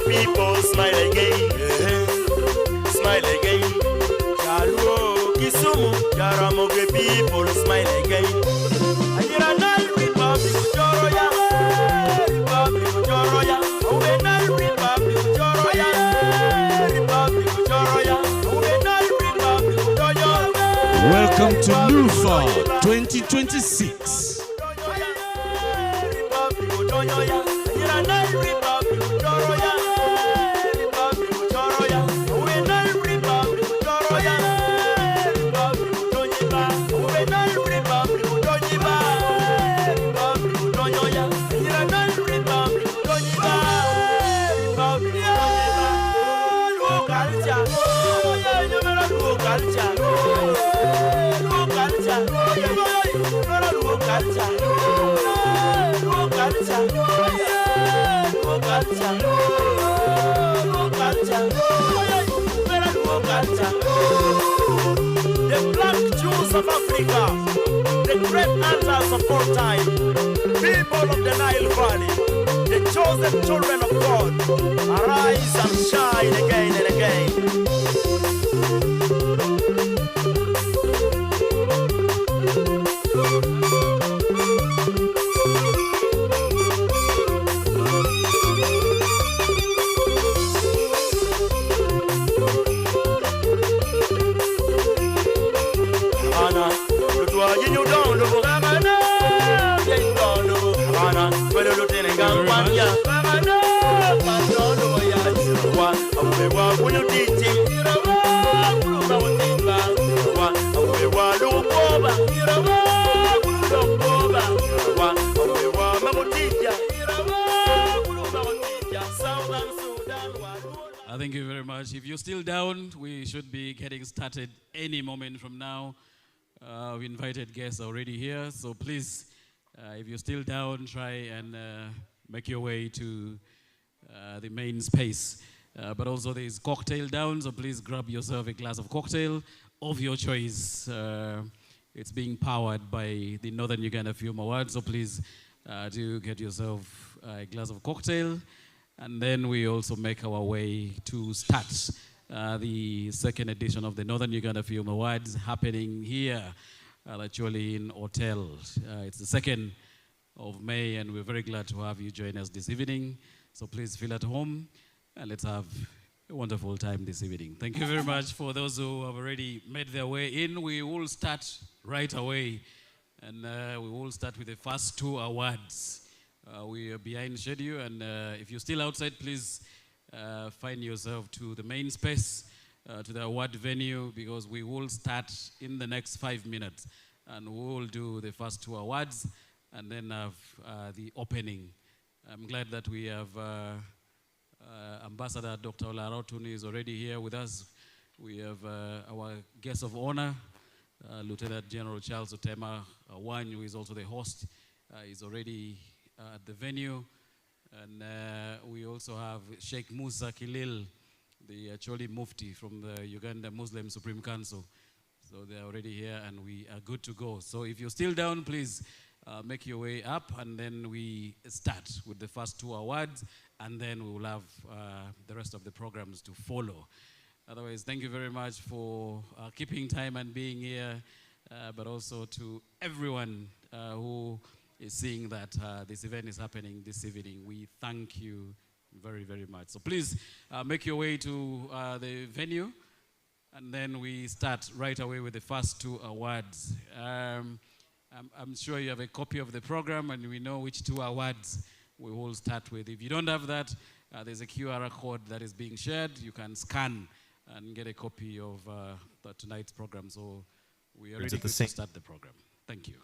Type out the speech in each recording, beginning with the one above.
people smile again. Smile again. Jaluo, Kisumu, Jaramogi people smile again. Ayiranal Republic Joroya, Republic Joroya, Ubenal Republic Joroya, Republic Joroya, Ubenal Republic Joroya. Welcome to Nufa 2026. The black Jews of Africa, the great hunters of all time, people of the Nile Valley, the chosen children of God, arise and shine again and again. Thank you very much. If you're still down, we should be getting started any moment from now. We invited guests already here, so please, if you're still down, try and make your way to the main space. But also there's cocktail down, so please grab yourself a glass of cocktail of your choice. It's being powered by the Northern Uganda Film Awards, so please do get yourself a glass of cocktail. And then we also make our way to start the second edition of the Northern Uganda Film Awards happening here at Acholi in Hotel. It's the 2nd of May, and we're very glad to have you join us this evening. So please feel at home, and let's have a wonderful time this evening. Thank you very much for those who have already made their way in. We will start right away, and we will start with the first 2 awards. We are behind schedule, and if you're still outside, please find yourself to the main space, to the award venue, because we will start in the next 5 minutes, and we will do the first 2 awards, and then have the opening. I'm glad that we have Ambassador Dr. Olarotuni is already here with us. We have our guest of honor, Lieutenant General Charles Otema Wany, who is also the host, is already at the venue. And we also have Sheikh Musa Kilil, the Acholi Mufti from the Uganda Muslim Supreme Council. So they're already here, and we are good to go. So if you're still down, please make your way up, and then we start with the first 2 awards, and then we will have the rest of the programs to follow. Otherwise, thank you very much for keeping time and being here, but also to everyone who is seeing that this event is happening this evening. We thank you very, very much. So please make your way to the venue, and then we start right away with the first 2 awards. I'm sure you have a copy of the program, and we know which 2 awards we will start with. If you don't have that, there's a QR code that is being shared. You can scan and get a copy of tonight's program. So we are ready to start the program. Thank you.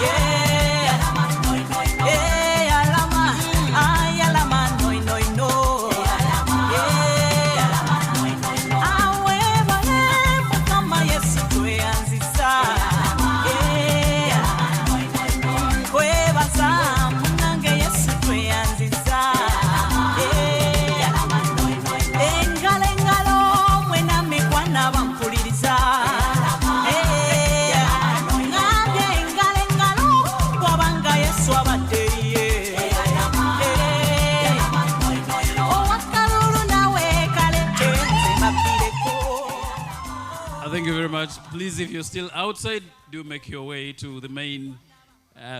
Yeah. Thank you very much. Please, if you're still outside, do make your way to the main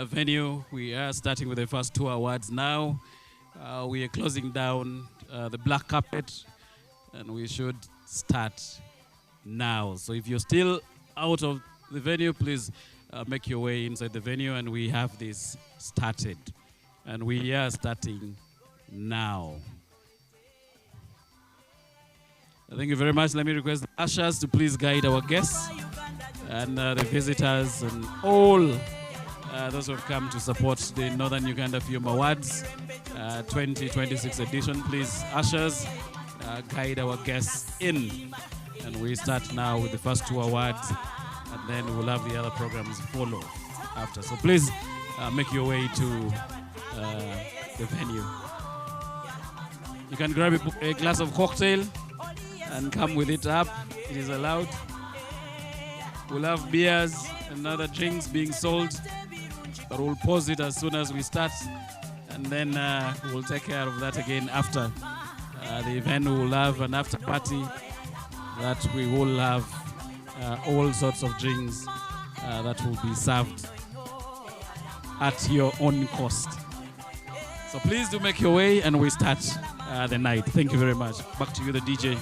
venue. We are starting with the first 2 awards now. We are closing down the black carpet, and we should start now. So if you're still out of the venue, please make your way inside the venue, and we have this started. And we are starting now. Thank you very much. Let me request the ushers to please guide our guests and the visitors and all those who have come to support the Northern Uganda Film Awards 2026 edition. Please, ushers, guide our guests in. And we start now with the first 2 awards, and then we'll have the other programs follow after. So please make your way to the venue. You can grab a glass of cocktail and come with it up. It is allowed. We'll have beers and other drinks being sold, but we'll pause it as soon as we start, and then we'll take care of that again after the event. We'll have an after party that we will have all sorts of drinks that will be served at your own cost. So please do make your way, and we start the night. Thank you very much. Back to you, the DJ.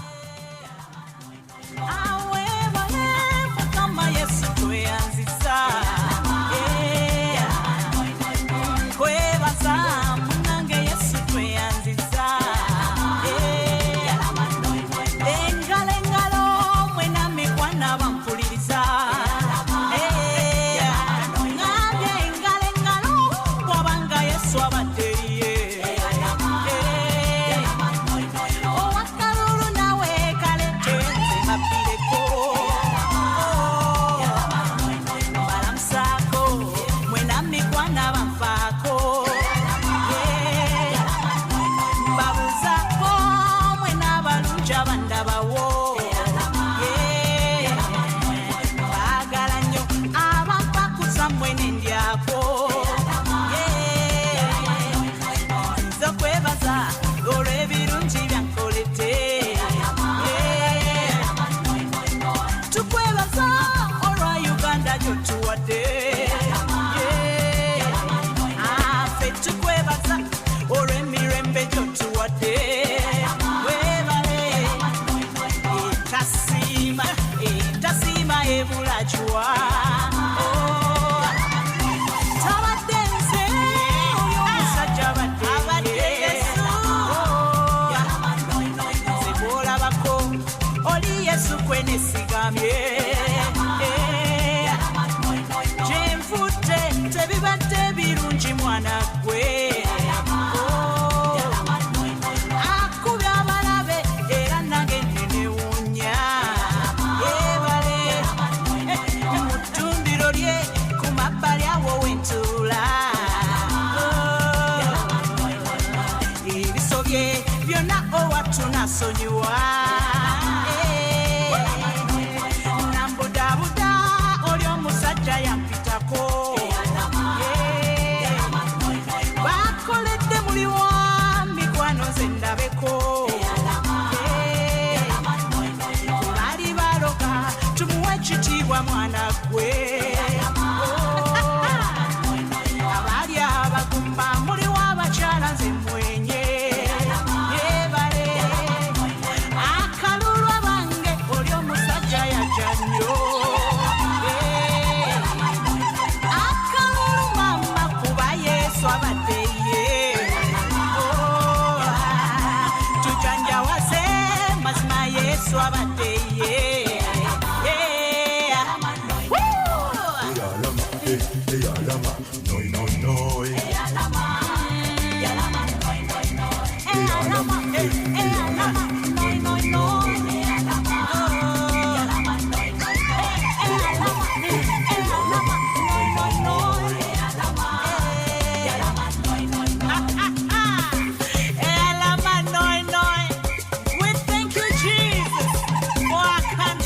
We thank you, Jesus, for our country.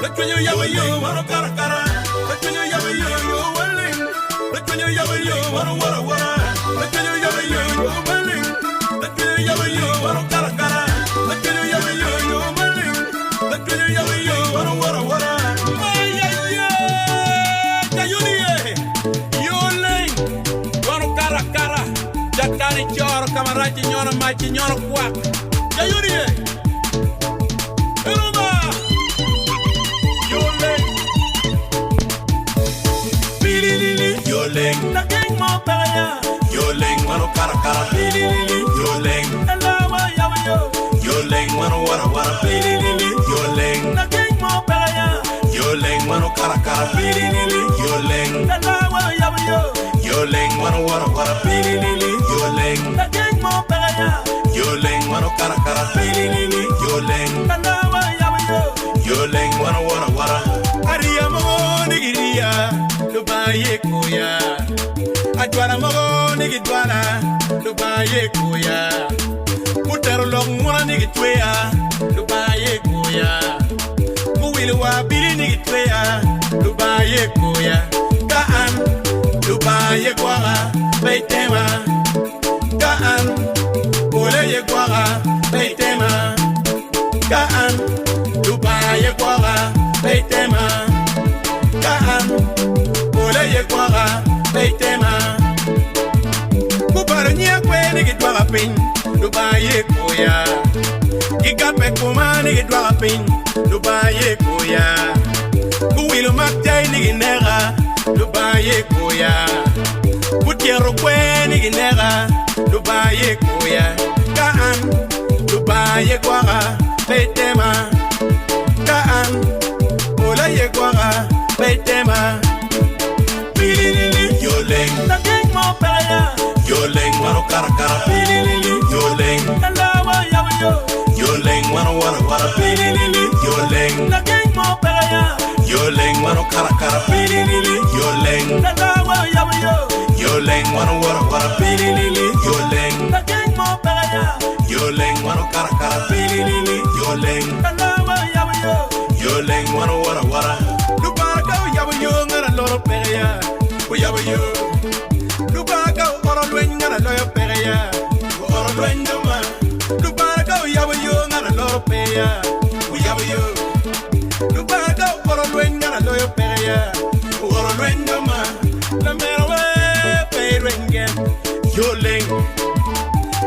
Look when you yabba yo, wanna cara cara. Look when you yabba yo, you willing. Look when you yabba yo, wanna wara wara. Look when you yabba yo, you willing. Look when you yabba yo, wanna cara cara. Look when you yabba yo, you willing. Look when you yabba yo, wanna wara wara. Ay ay ay, Jayuni yo ling, wanna cara cara. Jakani choro kamarachi nyono machi nyono kwak. Jayuni Yoling, nothing more better. Yoling, mano cara cara, lili, yoling, alawa yawa yo. Yoling, mano wara wara, lili, yoling, nothing more better. Yoling, mano cara cara, lili, yoling, alawa yawa yo. Yoling, mano wara wara, lili, yoling, nothing more better. Yoling, mano cara cara, lili, yoling, alawa yawa yo. Yoling, mano wara wara. Ariya mo nigiria. Dubaye koya, adwala mogo nigi dwala. Dubaye koya, mutero log mura nigi tweya. Dubaye koya, muwilu wa bili nigi tweya. Dubaye koya, kaan Dubaye kwara, beitema. Kaan oleye kwara, beitema. Kaan Dubaye kwara, beitema. Kaan ye kwara beitema kuparo nya kwe ni gitwara pin Dubaye koya ikape kuma ni gitwara pin Dubaye koya kuwilu makjai ni ginera Dubaye koya kutiero kwe ni ginera Dubaye koya kaan Dubaye kwara beitema kaan ola ye kwara beitema Yoling, nothing more better. Yoling, wano cara cara. Yoling, alawa yawa yo. Yoling, wano wara wara. Yoling, nothing more better. Yoling, wano cara cara. Yoling, alawa yawa yo. Yoling, wano wara wara. Yoling, nothing more better. Yoling, wano cara cara. Yoling, alawa yawa yo. Yoling, wano wara wara. Dubaraka yawa yo ngara loro peya. Yaba yo, Lubaga, or a lwing and a lawyer payer, or a lwendoma. Lubaga, yaba yo, and a lawyer payer. We yaba yo, Lubaga, or a lwing and a lawyer payer, or a lwendoma. The maraway, pay ringen, your ling.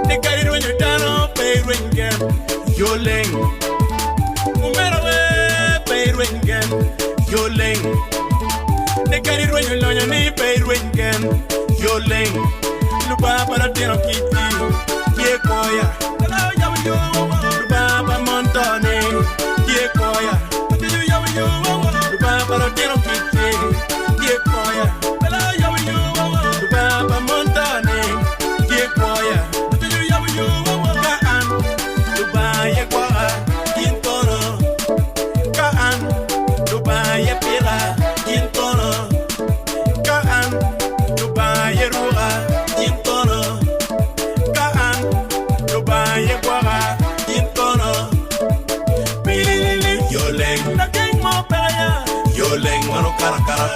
They got it when you're done, pay ringen, your ling. Maraway, pay ringen, your ling. They got it when you learn your knee, pay ringen, your ling. Lubaba, the dinner kitty, ye koya. Lubaba Montone, ye koya. Lubaba, the dinner kitty, ye koya. Lubaba Montone, ye koya. Kaan, Dubaye kwara, intoro. Kaan, Dubaye pira, intoro. Kaan, Dubaye rura, intoro. Kaan, Dubaye kwara, intoro. Pilili, yoling, nothing more better. Yoling, wano cara cara.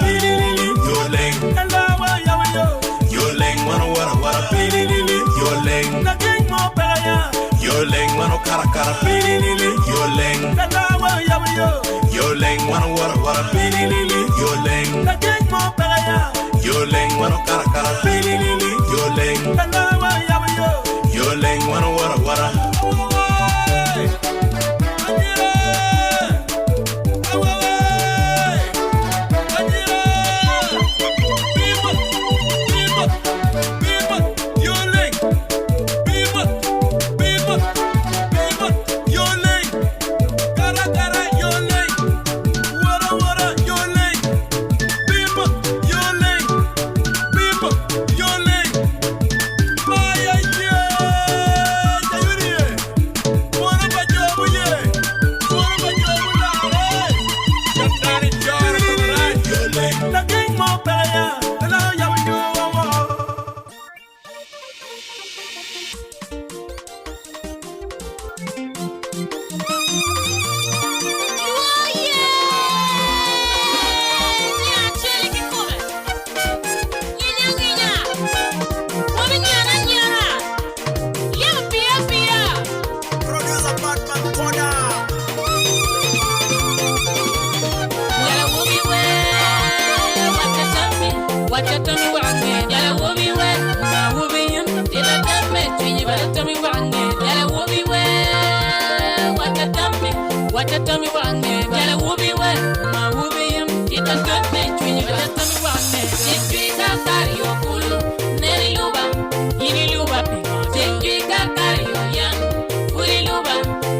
Yoling, alawa yawa yo. Yoling, wano wara wara. Yoling, nothing more better. Yoling, wano cara cara. Yoling, alawa yawa yo. Yoling, wano wara wara. Yoling, nothing more better. Yoling, wano cara cara. Yoling, alawa yawa yo. Yoling, wano wara wara. watch it, tell me what I get. Yalla will be wet, I will be him. Did I tell me? Twin, you better tell me what I get. Yalla will be wet, watch it, tell me. Watch it, tell me what I get. Yalla will be wet, I will be him. Did I tell me? Twin, you better tell me what I get. Jinjui kakari yo kulu, neri luba, ini luba pingo. Jinjui kakari yo yang, uri luba,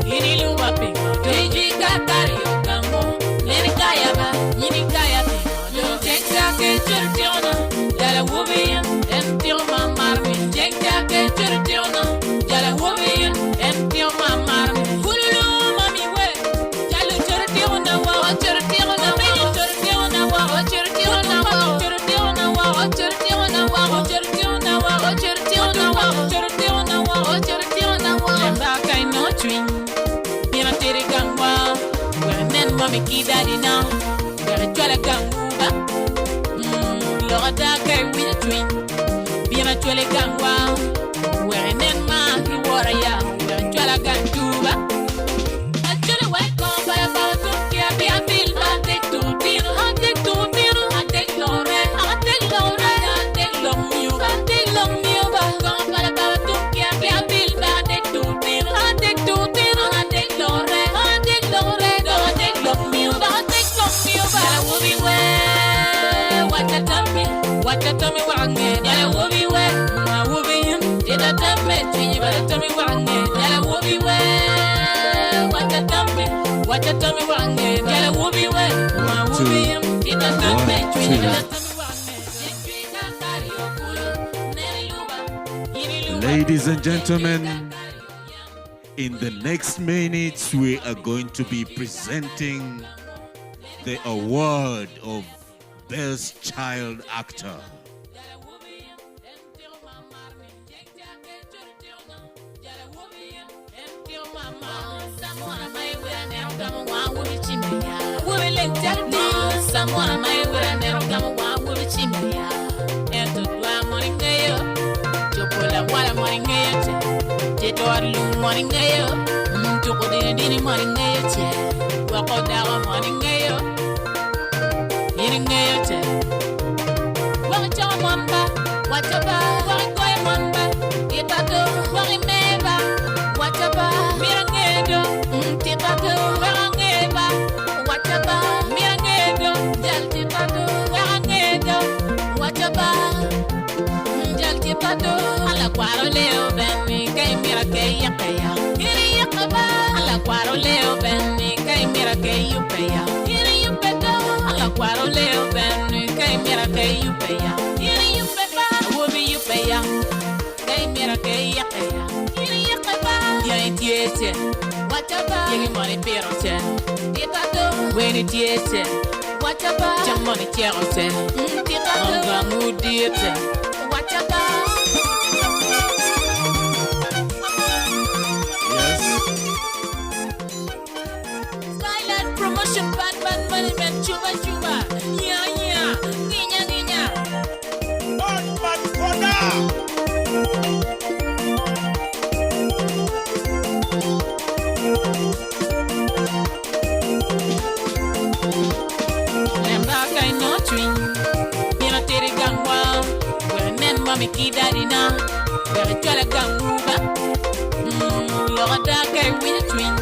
ini luba pingo. Jinjui kakari yo kango, neri kaya ba, ini kaya pingo. Yo jengka ke churtiona, yala wubiyan, empty ma marmi. Jengka ke churtiona, yala wubiyan, empty ma marmi. Kululu mami we, jalu churtiona wa, churtiona wa, churtiona wa, churtiona wa, churtiona wa, churtiona wa, churtiona wa, churtiona wa, churtiona wa, churtiona wa. Lemba kai no twin, bina tere gangwa, wenen mami kidadi na, gara chwala ganguba. Lorada kai wina twin, bina chwale gangwa, wenen ma ki wara ya, gara chwala ganguba. Actually, wait, come by about to get me a bill, I take two tino, I take two tino, I take Lore, I take Lore, I take long you, I take long you, come by about to get me a bill, I take two tino, I take two tino, I take Lore, I take Lore, I take long you, I take long you, I will be well. What you tell me? What you tell me what I get? Yeah, I will be well. I will be him. Did I tell me? You better tell me what I get. Yeah, I will be well. What you tell me? What you tell me what I get? Yeah, I will be well. I will be him. Did I tell me? You better tell me what I get. Ladies and gentlemen, in the next minutes, we are going to be presenting the award of Best Child Actor. Alla quaro leo benni kai mira ke yakaya iri yakaba alla quaro leo benni kai mira ke yupeya iri yupeta alla quaro leo benni kai mira ke yupeya iri yupeta wobi yupeya kai mira ke yakaya iri yakaba ya itiete wataba yegi mari perote titato weni tiete wataba jamoni tierote titato ngamu diete wataba. Promotion bad money man chuba chuba yeah niña niña bad koda lemba kai no twin bina tere gangwa wenen mami kidadina gara chwala ganguba lorada kai wina twin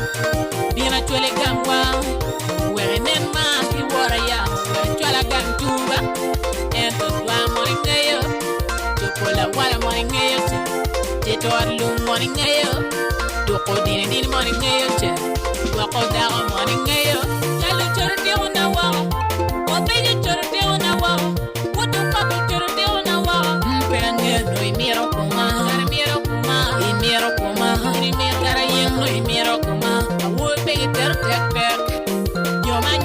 bina chwale gangwa wenen ma ki wara ya chwala ganguba ento twa moringeyo chokola wala moringeyo to lu moringeyo to ko dini moringeyo che wa ko da moringeyo chalu chorte una wa o peje chorte una wa o to pa chorte una wa penge no y miro kuma y miro kuma y miro cara y no y miro kuma o peje chorte pek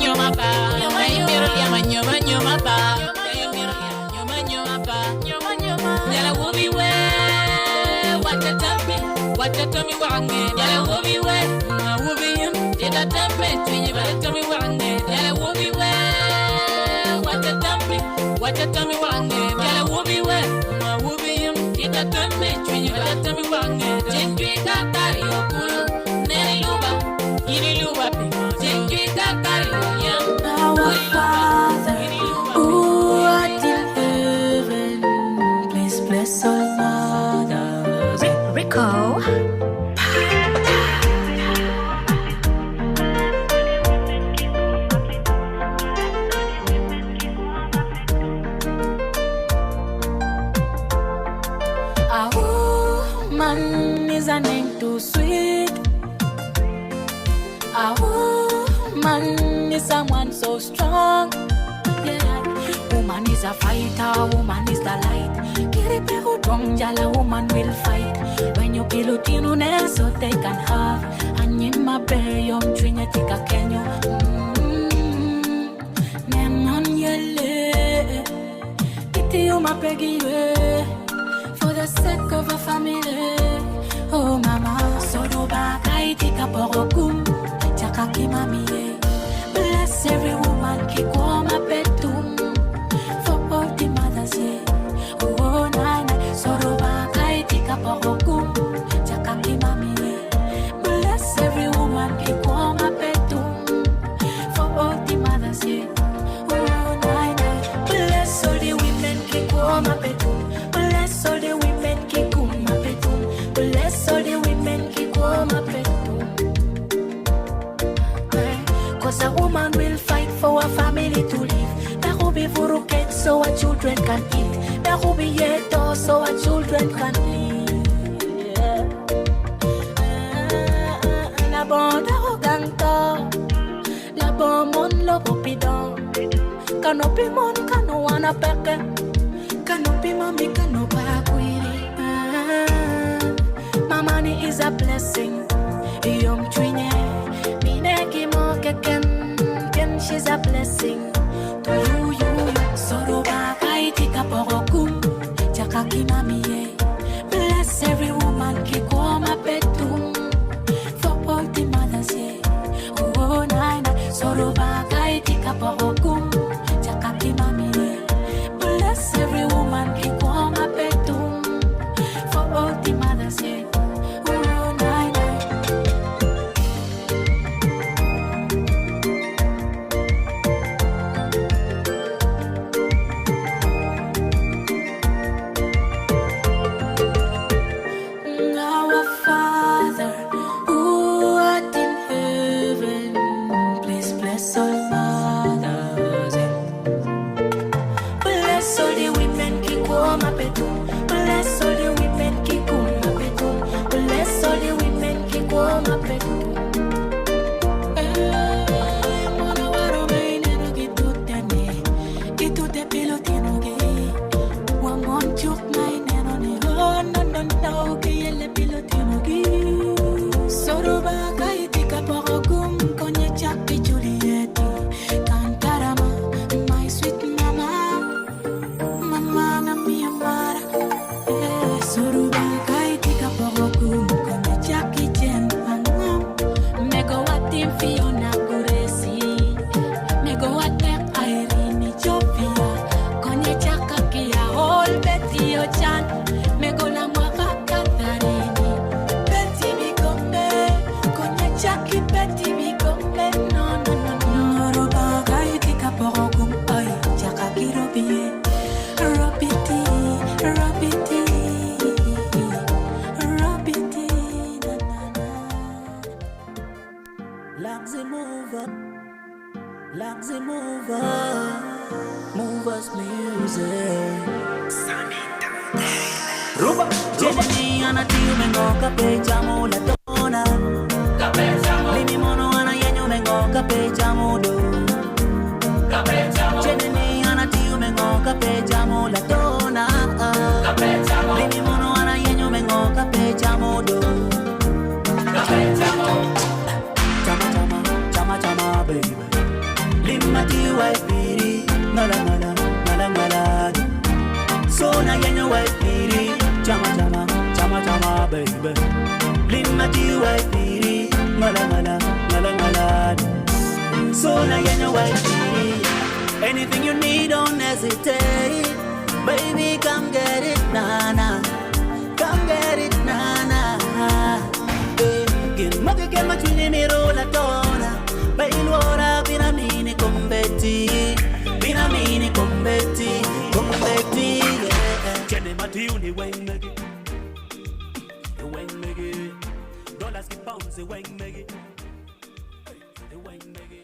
nyoma ba nyoma miro nyoma ba nyoma ba nela wo bi we what you tell me what I get? Yeah, I will be wet. I will be him. Did I tell me? You better tell me what I get. Yeah, I will be wet. What you tell me? What you tell me what I get? Yeah, I will be wet. I will be him. Did I tell me? You better tell me what I get. Jinjui kakari yo kulu, neri luba, ini luba pi. Jinjui kakari yo yang, Our Father, who art in heaven. woman is someone so strong. Yeah. Woman is a fighter, woman is the light. Kiripe hutong jala, woman will fight. When you pilotino ne so they can have. Anyima be yom trinya tika kenyo. Neman yele, iti yoma pegi we. For the sake of a family. Oh mama, so back I take a porokum. Chakaki mami, bless every woman, kikoma petum. For all the mothers, yeah. Oh nana, so back I take a porokum. Chakaki mami, bless every woman, kikoma petum. For all the mothers, yeah. Oh nana, bless all the women, kikoma petum. Bless all the women, kikoma petum. Bless all the women, kikoma petum. Cause a woman will fight for a family to live. That will be furuket so our children can eat. That will be yeto so our children can live. La bonda roganto, la bon mon lo popidon. Kanopi mon kano wana peke, kanopi mami kano bakwiri. My money is a blessing. Yom twinye. She's a blessing to you. Soroba kaitika porokum, chakaki mami. Bless every woman, kikoma petum. For all the mothers, yeah. Oh nana, soroba kaitika porokum, chakaki mami. Bless every woman, kikoma petum. For all the mothers, yeah. Anything you need, don't hesitate. Baby, come get it, nana. Come get it, nana. Get my twin me roll a tona. Bailora, binamini combetti. Binamini combetti. Combetti. Jenny Matuni, Wayne Meggie. Wayne Meggie. Dollars keep pounds, Wayne Meggie. Wayne Meggie.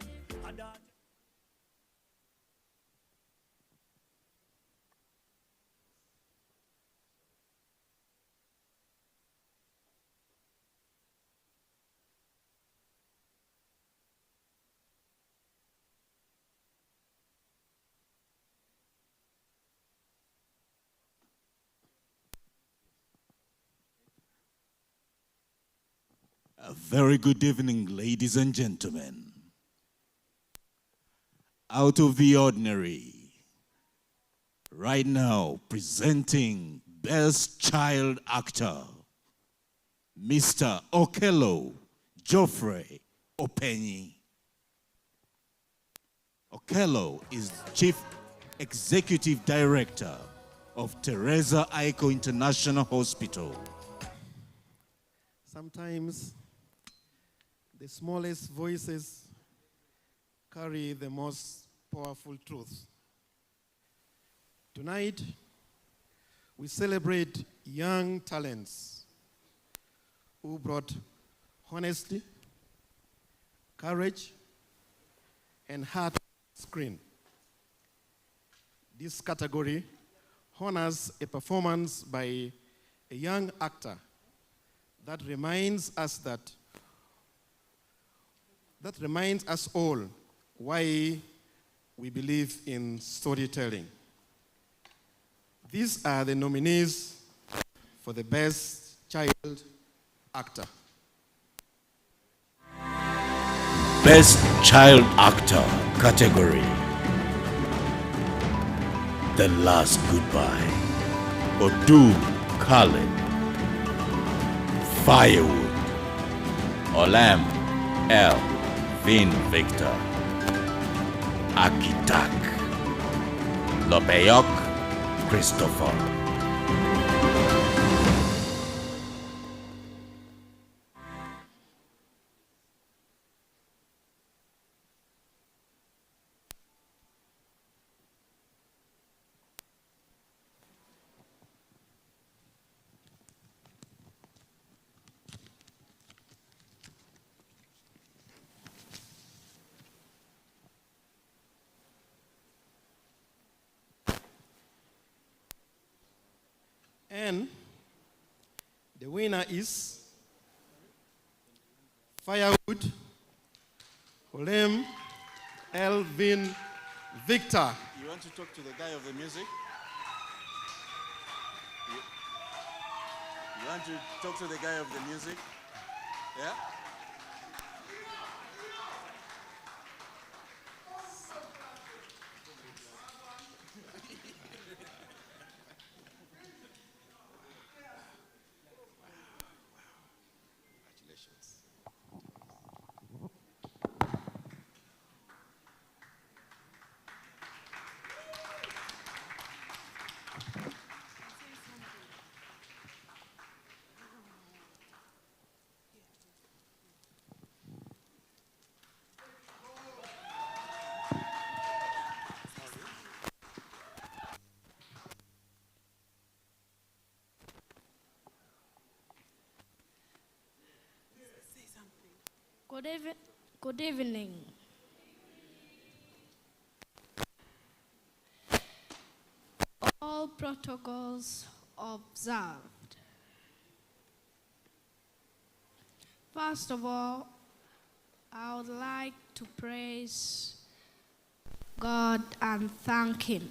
A very good evening, ladies and gentlemen. Out of the ordinary, right now presenting Best Child Actor, Mr. Okello Geoffrey Openyi. Okello is Chief Executive Director of Teresa Aiko International Hospital. Sometimes the smallest voices carry the most powerful truths. Tonight, we celebrate young talents who brought honesty, courage, and heart to the screen. This category honors a performance by a young actor that reminds us all why we believe in storytelling. These are the nominees for the Best Child Actor. Best Child Actor category. The Last Goodbye. Odu Khaled. Firewood. Olam L. Vin Victor. Akitak. Lopeyok Christopher. And the winner is Firewood, Olem, Elvin, Victor. You want to talk to the guy of the music? You want to talk to the guy of the music? Yeah? Good evening. All protocols observed. First of all, I would like to praise God and thank Him.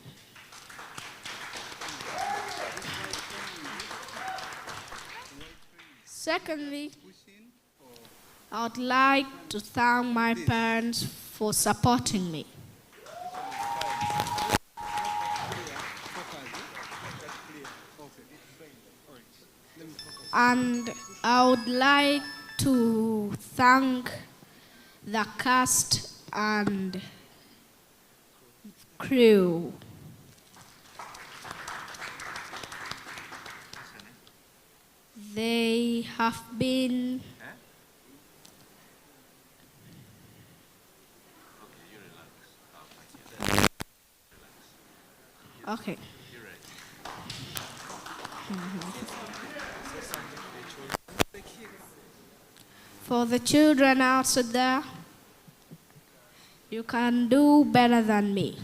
Secondly, I would like to thank my parents for supporting me. And I would like to thank the cast and crew. They have been okay. For the children out there, you can do better than me.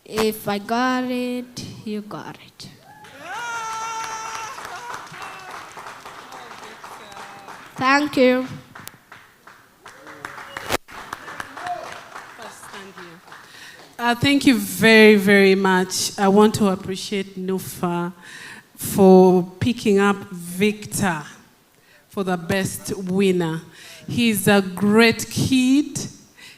If I got it, you got it. Thank you. First, thank you. Thank you very, very much. I want to appreciate Nufa for picking up Victor for the best winner. He's a great kid.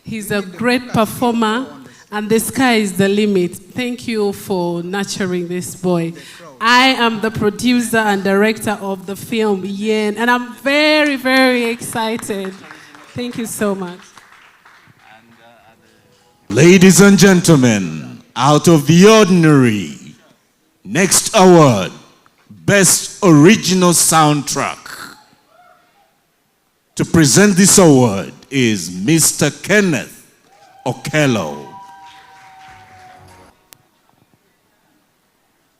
He's a great performer. And the sky is the limit. Thank you for nurturing this boy. I am the producer and director of the film, Yen, and I'm very, very excited. Thank you so much. Ladies and gentlemen, out of the ordinary, next award, Best Original Soundtrack. To present this award is Mr. Kenneth Okello.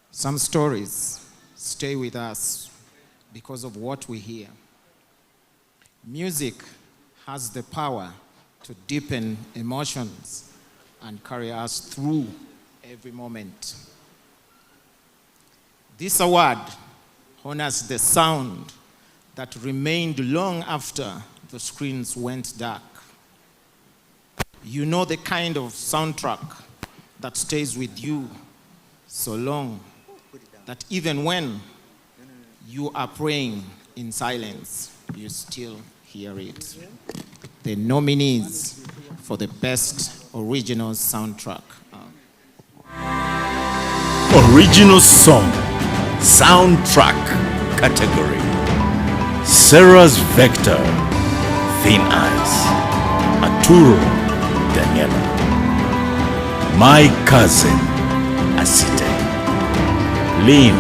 Some stories stay with us because of what we hear. Music has the power to deepen emotions and carry us through every moment. This award honors the sound that remained long after the screens went dark. You know the kind of soundtrack that stays with you so long that even when you are praying in silence, you still hear it. The nominees for the Best Original Soundtrack are Original Song, Soundtrack category. Sarah's Vector, Thin Ice. Arturo, Daniela. My Cousin, Asite. Lynn,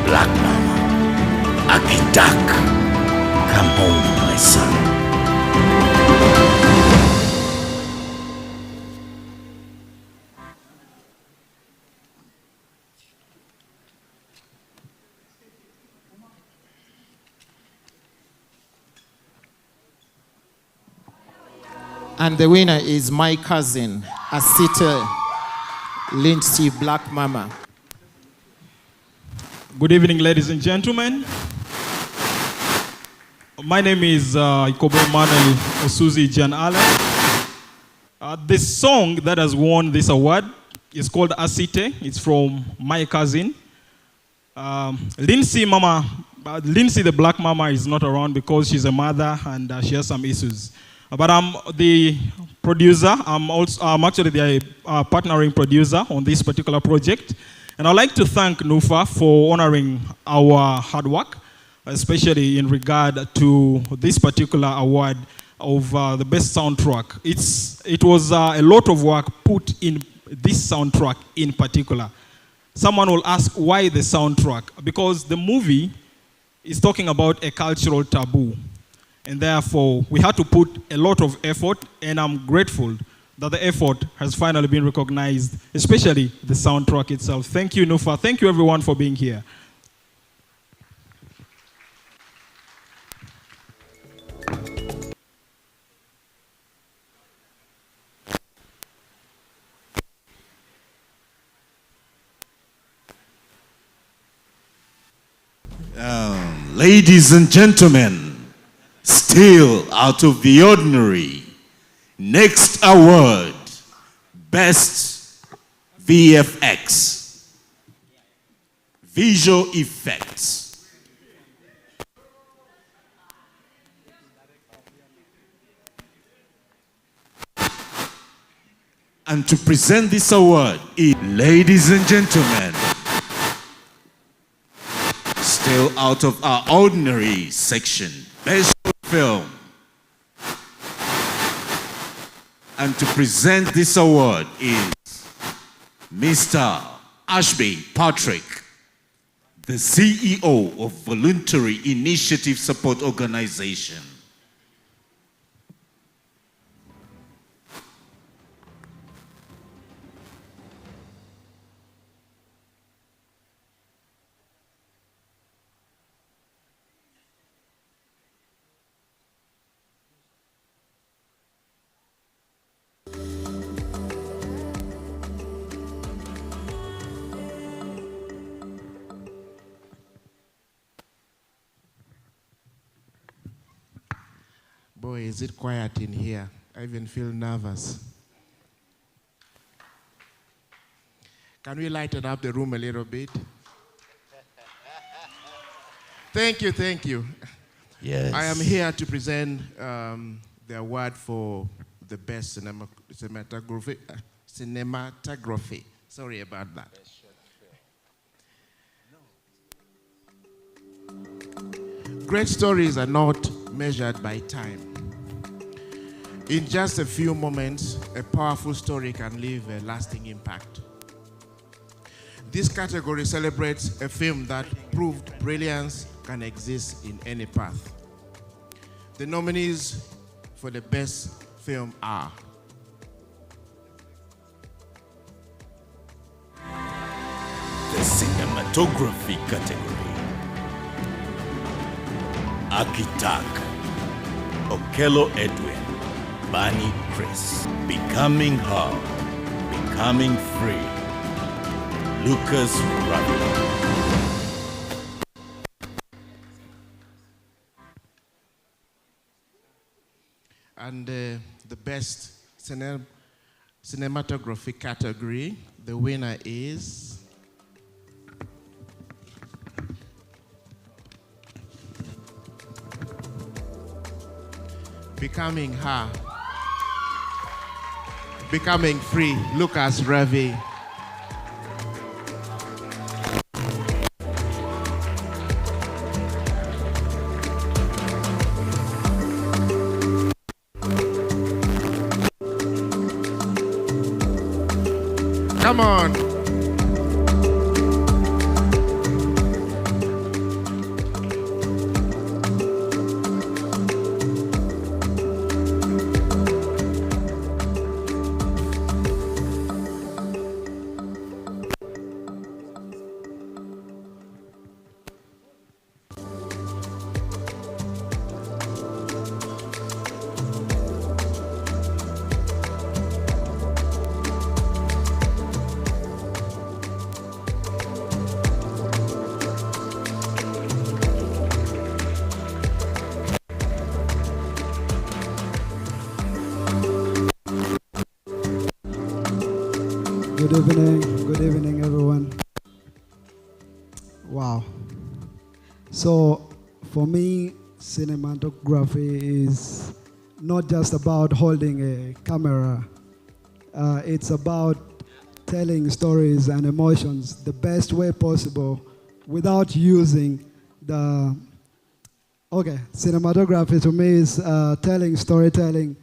Black Mama. Akitak, come home, my son. And the winner is My Cousin, Asita Lindsay Black Mama. Good evening, ladies and gentlemen. My name is Ikobo Emmanuel Osuzi Jan Allen. The song that has won this award is called Asite. It's from My Cousin. Lindsay the Black Mama is not around because she's a mother and she has some issues. But I'm the producer. I'm actually the partnering producer on this particular project. And I'd like to thank Nufa for honoring our hard work, especially in regard to this particular award of the best soundtrack. It was a lot of work put in this soundtrack in particular. Someone will ask why the soundtrack? Because the movie is talking about a cultural taboo. And therefore, we had to put a lot of effort, and I'm grateful that the effort has finally been recognized, especially the soundtrack itself. Thank you, Nufa. Thank you, everyone, for being here. Ladies and gentlemen, still out of the ordinary, next award, Best VFX, Visual Effects. And to present this award is, ladies and gentlemen, still out of our ordinary section, Best Film. And to present this award is Mr. Ashby Patrick, the CEO of Voluntary Initiative Support Organization. Boy, is it quiet in here. I even feel nervous. Can we lighten up the room a little bit? Thank you, thank you. Yes. I am here to present the award for the best cinematography. Sorry about that. Great stories are not measured by time. In just a few moments, a powerful story can leave a lasting impact. This category celebrates a film that proved brilliance can exist in any path. The nominees for the best film are the cinematography category. Akitak, Okello Edwin, Bani Chris, Becoming Her, Becoming Free, Lucas Ravi. And the best cinematography category, the winner is Becoming Her, Becoming Free, Lucas Ravi. Come on. Good evening, everyone. Wow. So, for me, cinematography is not just about holding a camera. It's about telling stories and emotions the best way possible without using the... Okay, cinematography to me is telling storytelling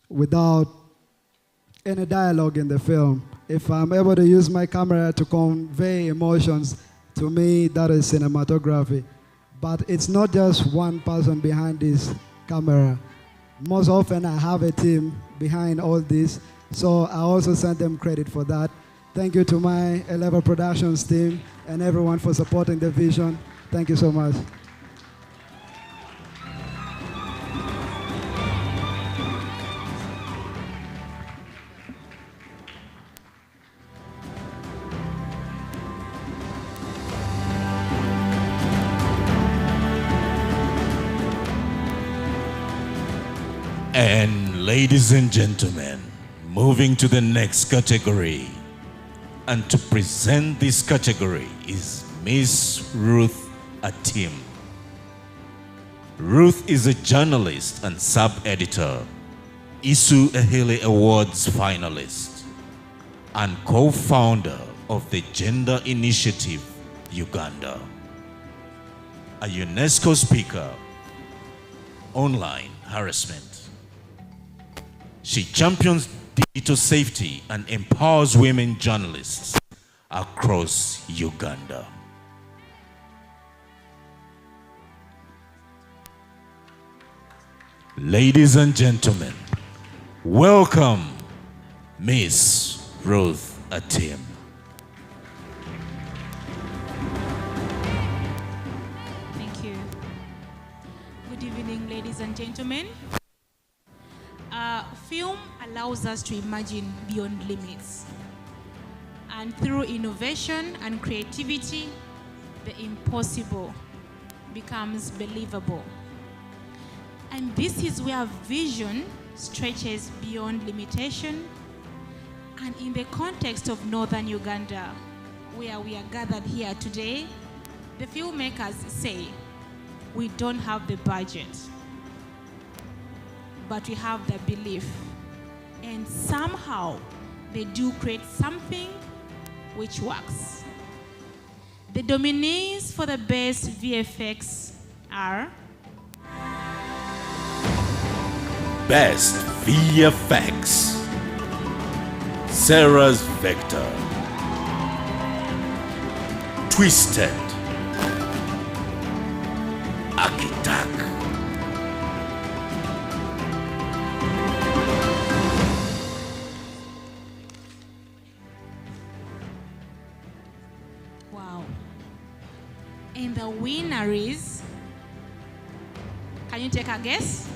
without any dialogue in the film. If I'm able to use my camera to convey emotions, to me, that is cinematography. But it's not just one person behind this camera. Most often, I have a team behind all this, so I also send them credit for that. Thank you to my 11 Productions team and everyone for supporting the vision. Thank you so much. And ladies and gentlemen, moving to the next category. And to present this category is Miss Ruth Atim. Ruth is a journalist and sub-editor, Isu Ehele Awards finalist, and co-founder of the Gender Initiative Uganda, a UNESCO speaker, online harassment. She champions digital safety and empowers women journalists across Uganda. Ladies and gentlemen, welcome Miss Ruth Atim. Thank you. Good evening, ladies and gentlemen. Film allows us to imagine beyond limits. And through innovation and creativity, the impossible becomes believable. And this is where vision stretches beyond limitation And in the context of northern Uganda, where we are gathered here today, the filmmakers say, we don't have the budget, but we have the belief. And somehow, they do create something which works. The nominees for the best VFX are Best VFX, Sarah's Vector, Twisted, Akitak, wow. And the winner is, can you take a guess?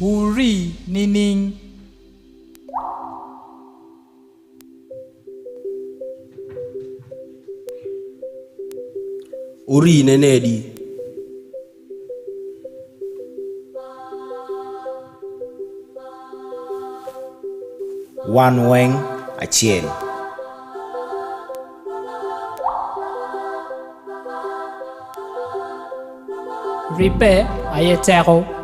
Uri nining. Uri nenedi. Wan weng achiel. Ripe ayetero.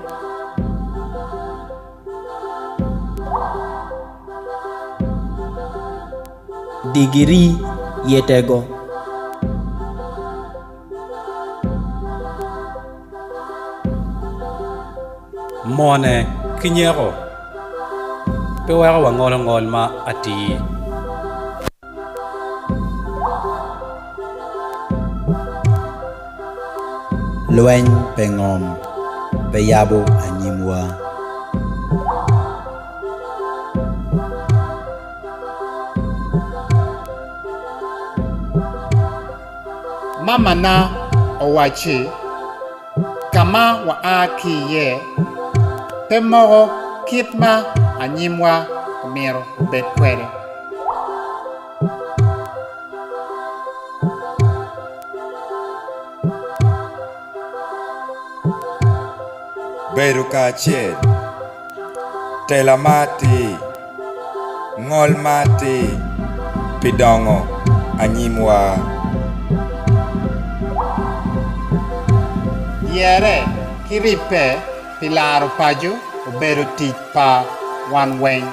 Digiri yetego. Mone kinyero. Pewero wangol ma ati. Lueny pengom. Peyabo anyimwa. Mama na owachi kama wa aki ye pemogo kitma anyimwa miro bekwere. Beru kaachiel, tela mati, ng'ol mati, pidongo anyimwa. Yere kiripe pilaro paju oberu tich pa wan weng.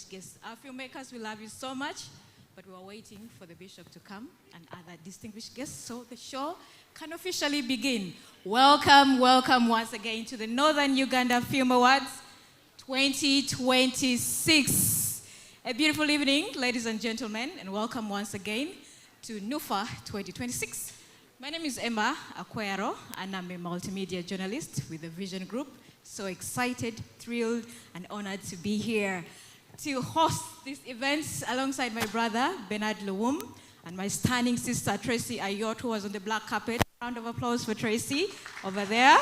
Guests. Our filmmakers, we love you so much, but we are waiting for the bishop to come and other distinguished guests so the show can officially begin. Welcome, welcome once again to the Northern Uganda Film Awards 2026. A beautiful evening, ladies and gentlemen, and welcome once again to Nufa 2026. My name is Emma Akwero, and I'm a multimedia journalist with the Vision Group. So excited, thrilled, and honored to be here to host this event alongside my brother, Bernard Lewum, and my stunning sister, Tracy Ayot, who was on the black carpet. Round of applause for Tracy over there.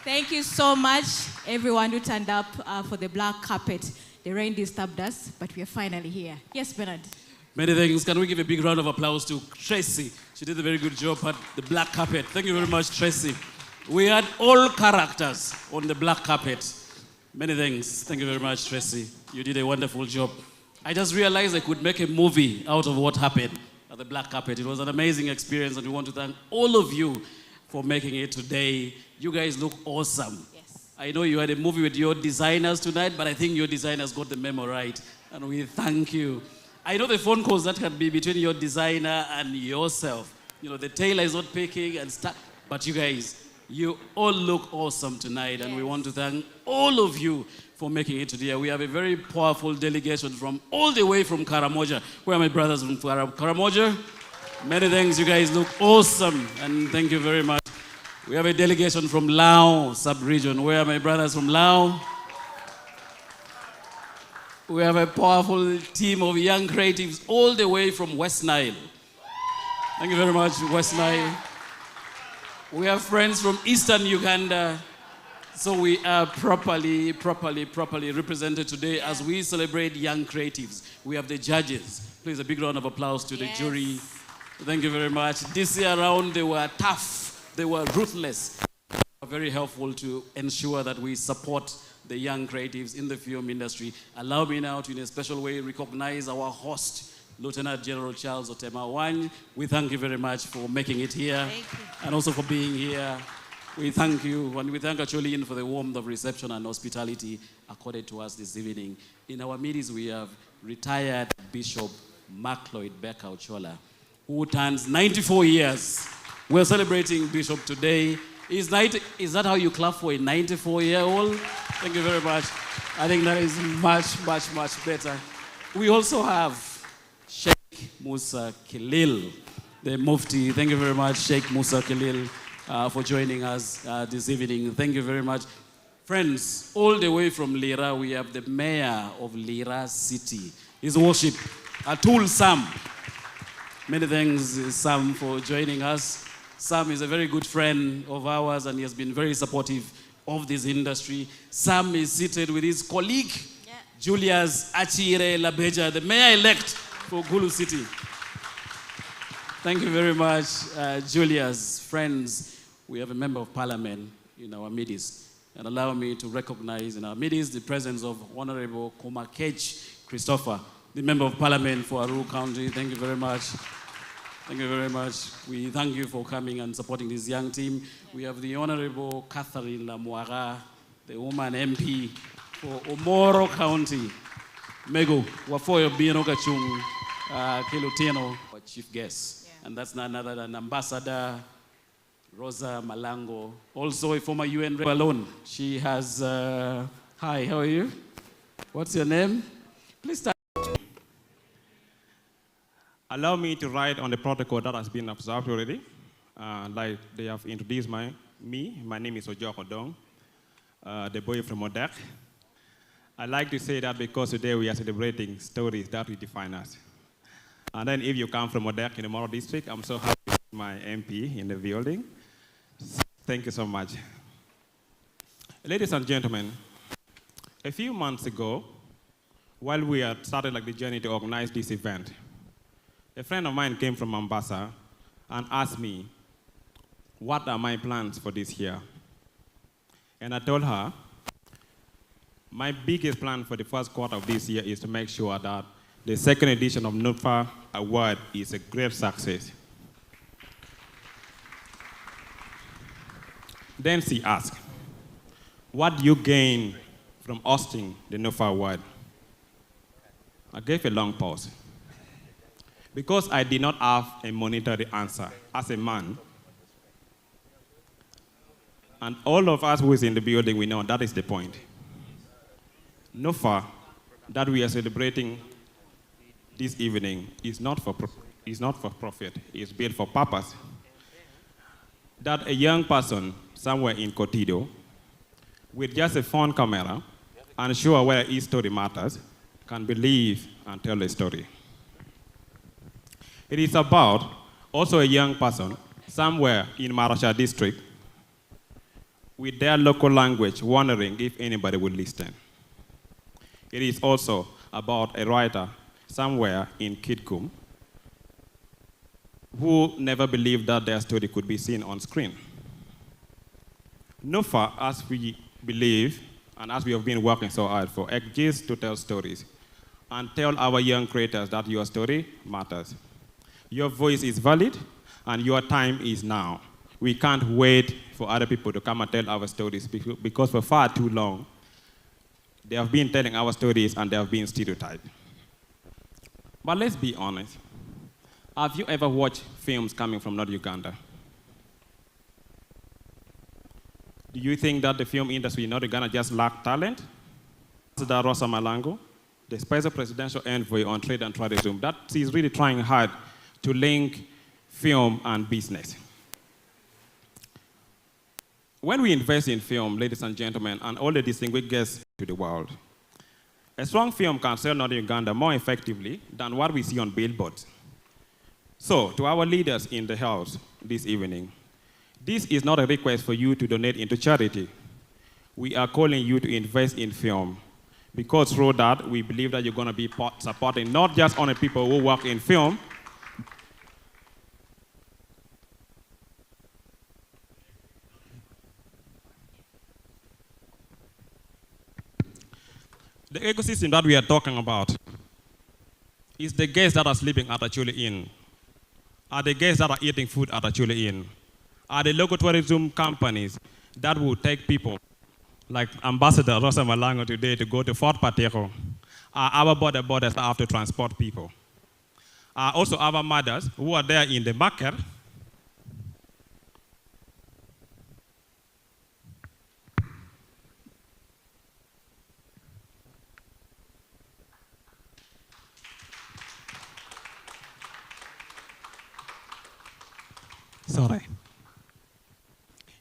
Thank you so much, everyone who turned up for the black carpet. The rain disturbed us, but we are finally here. Yes, Bernard. Many thanks. Can we give a big round of applause to Tracy? She did a very good job at the black carpet. Thank you very much, Tracy. We had all characters on the black carpet. Many thanks. Thank you very much, Tracy. You did a wonderful job. I just realized I could make a movie out of what happened. the black carpet. It was an amazing experience, and we want to thank all of you for making it today. You guys look awesome. Yes. I know you had a movie with your designers tonight, but I think your designers got the memo right, and we thank you. I know the phone calls that can be between your designer and yourself. You know, the tailor is not picking and stuff, but you guys, you all look awesome tonight, and we want to thank all of you for making it today. We have a very powerful delegation from all the way from Karamoja. Where are my brothers from Karamoja? Many thanks, you guys look awesome, and thank you very much. We have a delegation from Lao sub-region. Where are my brothers from Lao? We have a powerful team of young creatives all the way from West Nile. Thank you very much, West Nile. We have friends from Eastern Uganda. So we are properly represented today as we celebrate young creatives. We have the judges. Please, a big round of applause to the jury. Thank you very much. This year around, they were tough. They were ruthless. They were very helpful to ensure that we support the young creatives in the film industry. Allow me now to, in a special way, recognize our host, Lieutenant General Charles Otema Wany. We thank you very much for making it here and also for being here. We thank you, and we thank Acholi for the warmth of reception and hospitality accorded to us this evening. In our midst, we have retired Bishop Mark Lloyd Becker Ochola, who turns 94 years. We're celebrating Bishop today. Is that how you clap for a 94-year-old? Thank you very much. I think that is much better. We also have Sheikh Musa Khalil, the Mufti. Thank you very much, Sheikh Musa Khalil, for joining us this evening. Thank you very much. Friends, all the way from Lira, we have the mayor of Lira City. His Worship, Atul Sam. Many thanks, Sam, for joining us. Sam is a very good friend of ours, and he has been very supportive of this industry. Sam is seated with his colleague, Julius Achire Labeja, the mayor-elect for Gulu City. Thank you very much, Julius. Friends, we have a member of parliament in our midst. And allow me to recognize in our midst the presence of Honorable Komakech Christopher, the member of parliament for Aru County. Thank you very much. Thank you very much. We thank you for coming and supporting this young team. We have the Honorable Catherine Lamuara, the woman MP for Omoro County. Mego, Wafoyo Bienoka Chung, Kilutino, our chief guest. And that's none other than Ambassador Rosa Malango, also a former UN rep alone. She has, hi, how are you? What's your name? Please start. Allow me to write on the protocol that has been observed already. Like they have introduced me. My name is Ojo Hodong, the boy from Odek. I like to say that because today we are celebrating stories that will define us. And then if you come from Odek in the Moro district, I'm so happy with my MP in the building. Thank you so much. Ladies and gentlemen, a few months ago, while we had started the journey to organize this event, a friend of mine came from Mombasa and asked me, what are my plans for this year? And I told her, my biggest plan for the first quarter of this year is to make sure that the second edition of Nufa Award is a great success. Then she asked, what do you gain from hosting the Nufa Award? I gave a long pause. Because I did not have a monetary answer as a man, and all of us who is in the building, we know that is the point. Nufa that we are celebrating this evening is not for profit, it's built for purpose. That a young person somewhere in Cotido with just a phone camera, unsure whether his story matters, can believe and tell a story. It is about also a young person somewhere in Marasha district with their local language wondering if anybody would listen. It is also about a writer somewhere in Kitgum who never believed that their story could be seen on screen. Nufa, as we believe, and as we have been working so hard for, exists to tell stories and tell our young creators that your story matters. Your voice is valid, and your time is now. We can't wait for other people to come and tell our stories because for far too long, they have been telling our stories and they have been stereotyped. But let's be honest. Have you ever watched films coming from North Uganda? Do you think that the film industry in North Uganda just lack talent? Ambassador Rosa Malango, the Special Presidential Envoy on Trade and Tourism, that is really trying hard to link film and business. When we invest in film, ladies and gentlemen, and all the distinguished guests to the world, a strong film can sell North Uganda more effectively than what we see on billboards. So, to our leaders in the house this evening, this is not a request for you to donate into charity. We are calling you to invest in film because through that, we believe that you're going to be supporting not just only people who work in film, the ecosystem that we are talking about is the guests that are sleeping at Acholi Inn, are the guests that are eating food at Acholi Inn, are the local tourism companies that will take people, like Ambassador Rosa Malango today, to go to Fort Patero, are our borders that have to transport people. Are also our mothers who are there in the market. Sorry.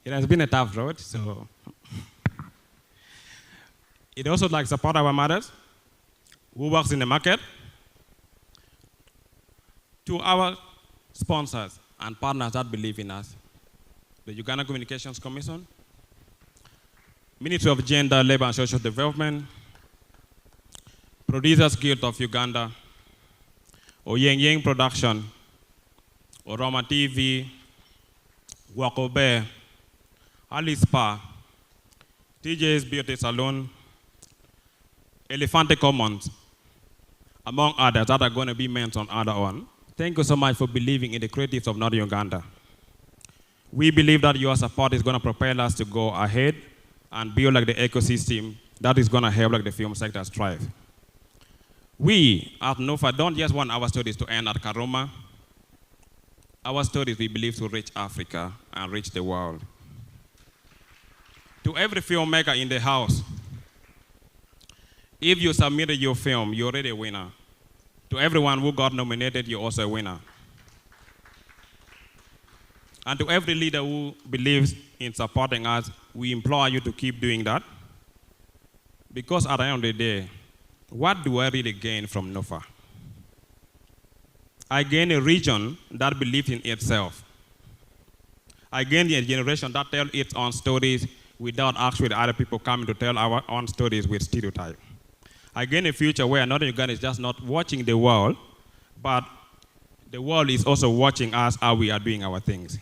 It has been a tough road, so. It also like support our mothers who works in the market, to our sponsors and partners that believe in us. The Uganda Communications Commission, Ministry of Gender, Labor and Social Development, Producers Guild of Uganda, Oyeng Yeng Production, Oroma TV, Wakobe, Alice Spa, TJ's Beauty Salon, Elefante Commons, among others that are going to be mentioned later on. Thank you so much for believing in the creatives of North Uganda. We believe that your support is going to propel us to go ahead and build like the ecosystem that is going to help like the film sector thrive. We at Nufa don't just want our stories to end at Karoma. Our stories, we believe, to reach Africa and reach the world. To every filmmaker in the house, if you submitted your film, you're already a winner. To everyone who got nominated, you're also a winner. And to every leader who believes in supporting us, we implore you to keep doing that. Because at the end of the day, what do I really gain from Nufa? I gain a region that believes in itself. I gain a generation that tells its own stories without actually other people coming to tell our own stories with stereotype. I gain a future where Northern Uganda is just not watching the world, but the world is also watching us how we are doing our things.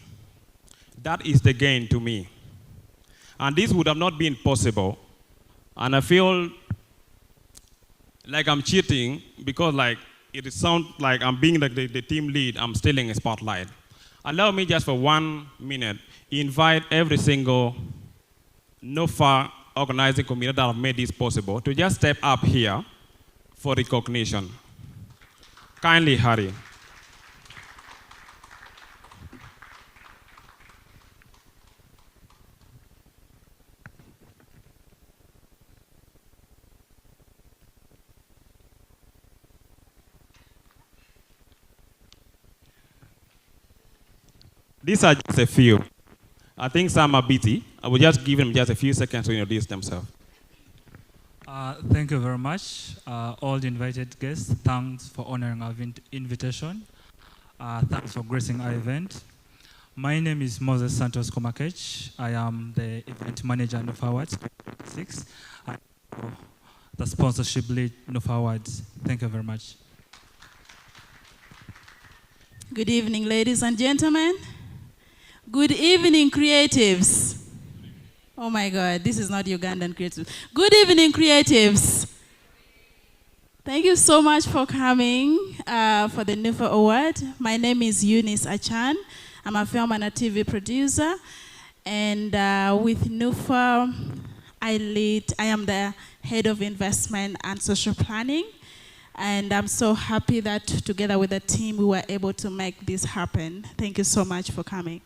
That is the gain to me. And this would have not been possible. And I feel like I'm cheating because like it sounds like I'm being like the team lead, I'm stealing a spotlight. Allow me just for 1 minute, invite every single Nufa organizing community that have made this possible to just step up here for recognition. Kindly hurry. These are just a few. I think some are busy. I will just give them just a few seconds to introduce themselves. Thank you very much. All the invited guests, thanks for honoring our invitation. Thanks for gracing our event. My name is Moses Santos Komakech. I am the event manager of Nufa Awards 6. The sponsorship lead Nufa Awards. Thank you very much. Good evening, ladies and gentlemen. Good evening, creatives. Oh my God, this is not Ugandan creatives. Good evening, creatives. Thank you so much for coming for the Nufa Award. My name is Eunice Achan. I'm a film and a TV producer. And with Nufa, I am the head of investment and social planning. And I'm so happy that together with the team, we were able to make this happen. Thank you so much for coming.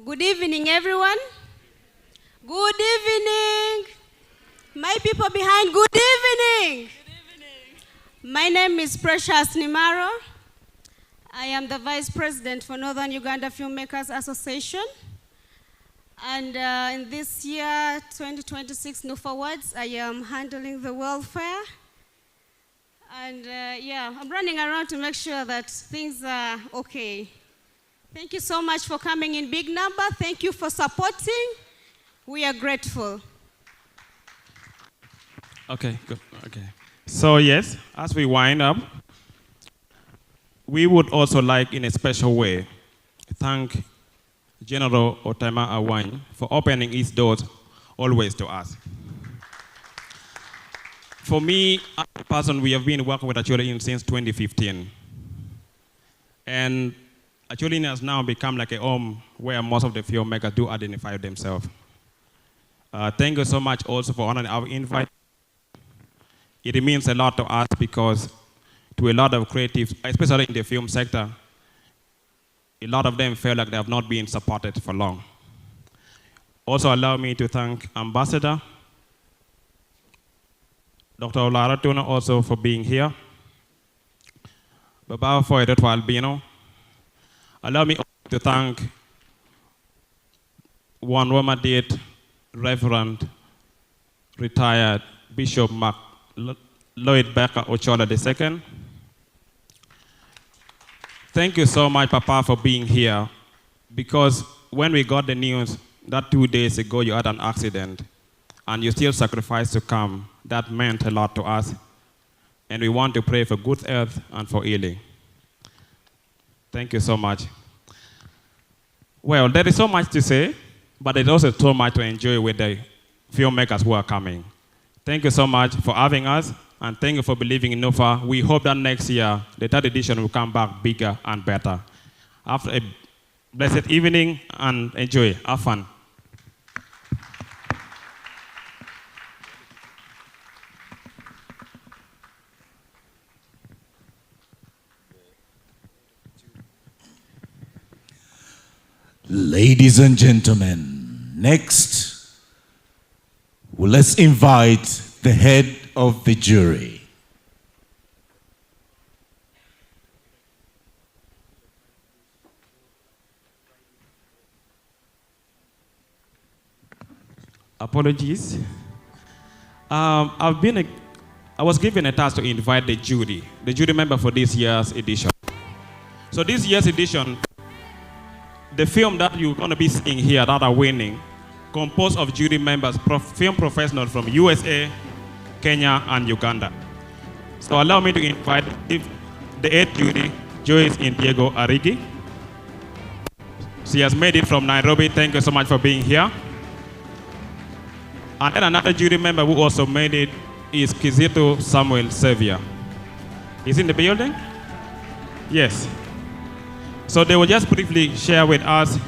Good evening, everyone. Good evening. My people behind, good evening. My name is Precious Nimaro. I am the Vice President for Northern Uganda Filmmakers Association. And in this year, 2026 Nufa Awards, I am handling the welfare. And yeah, I'm running around to make sure that things are okay. Thank you so much for coming in big number. Thank you for supporting. We are grateful. Okay, good. Okay. So yes, as we wind up, we would also like, in a special way, thank General Otema Awany for opening his doors always to us. For me, as a person, we have been working with Acholi since 2015. And Acholi has now become like a home where most of the filmmakers do identify themselves. Thank you so much also for honoring our invite. It means a lot to us because to a lot of creatives, especially in the film sector, a lot of them feel like they have not been supported for long. Also allow me to thank Ambassador Dr. Olara Tuna also for being here. Baba Foydet Albino. Allow me to thank one woman date, Reverend retired Bishop Lloyd Becker Ochola II. Thank you so much, Papa, for being here. Because when we got the news that 2 days ago you had an accident and you still sacrificed to come, that meant a lot to us. And we want to pray for good health and for healing. Thank you so much. Well, there is so much to say, but there's also so much to enjoy with the filmmakers who are coming. Thank you so much for having us, and thank you for believing in Nufa. We hope that next year, the third edition will come back bigger and better. After a blessed evening, and enjoy. Have fun. Ladies and gentlemen, next, let's invite the head of the jury. Apologies. I was given a task to invite the jury member for this year's edition. So this year's edition, the film that you're going to be seeing here that are winning, composed of jury members, film professionals from USA, Kenya, and Uganda. So allow me to invite the 8th jury, Joyce Indiego Arigi. She has made it from Nairobi. Thank you so much for being here. And then another jury member who also made it is Kizito Samuel Xavier. Is he in the building? Yes. So they will just briefly share with us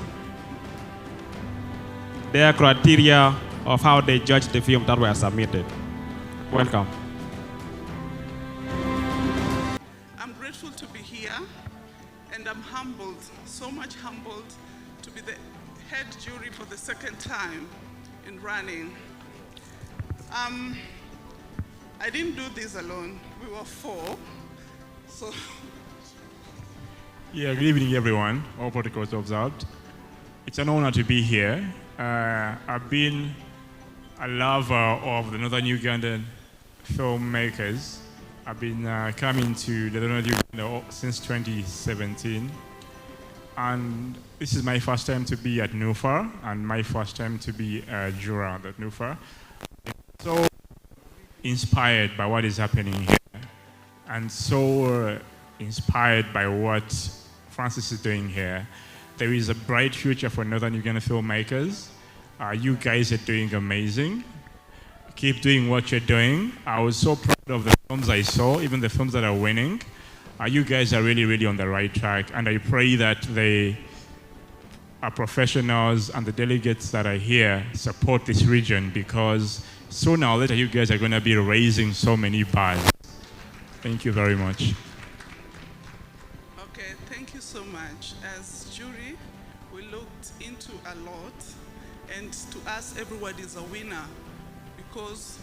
their criteria of how they judge the film that were submitted. Welcome. I'm grateful to be here, and I'm humbled, so much humbled, to be the head jury for the second time in running. I didn't do this alone. We were 4. So. Yeah, good evening, everyone. All protocols observed. It's an honor to be here. I've been a lover of the Northern Ugandan filmmakers. I've been coming to the Northern Uganda since 2017. And this is my first time to be at Nufa, and my first time to be a juror at Nufa. So inspired by what is happening here, and so inspired by what Francis is doing here. There is a bright future for Northern Uganda filmmakers. You guys are doing amazing. Keep doing what you're doing. I was so proud of the films I saw, even the films that are winning. You guys are really, really on the right track, and I pray that our professionals and the delegates that are here support this region, because sooner or later you guys are going to be raising so many bars. Thank you very much. Okay, thank you so much. As jury, we looked into a lot, and to us, everyone is a winner because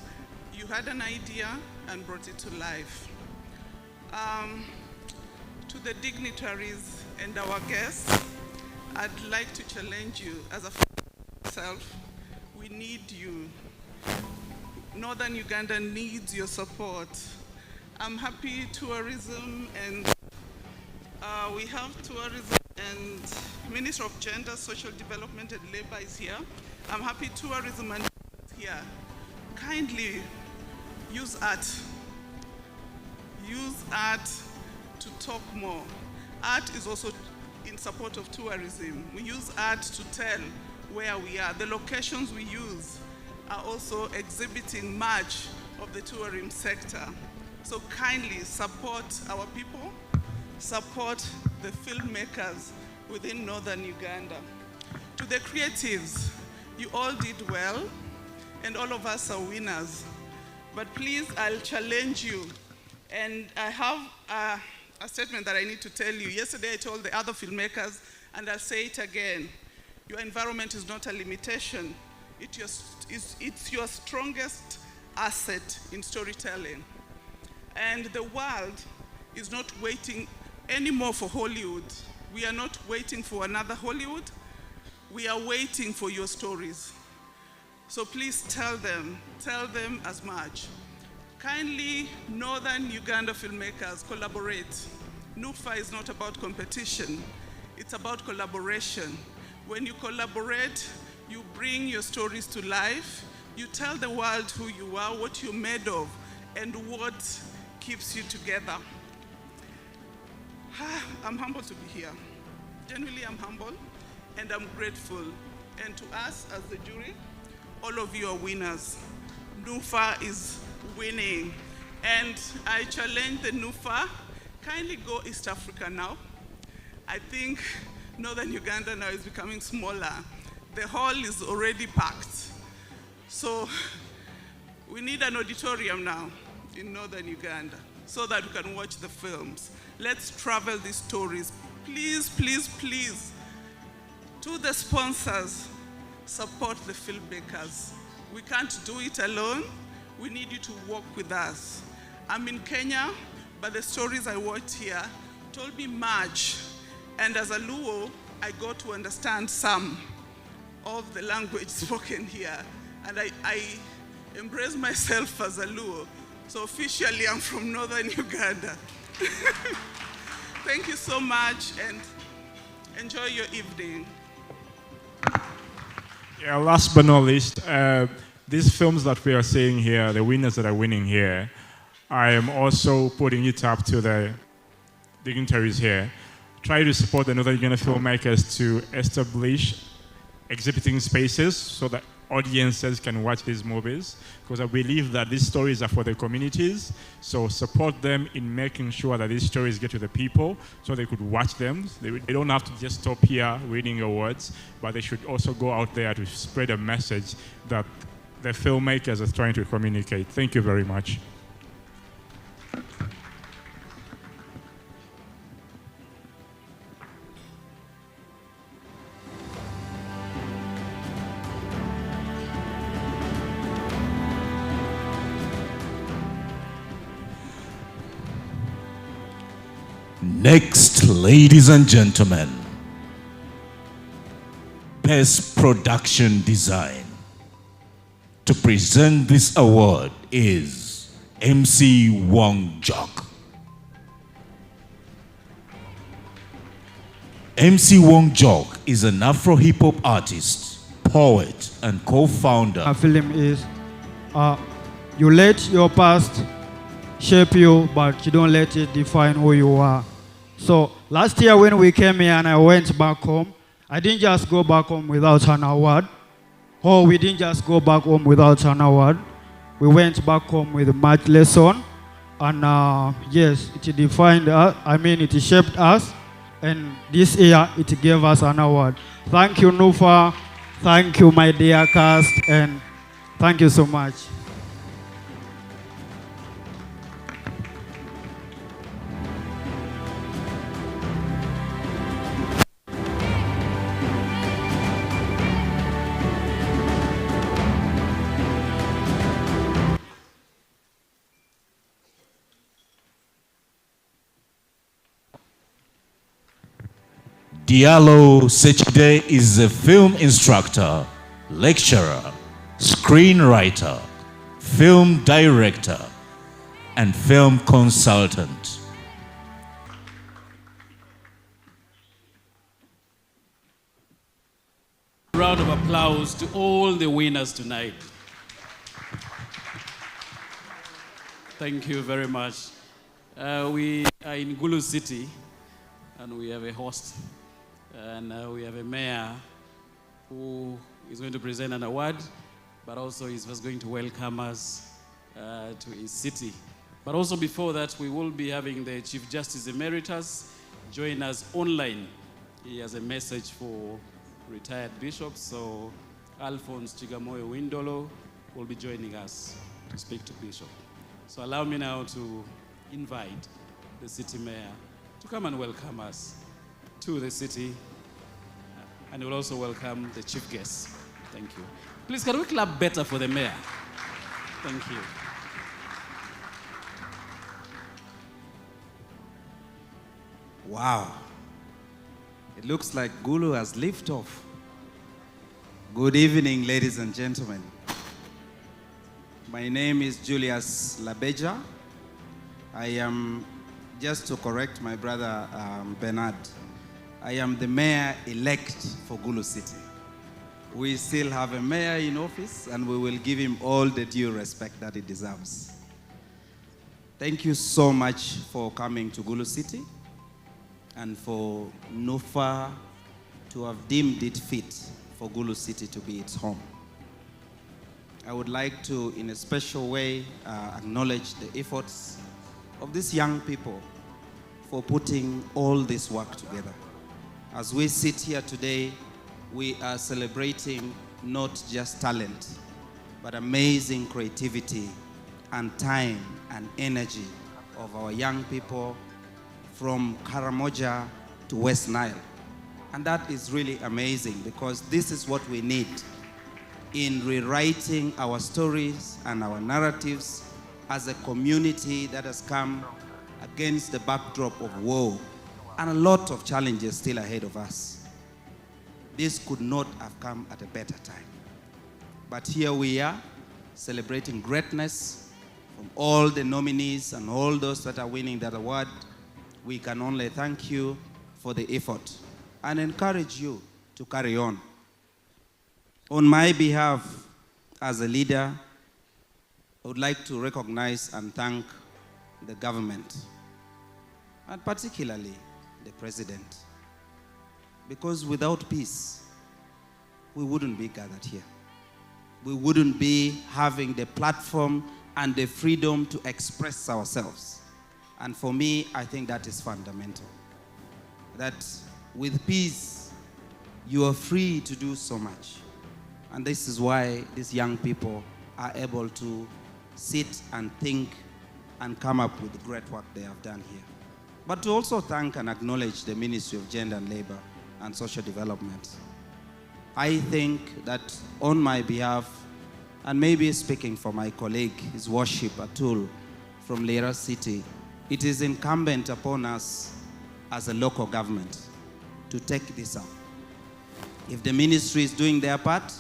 you had an idea and brought it to life. To the dignitaries and our guests, I'd like to challenge you as a myself. We need you. Northern Uganda needs your support. I'm happy tourism, and we have tourism, and Minister of Gender, Social Development and Labor is here. I'm happy tourism and here. Kindly use art. Use art to talk more. Art is also in support of tourism. We use art to tell where we are. The locations we use are also exhibiting much of the tourism sector. So kindly support our people, support the filmmakers within Northern Uganda. To the creatives, you all did well, and all of us are winners. But please, I'll challenge you. And I have a statement that I need to tell you. Yesterday I told the other filmmakers, and I'll say it again. Your environment is not a limitation. It's your strongest asset in storytelling. And the world is not waiting anymore for Hollywood. We are not waiting for another Hollywood. We are waiting for your stories. So please tell them as much. Kindly, Northern Uganda filmmakers, collaborate. Nufa is not about competition. It's about collaboration. When you collaborate, you bring your stories to life. You tell the world who you are, what you're made of, and what keeps you together. I'm humbled to be here. Genuinely, I'm humble, and I'm grateful. And to us as the jury, all of you are winners. Nufa is winning. And I challenge the Nufa, kindly go East Africa now. I think Northern Uganda now is becoming smaller. The hall is already packed. So we need an auditorium now in Northern Uganda so that we can watch the films. Let's travel these stories. Please, please, please, to the sponsors, support the filmmakers. We can't do it alone. We need you to work with us. I'm in Kenya, but the stories I watched here told me much. And as a Luo, I got to understand some of the language spoken here. And I embrace myself as a Luo. So officially, I'm from Northern Uganda. Thank you so much, and enjoy your evening. Yeah, last but not least, these films that we are seeing here, the winners that are winning here, I am also putting it up to the dignitaries here. Try to support the Northern Uganda filmmakers to establish exhibiting spaces so that audiences can watch these movies, because I believe that these stories are for the communities. So support them in making sure that these stories get to the people so they could watch them. They don't have to just stop here winning awards, but they should also go out there to spread a message that the filmmakers are trying to communicate. Thank you very much. Next, ladies and gentlemen, Best Production Design. To present this award is MC Wong Jok. MC Wong Jok is an Afro-hip-hop artist, poet, and co-founder. A film is, you let your past shape you, but you don't let it define who you are. So last year when we came here and I went back home, I didn't just go back home without an award. Or we didn't just go back home without an award. we went back home with much lesson. And yes, it defined us, it shaped us. And this year, it gave us an award. Thank you, Nufa. Thank you, my dear cast. And thank you so much. Diallo Sechide is a film instructor, lecturer, screenwriter, film director, and film consultant. Round of applause to all the winners tonight. Thank you very much. We are in Gulu City, and we have a host. And we have a mayor who is going to present an award, but also is just going to welcome us to his city. But also before that, we will be having the Chief Justice Emeritus join us online. He has a message for retired bishops, so Alphonse Chigamoyo Windolo will be joining us to speak to Bishop. So allow me now to invite the city mayor to come and welcome us to the city, and we'll also welcome the chief guests. Thank you. Please, can we clap better for the mayor? Thank you. Wow. It looks like Gulu has lifted off. Good evening, ladies and gentlemen. My name is Julius Labeja. I am, just to correct my brother Bernard, I am the mayor-elect for Gulu City. We still have a mayor in office, and we will give him all the due respect that he deserves. Thank you so much for coming to Gulu City, and for Nufa to have deemed it fit for Gulu City to be its home. I would like to, in a special way, acknowledge the efforts of these young people for putting all this work together. As we sit here today, we are celebrating not just talent, but amazing creativity and time and energy of our young people from Karamoja to West Nile. And that is really amazing, because this is what we need in rewriting our stories and our narratives as a community that has come against the backdrop of war and a lot of challenges still ahead of us. This could not have come at a better time. But here we are, celebrating greatness from all the nominees and all those that are winning that award. We can only thank you for the effort and encourage you to carry on. On my behalf, as a leader, I would like to recognize and thank the government, and particularly the president, because without peace, we wouldn't be gathered here. We wouldn't be having the platform and the freedom to express ourselves. And for me, I think that is fundamental. That with peace, you are free to do so much. And this is why these young people are able to sit and think and come up with the great work they have done here. But to also thank and acknowledge the Ministry of Gender and Labor and Social Development. I think that on my behalf, and maybe speaking for my colleague, His Worship Atul from Lira City, it is incumbent upon us as a local government to take this up. If the ministry is doing their part,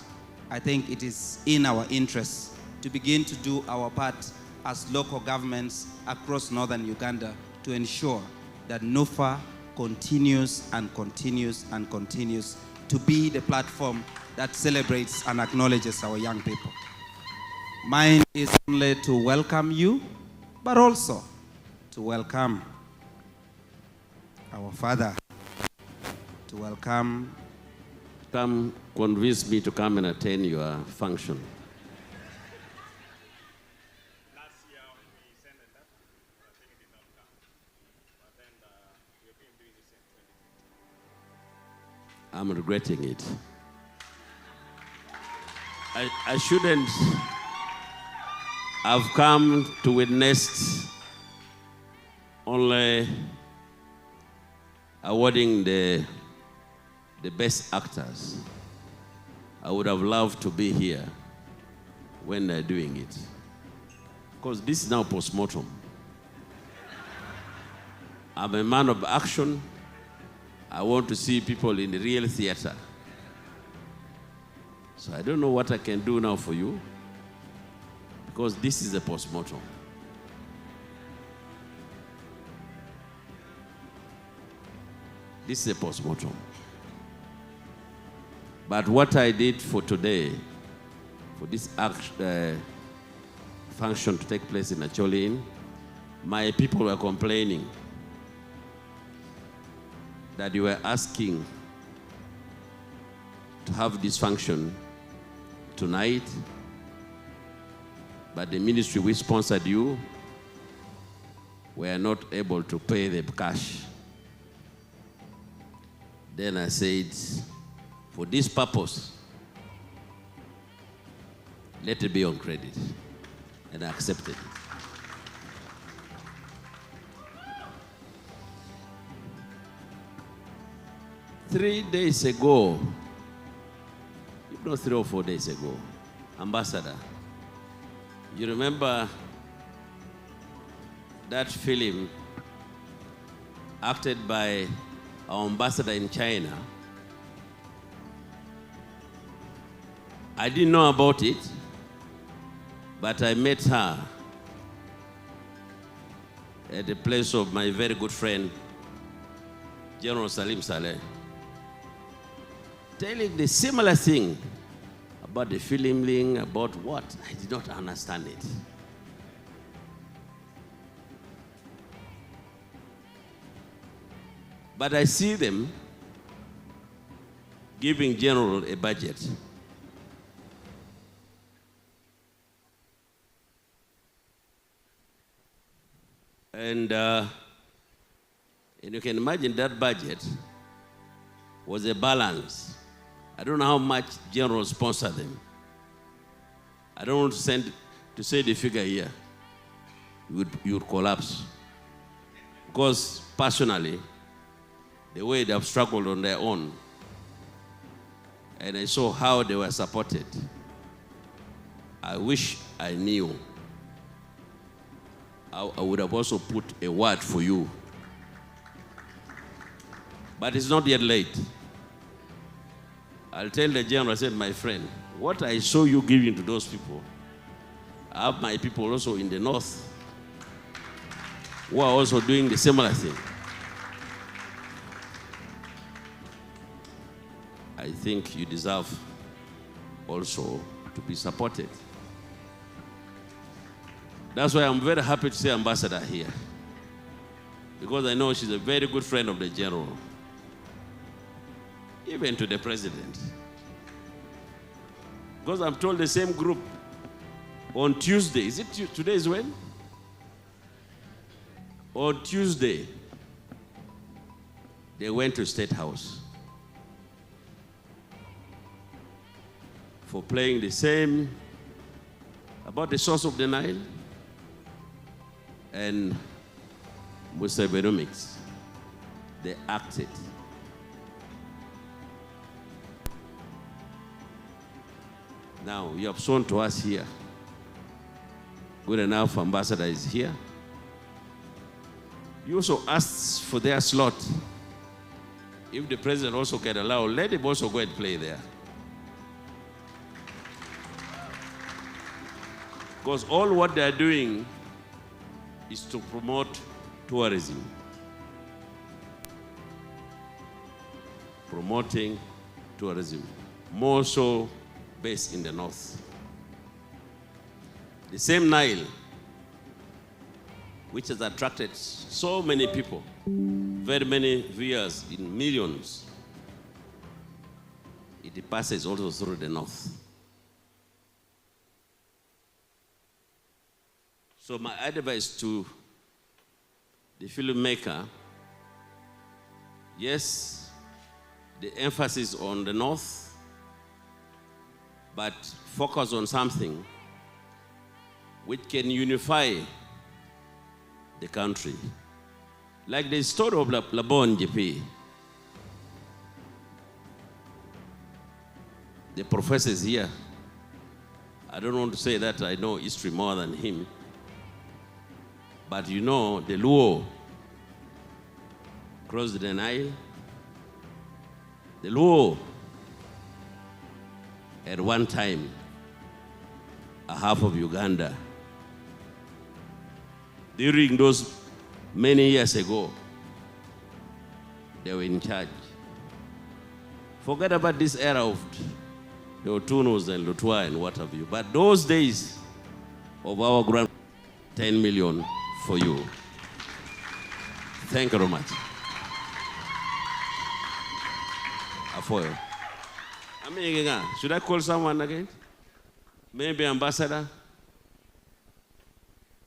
I think it is in our interest to begin to do our part as local governments across northern Uganda to ensure that Nufa continues and continues and continues to be the platform that celebrates and acknowledges our young people. Mine is only to welcome you, but also to welcome our father, to welcome. Come convince me to come and attend your function. I'm regretting it. I shouldn't have come to witness only awarding the best actors. I would have loved to be here when they're doing it. Because this is now post-mortem. I'm a man of action. I want to see people in the real theater. So I don't know what I can do now for you, because this is a post-mortem. This is a post-mortem. But what I did for today, for this function to take place in Acholi, my people were complaining that you were asking to have this function tonight, but the ministry which sponsored you were not able to pay the cash. Then I said, for this purpose, let it be on credit. And I accepted it. Three days ago, if not 3 or 4 days ago, Ambassador, you remember that film acted by our ambassador in China? I didn't know about it, but I met her at the place of my very good friend, General Salim Saleh, telling the similar thing about the filming, about what? I did not understand it. But I see them giving General a budget. And you can imagine that budget was a balance. I don't know how much General sponsored them. I don't want to say the figure here. You would collapse. Because personally, the way they have struggled on their own, and I saw how they were supported, I wish I knew. I would have also put a word for you. But it's not yet late. I'll tell the general, I said, my friend, what I saw you giving to those people, I have my people also in the north who are also doing the similar thing. I think you deserve also to be supported. That's why I'm very happy to say Ambassador here, because I know she's a very good friend of the general, even to the president. Because I'm told the same group on Tuesday, is it today is when? On Tuesday, they went to State House for playing the same, about the source of the Nile and Musevenomics. They acted. Now, you have shown to us here. Good enough, Ambassador is here. You also asked for their slot. If the president also can allow, let him also go and play there. Because all what they are doing is to promote tourism. Promoting tourism, more so based in the north. The same Nile, which has attracted so many people, very many viewers in millions, it passes also through the north. So my advice to the filmmaker, yes, the emphasis on the north, but focus on something which can unify the country. Like the story of Labon JP. The professors here, I don't want to say that I know history more than him, but you know the Luo crossed the Nile. The Luo at one time a half of Uganda. During those many years ago, they were in charge. Forget about this era of the Otunos and Lutwa and what have you. But those days of our grand, 10 million for you. Thank you very much. Afoyo. Should I call someone again? Maybe ambassador?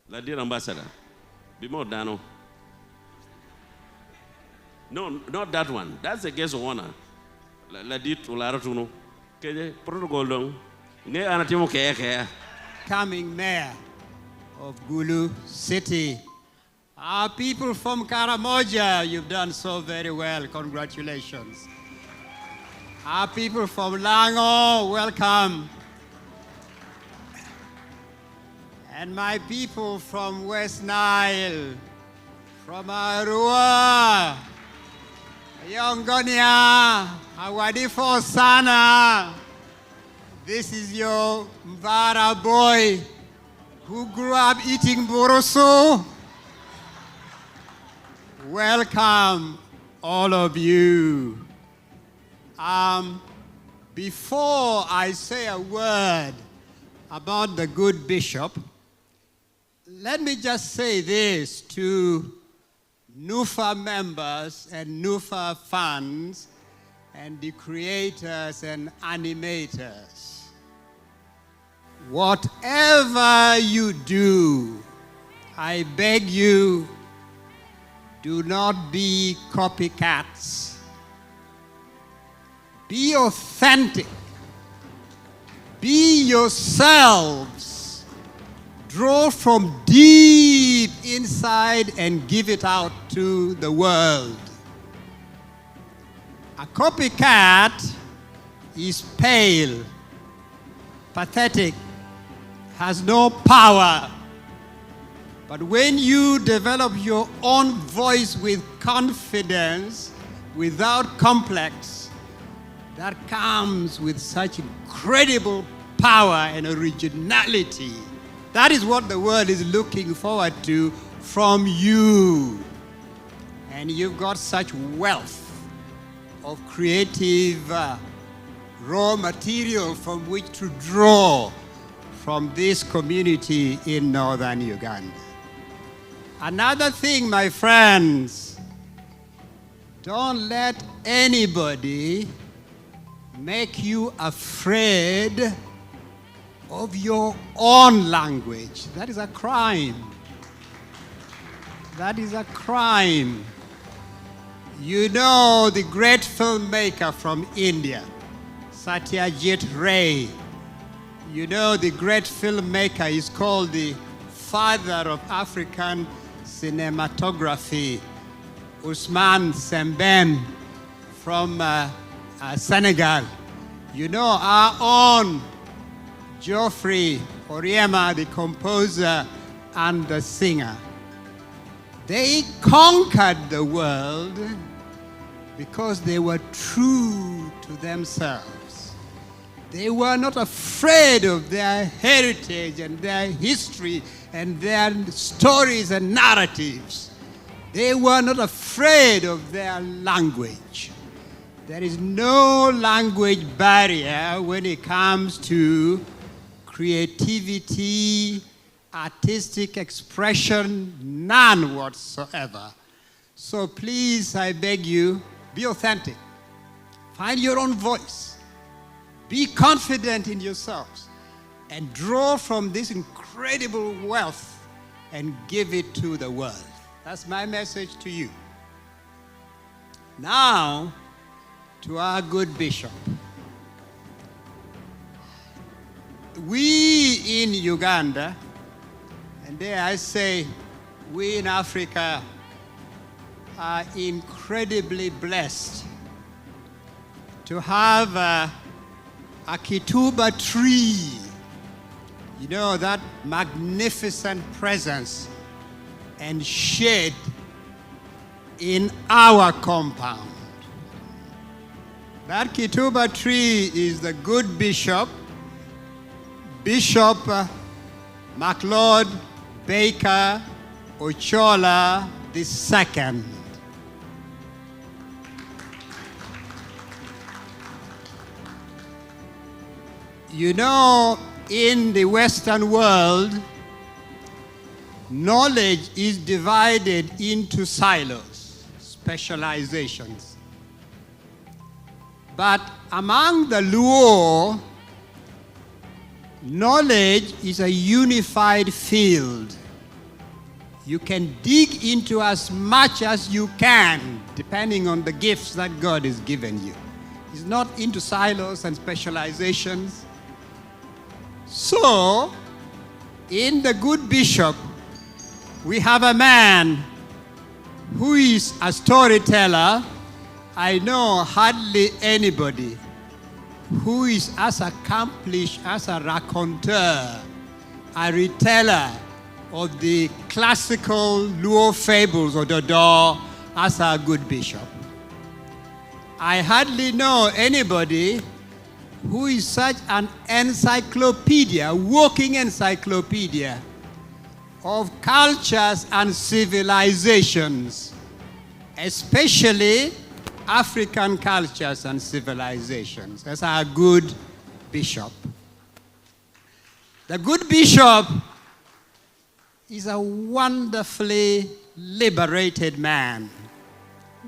La dear ambassador. Bimo Dano. No, not that one. That's a guest of honor. La dit ulara tuno. Keje protocol dong. Ne anatimo kaya. Coming mayor of Gulu City. Our people from Karamoja, you've done so very well. Congratulations. Our people from Lango, welcome. And my people from West Nile, from Arua, Yongonia, Awadifo Sana. This is your Mvara boy who grew up eating burusu. Welcome, all of you. Before I say a word about the good bishop, let me just say this to Nufa members and Nufa fans and the creators and animators. Whatever you do, I beg you, do not be copycats. Be authentic. Be yourselves. Draw from deep inside and give it out to the world. A copycat is pale, pathetic, has no power. But when you develop your own voice with confidence, without complex, that comes with such incredible power and originality. That is what the world is looking forward to from you. And you've got such wealth of creative raw material from which to draw from this community in northern Uganda. Another thing, my friends, don't let anybody make you afraid of your own language. That is a crime. That is a crime. You know the great filmmaker from India, Satyajit Ray. You know the great filmmaker is called the father of African cinematography, Ousmane Sembène from Senegal. You know our own Geoffrey Oriema, the composer and the singer. They conquered the world because they were true to themselves. They were not afraid of their heritage and their history and their stories and narratives. They were not afraid of their language. There is no language barrier when it comes to creativity, artistic expression, none whatsoever. So please, I beg you, be authentic. Find your own voice. Be confident in yourselves and draw from this incredible wealth and give it to the world. That's my message to you. Now, to our good bishop. We in Uganda, and there I say we in Africa, are incredibly blessed to have a kituba tree. You know, that magnificent presence and shade in our compound. That kituba tree is the good bishop, Bishop MacLeod Baker Ochola II. You know, in the Western world, knowledge is divided into silos, specializations. But among the Luo, knowledge is a unified field. You can dig into as much as you can, depending on the gifts that God has given you. It's not into silos and specializations. So, in the good bishop, we have a man who is a storyteller. I know hardly anybody who is as accomplished as a raconteur, a reteller of the classical Luo fables or Dodo as our good bishop. I hardly know anybody who is such an encyclopedia, walking encyclopedia of cultures and civilizations, especially African cultures and civilizations. That's our good bishop. The good bishop is a wonderfully liberated man.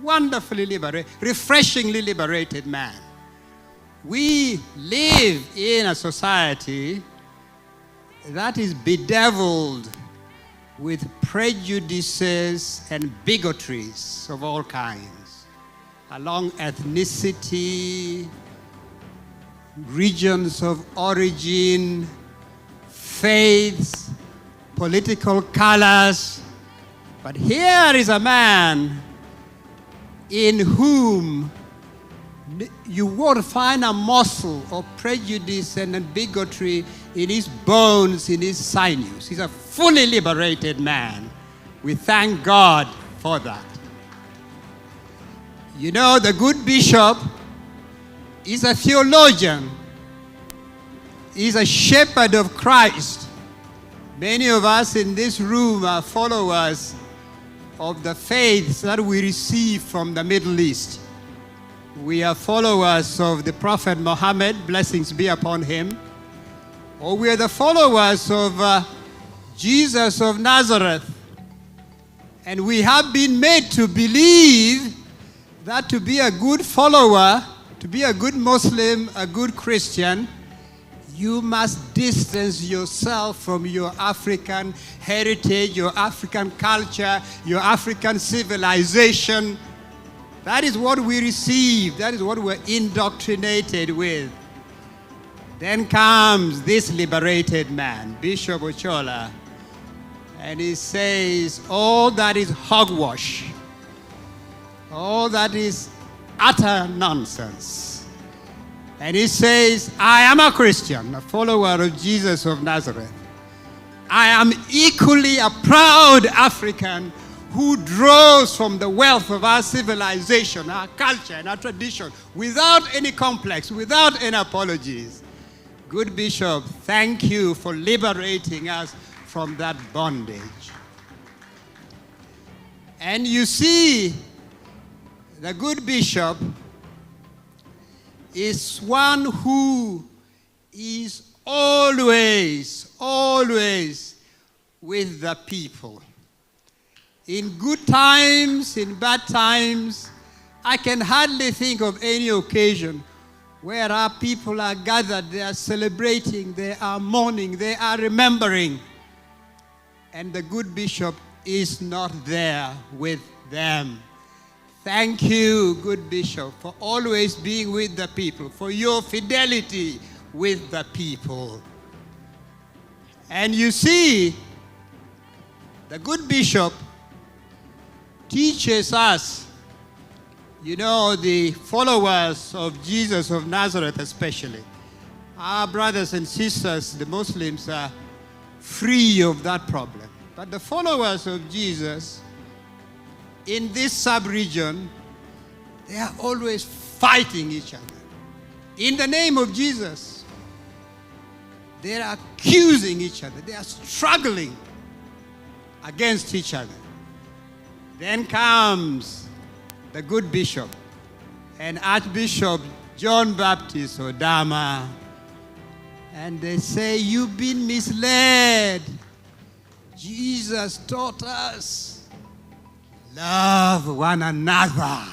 Wonderfully liberated, refreshingly liberated man. We live in a society that is bedeviled with prejudices and bigotries of all kinds, along ethnicity, regions of origin, faiths, political colors. But here is a man in whom you won't find a morsel of prejudice and bigotry in his bones, in his sinews. He's a fully liberated man. We thank God for that. You know, the good bishop is a theologian. He's a shepherd of Christ. Many of us in this room are followers of the faiths that we receive from the Middle East. We are followers of the Prophet Muhammad, blessings be upon him. Or we are the followers of Jesus of Nazareth. And we have been made to believe that to be a good follower, to be a good Muslim, a good Christian, you must distance yourself from your African heritage, your African culture, your African civilization. That is what we receive. That is what we're indoctrinated with. Then comes this liberated man, Bishop Ochola, and he says, all that is hogwash, all that is utter nonsense. And he says, I am a Christian, a follower of Jesus of Nazareth. I am equally a proud African who draws from the wealth of our civilization, our culture, and our tradition, without any complex, without any apologies. Good Bishop, thank you for liberating us from that bondage. And you see, the good bishop is one who is always, always with the people. In good times, in bad times, I can hardly think of any occasion where our people are gathered, they are celebrating, they are mourning, they are remembering, and the good bishop is not there with them. Thank you, good Bishop, for always being with the people, for your fidelity with the people. And you see, the good Bishop teaches us, you know, the followers of Jesus of Nazareth especially. Our brothers and sisters, the Muslims, are free of that problem. But the followers of Jesus in this sub-region, they are always fighting each other. In the name of Jesus, they are accusing each other. They are struggling against each other. Then comes the good bishop and Archbishop John Baptist Odama, and they say, you've been misled. Jesus taught us, love one another.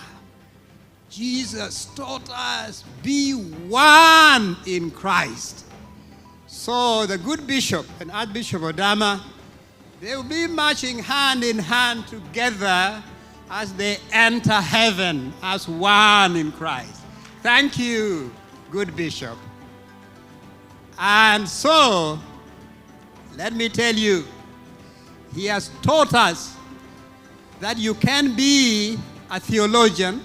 Jesus taught us, be one in Christ. So the good bishop and Archbishop Odama, they will be marching hand in hand together as they enter heaven as one in Christ. Thank you, good bishop. And so, let me tell you, he has taught us that you can be a theologian,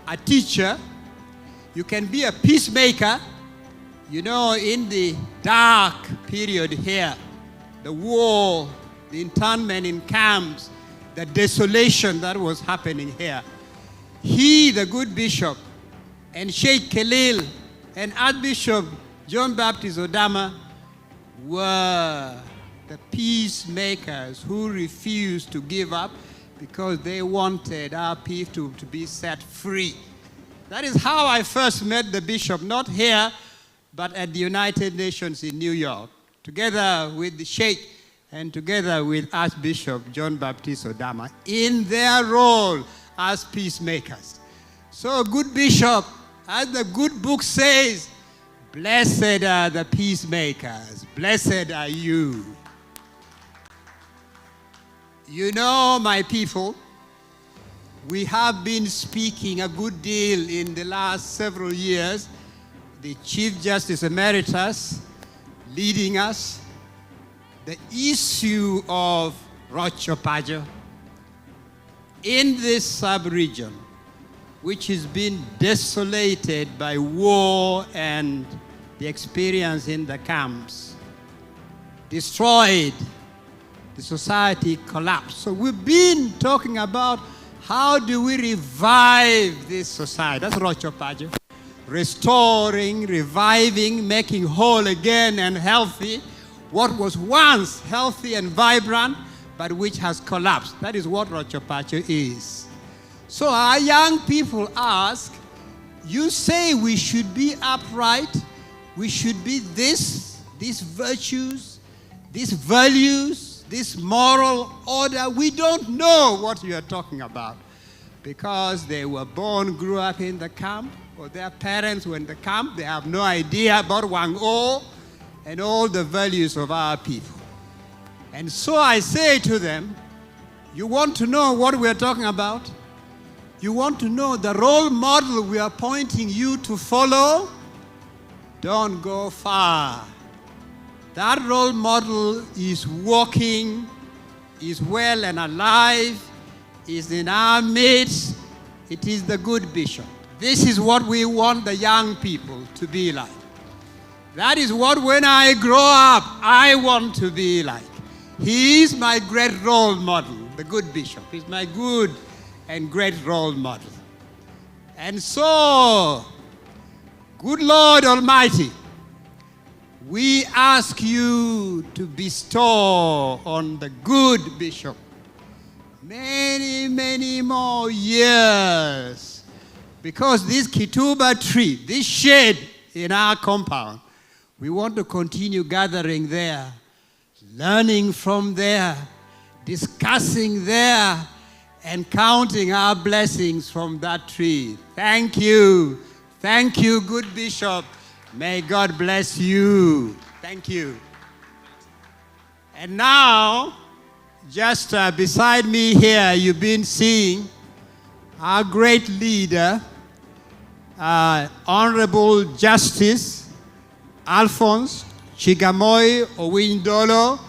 a teacher, you can be a peacemaker. You know, in the dark period here, the war, the internment in camps, the desolation that was happening here, he, the good bishop, and Sheikh Khalil and Archbishop John Baptist Odama were the peacemakers who refused to give up because they wanted our people to be set free. That is how I first met the bishop, not here, but at the United Nations in New York, together with the Sheikh and together with Archbishop John Baptist Odama in their role as peacemakers. So, good bishop, as the good book says, blessed are the peacemakers, blessed are you. You know, my people, we have been speaking a good deal in the last several years, the Chief Justice Emeritus leading us, the issue of Rochopajo in this sub-region, which has been desolated by war and the experience in the camps, destroyed, the society collapsed. So we've been talking about how do we revive this society. That's Rochopajo. Restoring, reviving, making whole again and healthy what was once healthy and vibrant, but which has collapsed. That is what Rochopajo is. So our young people ask, you say we should be upright, we should be these virtues, these values, this moral order. We don't know what you are talking about because they were born, grew up in the camp, or their parents were in the camp. They have no idea about Wang O and all the values of our people. And so I say to them, you want to know what we're talking about? You want to know the role model we are pointing you to follow? Don't go far. That role model is walking, is well and alive, is in our midst. It is the good bishop. This is what we want the young people to be like. That is what when I grow up, I want to be like. He is my great role model, the good bishop. He's my good and great role model. And so, good Lord Almighty, we ask you to bestow on the good bishop many, many more years. Because this Kituba tree, this shade in our compound, we want to continue gathering there, learning from there, discussing there, and counting our blessings from that tree. Thank you. Thank you, good bishop. May God bless you. Thank you. And now, just beside me here, you've been seeing our great leader, Honorable Justice Alphonse Chigamoy Owindolo,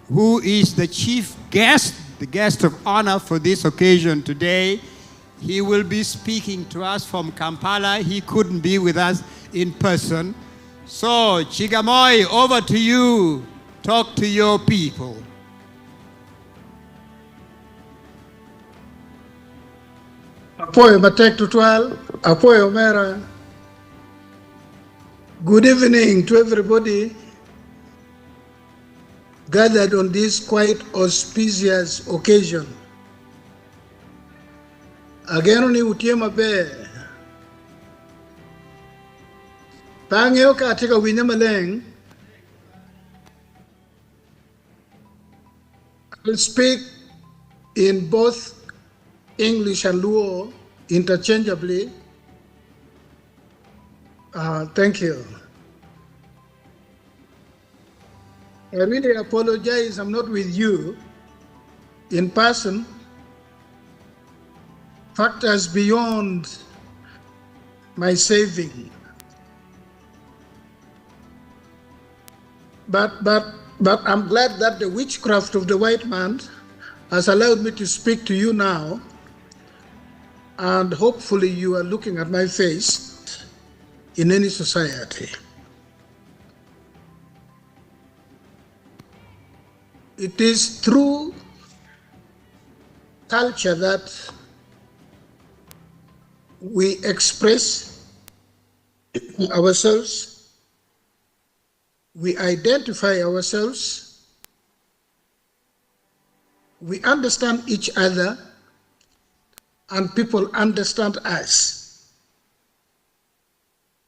who is the chief guest, the guest of honor for this occasion today. He will be speaking to us from Kampala. He couldn't be with us in person. So, Chigamoy, over to you. Talk to your people. Apoyo Matek Tutwal, Apoyo Mera. Good evening to everybody gathered on this quite auspicious occasion. Again, ni utiema be. Pangeo ka tika winyamaleng. I will speak in both English and Luo interchangeably. Thank you. I really apologize I'm not with you in person. Factors beyond my saving. But I'm glad that the witchcraft of the white man has allowed me to speak to you now, and hopefully you are looking at my face in any society. It is through culture that we express ourselves, we identify ourselves, we understand each other, and people understand us.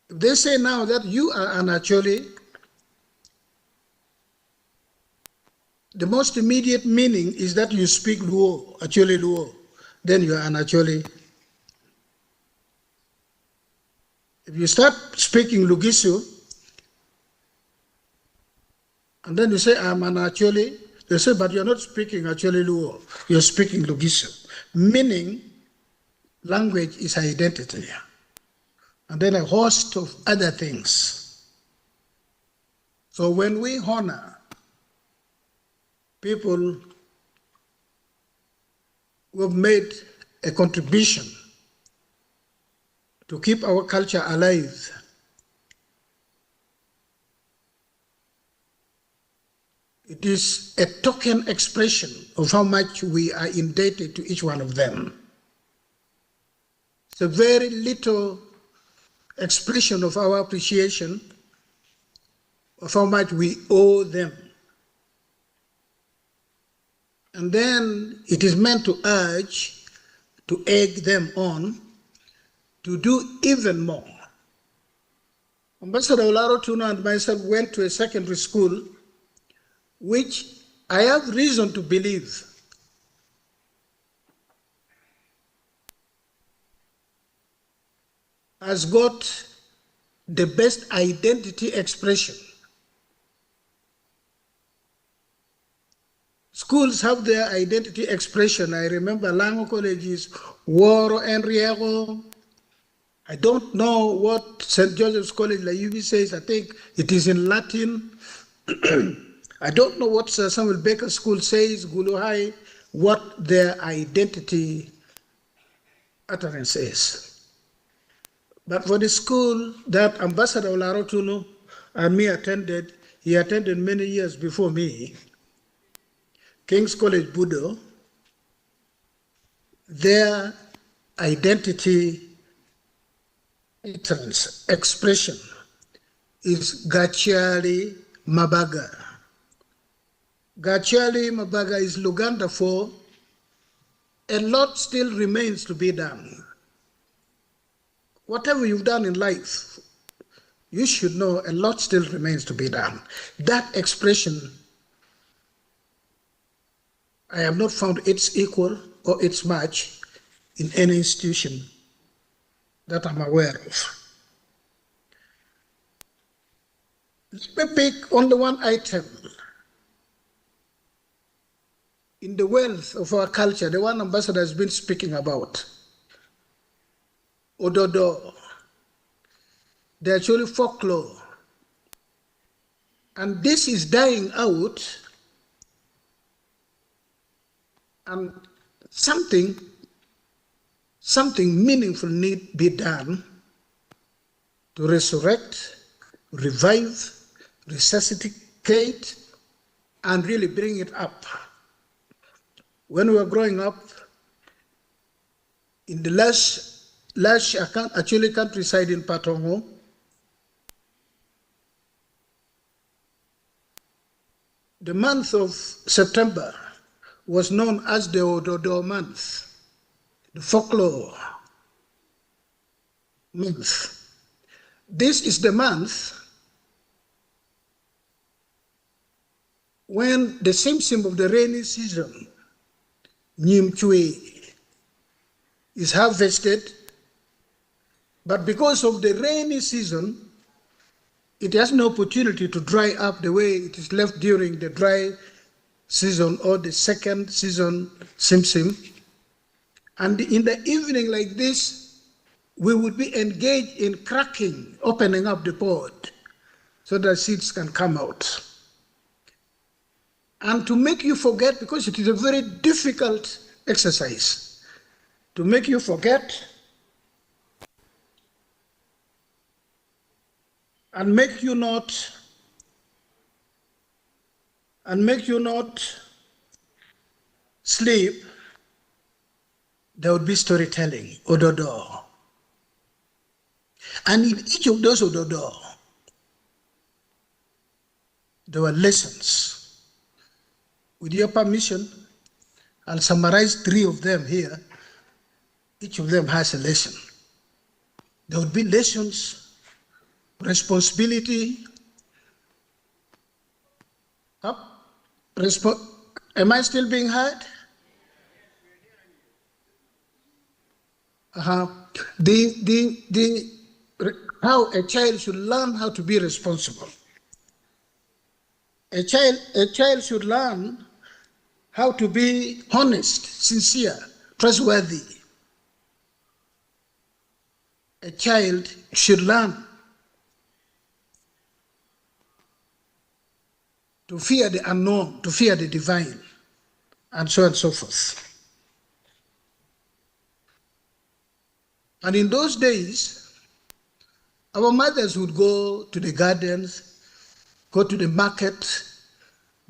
If they say now that you are an Acholi, the most immediate meaning is that you speak Luo, Acholi Luo, then you are an Acholi. If you start speaking Lugisu, and then you say, I'm an Acholi, they say, but you're not speaking Acholi Luo, you're speaking Lugisu. Meaning, language is identity. And then a host of other things. So when we honor people who have made a contribution to keep our culture alive, it is a token expression of how much we are indebted to each one of them. It's a very little expression of our appreciation of how much we owe them. And then it is meant to urge, to egg them on to do even more. Ambassador Olaro Tuna and myself went to a secondary school, which I have reason to believe has got the best identity expression. Schools have their identity expression. I remember Lango College's Woro and Riego. I don't know what St. Joseph's College, like UB says, I think it is in Latin. I don't know what Samuel Baker School says, Guluhai, what their identity utterance is. But for the school that Ambassador Olaro Tunu and me attended, he attended many years before me, King's College Budo, their identity expression is Gachali Mabaga. Gachali Mabaga is Luganda for a lot still remains to be done. Whatever you've done in life, you should know a lot still remains to be done. That expression, I have not found its equal or its match in any institution that I'm aware of. Let me pick only one item in the wealth of our culture, the one Ambassador has been speaking about, ododo. They're actually folklore. And this is dying out, and something meaningful need be done to resurrect, revive, resuscitate, and really bring it up. When we were growing up, in the lush Acholi countryside in Patongo, the month of September was known as the Ododo month, the folklore month. This is the month when the symptom of the rainy season, Nyimchwe, is harvested, but because of the rainy season, it has no opportunity to dry up the way it is left during the dry season or the second season Simsim. And in the evening like this, we would be engaged in cracking, opening up the pod so that seeds can come out. And to make you forget, because it is a very difficult exercise, to make you forget and make you not sleep, there would be storytelling, ododo. And in each of those ododo, there were lessons. With your permission, I'll summarize 3 of them here. Each of them has a lesson. There would be lessons, responsibility. Am I still being heard? How a child should learn how to be responsible. A child should learn how to be honest, sincere, trustworthy. A child should learn to fear the unknown, to fear the divine, and so on and so forth. And in those days, our mothers would go to the gardens, go to the market,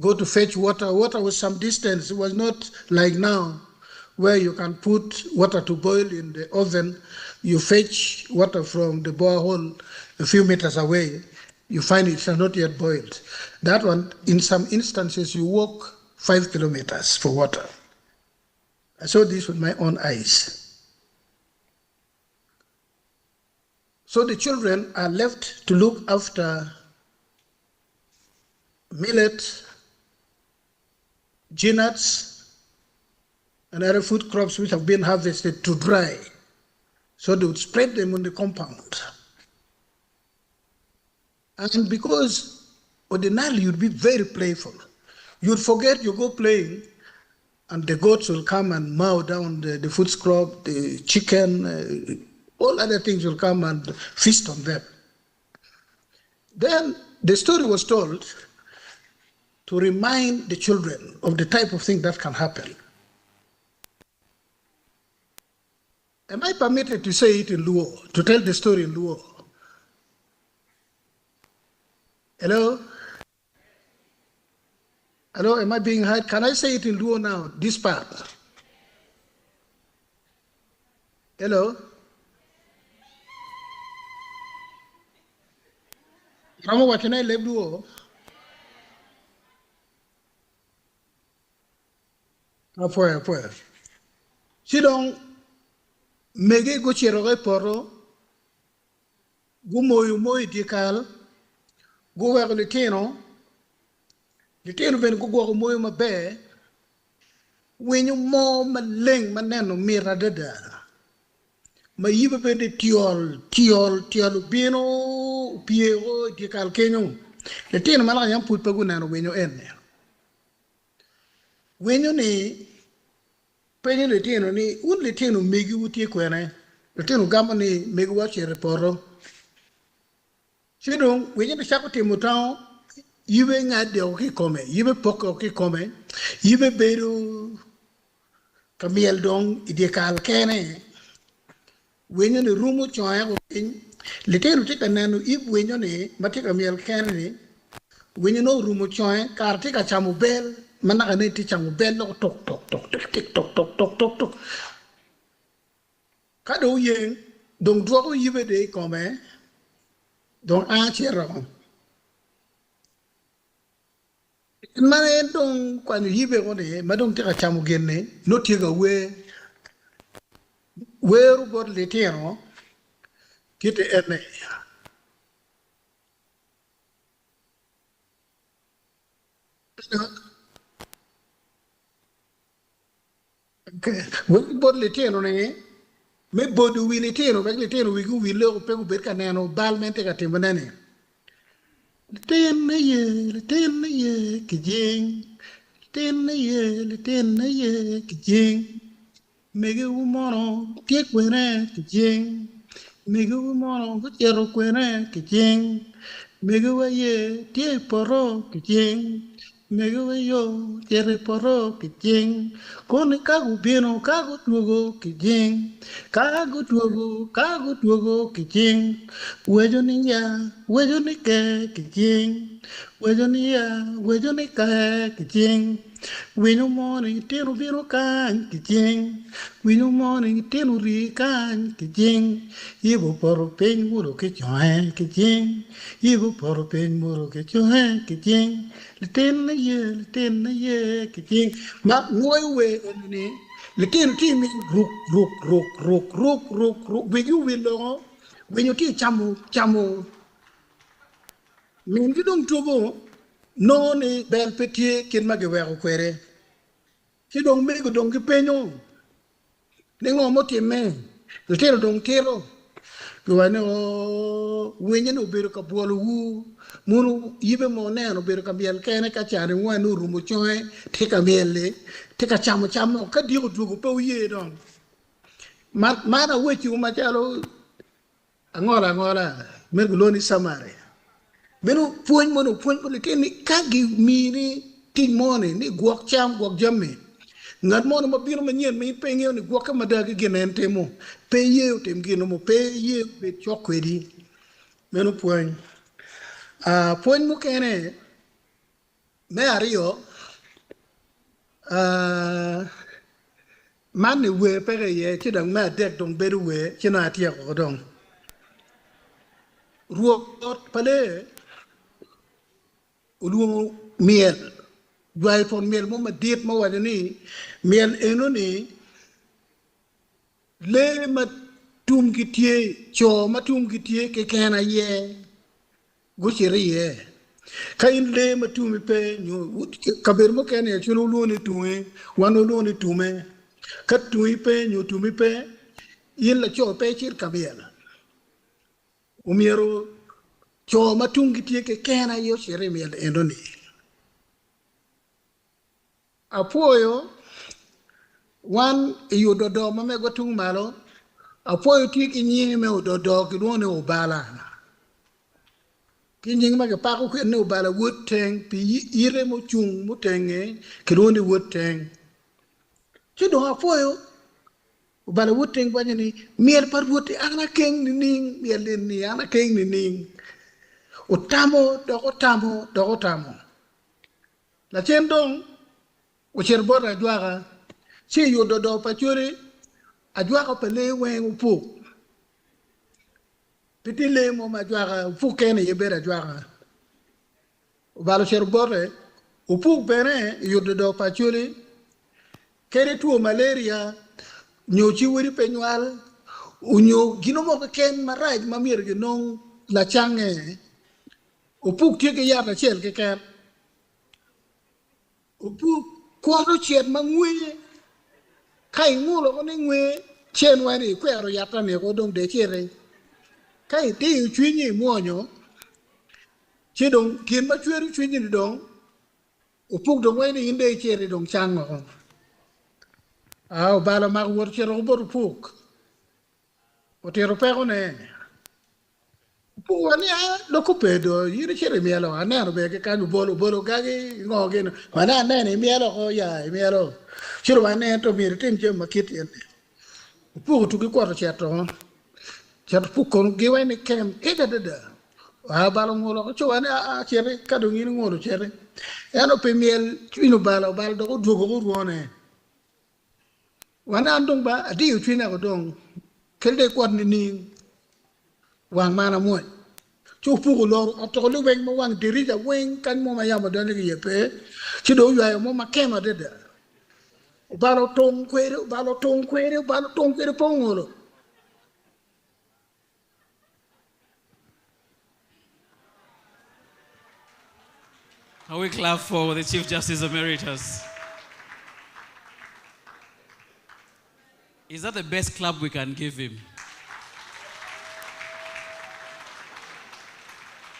go to fetch water. Water was some distance. It was not like now, where you can put water to boil in the oven. You fetch water from the borehole a few meters away. You find it's not yet boiled. That one, in some instances, you walk 5 kilometers for water. I saw this with my own eyes. So the children are left to look after millet, nuts, and other food crops which have been harvested to dry. So they would spread them on the compound. And because ordinarily you'd be very playful, you'd forget you go playing, and the goats will come and mow down the food crop, the chicken, all other things will come and feast on them. Then the story was told to remind the children of the type of thing that can happen. Am I permitted to say it in Luo, to tell the story in Luo? Hello? Hello, am I being heard? Can I say it in Luo now, this part? Hello? Ramo watinai leb Luo? Apoya. Sidong mege go chiroge poro, gu moyu dikal, gu wego litino ben gu go moyu mabe, wenyu mo maleng maneno mira dada. Ma yiba ben de tiol bino piero dikal kenyo. Litino mala yam put pagu nano wenyu enne. Wenyu ni penyo litino ni un litino megi utie kwene Tinu gamani megwa chere poro. Chidong, when you shako timutao, yibe ngade oki kome, yibe poko oki kome, yibe beru kamiel dong idekal kene. When you rumu choya ko pin, little take a nano if when you ne, matika miel kene, when you know rumu choya, kartika chamu bell, managaneti chamu bell, tok tok tok tok tok tok tok tok tok tok. Kado yen, dong dwako yibe de kome, dong achero. Mane dong kwanu yibe ko ne, madong tika chamu genne, no tiga where got litero, get ene. When bot litero ne, me bodu wi litero, bag litero wi gu wi lo pe gu ber kaneno, bal mente ka timbanene. Litene ye, kijing, litene ye, kijing. Mege umono, tiek wene, kijing. Mege umono, gutero kwene, kijing. Mege waye, tiek poro, kijing. Mege wayo, tiere poro, kijing. Kone kagu bino, kagu tuogo, kijing. Kagu tuogo, kijing. Wejo ni ya, wejo ni ke, kijing. Wejo ni ya, wejo ni ke, kijing. Winyo morning, tino bino kan, kijing. Winyo morning, tino ri kan, kijing. Ibu poro pen muro ke choen, kijing. Ibu poro pen muro ke choen, kijing. Litena ye, kijing. Ma ngoy we enni. Litena ti mi ruk. Winyo wilo. Winyo ti chamu. Min gidong tubo. No ni bel petie kin magewero kwere. Ki dong me go dong ki penyo. Ne ngo mo timme. Le tero dong tero. Ko wane o wenye no bero ka bolo wu. Munu yibe mo ne no bero ka biel kene ka chane wanu rumu choe. Te ka bielle. Te ka chamo ka dio dugo pe uye dong. Mana wechi umachalo angola. Mergo loni samare. Beno puony mono le kene kagi mini ting mone ni guok cham guok jamme. Ngat mo ma biro ma nyen mi pe ngeo ni gwoka ma dagi genen temo pe ye tem gino mo pe ye be chokwedi meno point point mo kene me ario man ni we pe ye ti dang ma dek dong be we ti na ti ko dong ruot pale ulu miel dwai pon miel mo ma dit mo wadani miel eno ni le ma tum ki tie cho ma tum ki tie ke kana ye go chiri ye kain le ma tum pe nyu kaber mo kene chulo lu ni tuwe wano lu ni tume ka tuwe pe nyu tumi pe yin la cho pe chir kabela umiero cho ma tum ki tie ke kana yo chiri mi endoni apoyo wan yudodo ma me go tung malo apoyo ti ki nyi me ododo ki do ne obala ki nyi ma ke pa ko ne obala woteng pi ire mo chung mo tenge ki do ne woteng ti do apoyo obala woteng ba ni mier par woti ana keng ni ning mier len ni ana keng ni ning otamo do tamo la chen dong o cher bora dwaga si yudodo pa chore adwaga pa le wen upo piti le mo ma dwaga fu kene ye bera dwaga balo cher bore upu bere yudodo pa chole kere tuo malaria nyochi wori penyal unyo gino mo ken maraj mamir ge non la change upu tie ke yata chel ke kan upu ko ro chet mangwe kai ngulo ko ni ngwe chen wani kwero yata ne ko dong de chere kai ti chwinyi muonyo che dong kien ma chweru chwinyi dong upuk dong wani inde chere dong chango bala mag wor chere bor puk Otero pego ne. Puani a loko pedo yiri chere mielo anero be ke kanu bolo gagi ngoge no. Mana ne mielo ko ya mielo. Chiro ane to mir tin je makit yen. Pu tu ki kwaro cheto. Chet pu kon giwe ni kem eda da. A balo ngolo ko chwane a chere kadu ngini ngolo chere. Eno pe miel chino balo do ko dugo ko ruone. Wana andong ba adi yu china ko dong. Kelde kwat ni wang mana mo. Chu pu ko lor o to lu weng mo wang diri ja weng kan mo ma yama dane ki yepe. Chi do yu mo ma kema de da. Balo tong kwere pongolo. Can we clap for the Chief Justice Emeritus? Is that the best clap we can give him?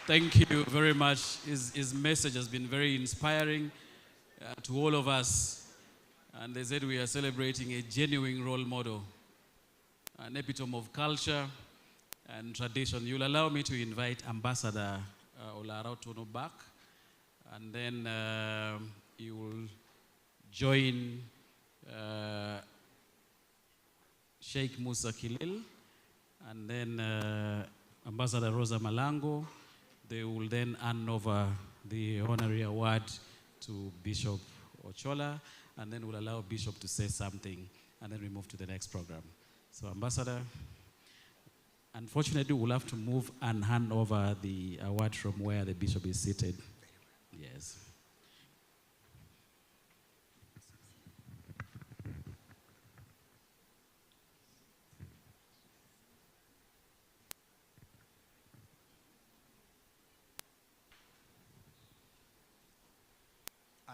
Thank you very much. His message has been very inspiring to all of us. And they said we are celebrating a genuine role model, an epitome of culture and tradition. You'll allow me to invite Ambassador Olarao Tono back, and then you will join Sheikh Musa Kilil, and then Ambassador Rosa Malango. They will then hand over the honorary award to Bishop Ochola, and then we'll allow Bishop to say something, and then we move to the next program. So, Ambassador, unfortunately, we'll have to move and hand over the award from where the Bishop is seated. Yes.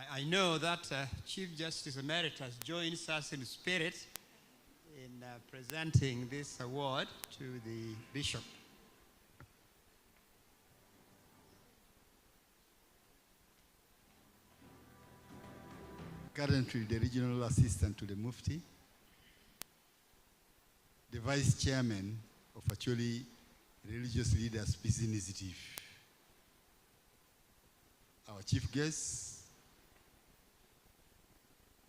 I know that Chief Justice Emeritus joins us in spirit in presenting this award to the Bishop. Currently the Regional Assistant to the Mufti, the Vice Chairman of Acholi Religious Leaders Peace Initiative, our Chief Guest,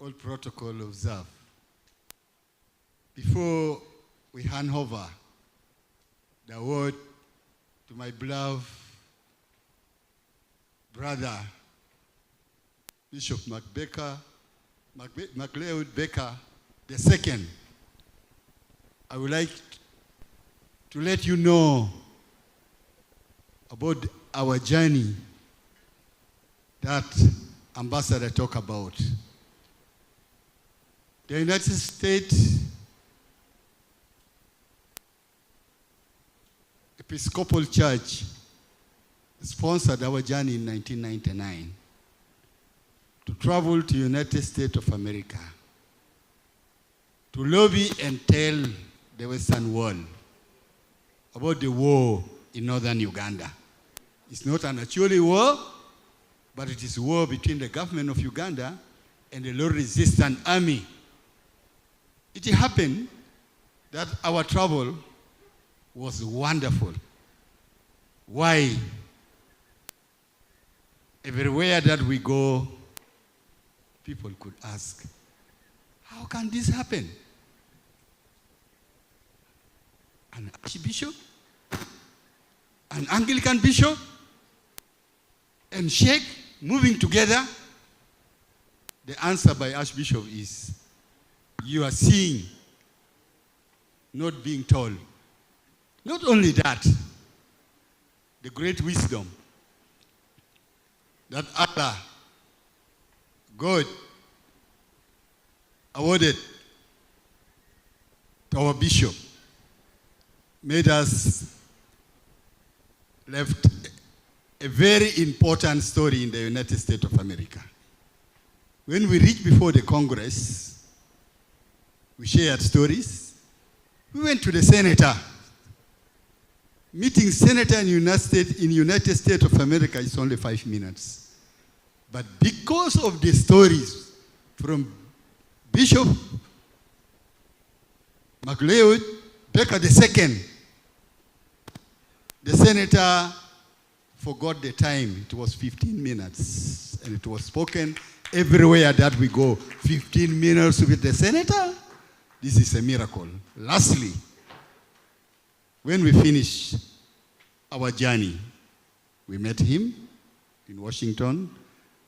all protocol observed. Before we hand over the award to my beloved brother, Bishop MacLeod Baker II, I would like to let you know about our journey that Ambassador talked about. The United States Episcopal Church sponsored our journey in 1999 to travel to the United States of America to lobby and tell the Western world about the war in northern Uganda. It's not an Acholi war, but it is a war between the government of Uganda and the Lord Resistance Army. It happened that our travel was wonderful. Why? Everywhere that we go, people could ask, how can this happen? An archbishop, an Anglican bishop, and sheikh moving together? The answer by Archbishop is, you are seeing, not being told. Not only that, the great wisdom that Allah, God, awarded to our bishop made us left a very important story in the United States of America. When we reached before the Congress, we shared stories. We went to the senator. Meeting senator in United States of America is only 5 minutes. But because of the stories from Bishop MacLeod Take the second. The senator forgot the time. It was 15 minutes. And it was spoken everywhere that we go. 15 minutes with the senator? This is a miracle. Lastly, when we finish our journey, we met him in Washington.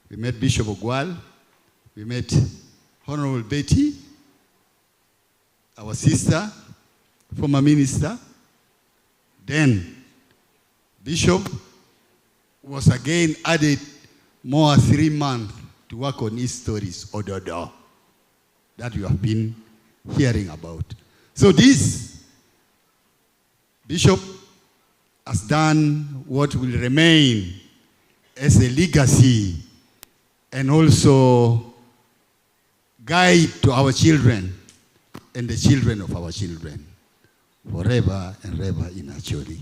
We met Bishop Ogwal. We met Honorable Betty, our sister, former minister. Then Bishop was again added more 3 months to work on his stories, Ododo, that you have been hearing about. So this Bishop has done what will remain as a legacy and also guide to our children and the children of our children forever and ever in Acholi.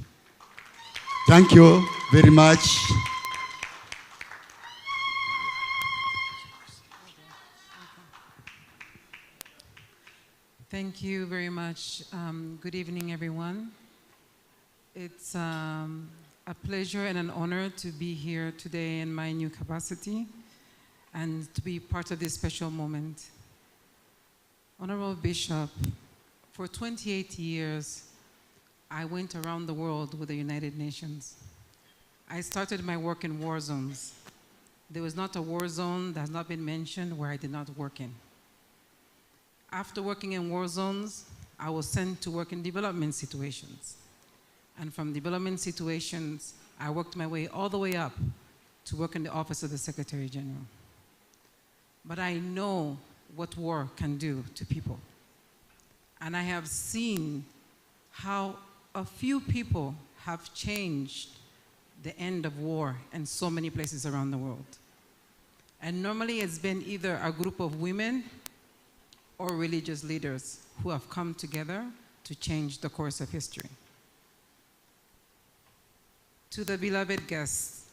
Thank you very much. Thank you very much. Good evening, everyone. It's a pleasure and an honor to be here today in my new capacity and to be part of this special moment. Honorable Bishop, for 28 years, I went around the world with the United Nations. I started my work in war zones. There was not a war zone that has not been mentioned where I did not work in. After working in war zones, I was sent to work in development situations. And from development situations, I worked my way all the way up to work in the Office of the Secretary General. But I know what war can do to people. And I have seen how a few people have changed the end of war in so many places around the world. And normally it's been either a group of women or religious leaders who have come together to change the course of history. To the beloved guests,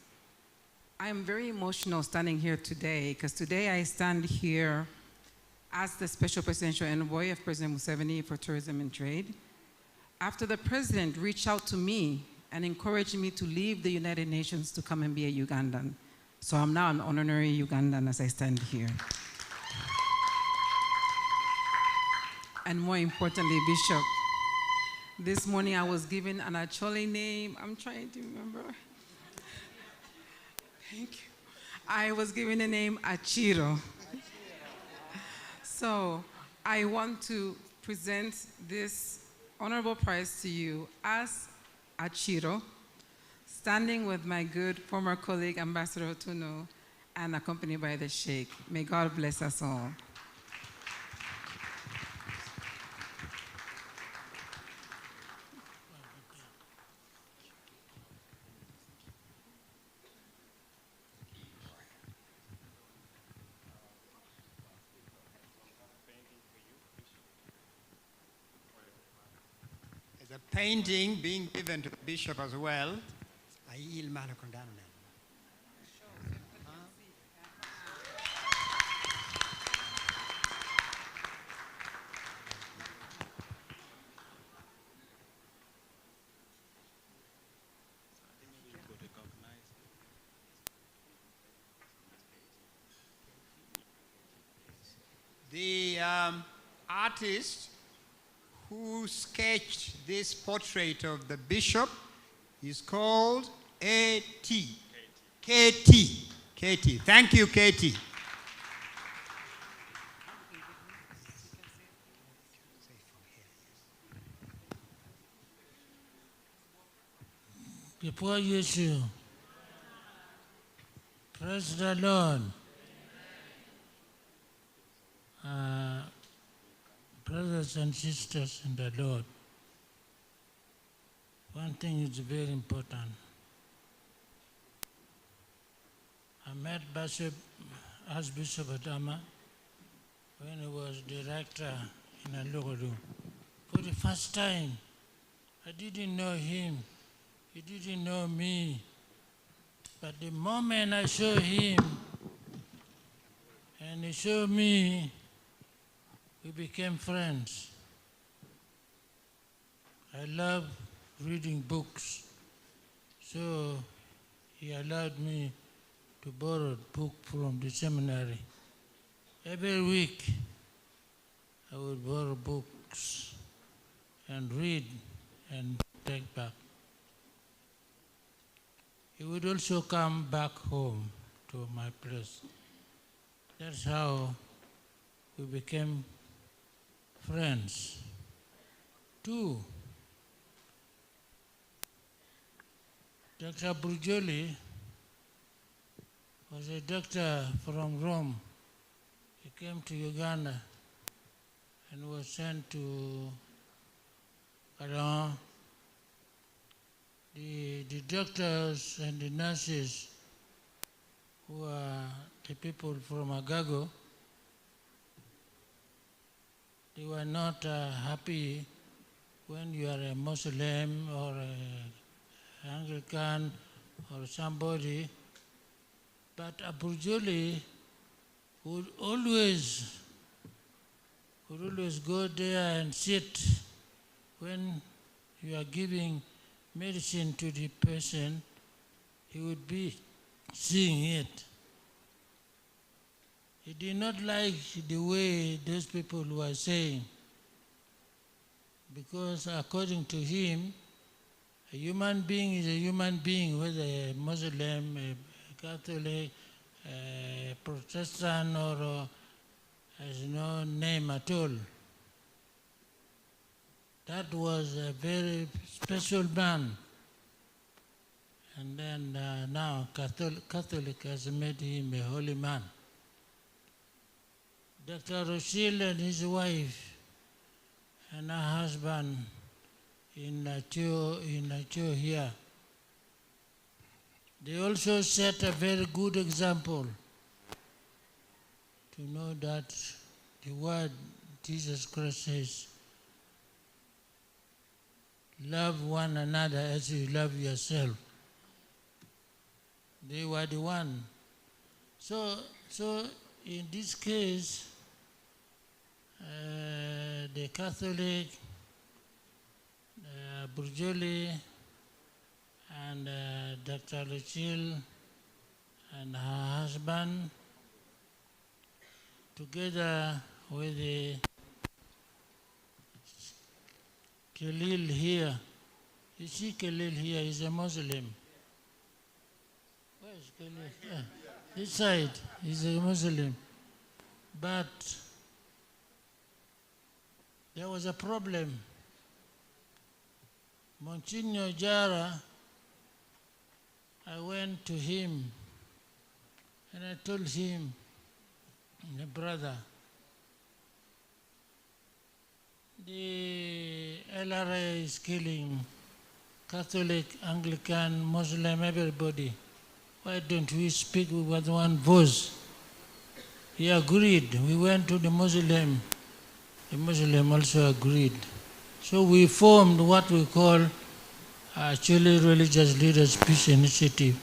I am very emotional standing here today because today I stand here as the Special Presidential Envoy of President Museveni for Tourism and Trade. After the President reached out to me and encouraged me to leave the United Nations to come and be a Ugandan. So I'm now an honorary Ugandan as I stand here. And more importantly, Bishop, this morning I was given an Acholi name. I'm trying to remember. Thank you. I was given the name Achiro. So I want to present this honorable prize to you as Achiro, standing with my good former colleague, Ambassador Otuno, and accompanied by the Sheikh. May God bless us all. There's a painting being given to the bishop as well. I yield Malakondana. The artist who sketched this portrait of the bishop is called A.T. K.T. K.T. Thank you, K.T. Before Yeshua, praise the Lord. Brothers and sisters in the Lord, one thing is very important. I met Archbishop Adama when he was director in Alogodu. For the first time, I didn't know him, he didn't know me. But the moment I saw him and he showed me, we became friends. I love reading books. So he allowed me to borrow a book from the seminary. Every week I would borrow books and read and take back. He would also come back home to my place. That's how we became friends. 2, Dr. Burjoli was a doctor from Rome. He came to Uganda and was sent to Kaduna. The doctors and the nurses who are the people from Agago, they were not happy when you are a Muslim or an Anglican or somebody, but Aburjoli would always go there and sit when you are giving medicine to the patient. He would be seeing it. He did not like the way those people were saying, because according to him, a human being is a human being, whether a Muslim, a Catholic, a Protestant, or has no name at all. That was a very special man. And then now Catholic has made him a holy man. Dr. Rochelle and his wife and her husband in Nacho here, they also set a very good example to know that the word Jesus Christ says, love one another as you love yourself. They were the one. So in this case, the Catholic, Burjoli, and Dr. Luchil and her husband, together with the Khalil here. You see Khalil here is a Muslim. Where is Khalil? Yeah. This side is a Muslim. But there was a problem. Monsignor Jara, I went to him and I told him, brother, the LRA is killing Catholic, Anglican, Muslim, everybody. Why don't we speak with one voice? He agreed. We went to the Muslim. The Muslim also agreed. So we formed what we call Acholi Religious Leaders Peace Initiative.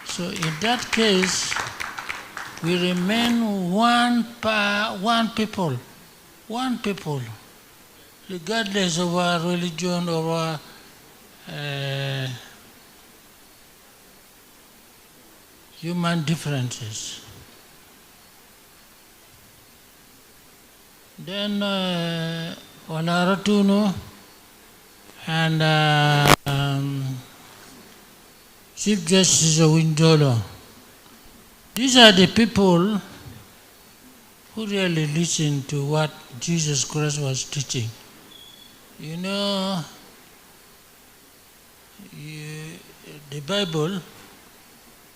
So in that case, we remain one people, regardless of our religion or our human differences. Then Olaratuno and Chief Justice Windolo. These are the people who really listened to what Jesus Christ was teaching. You know, the Bible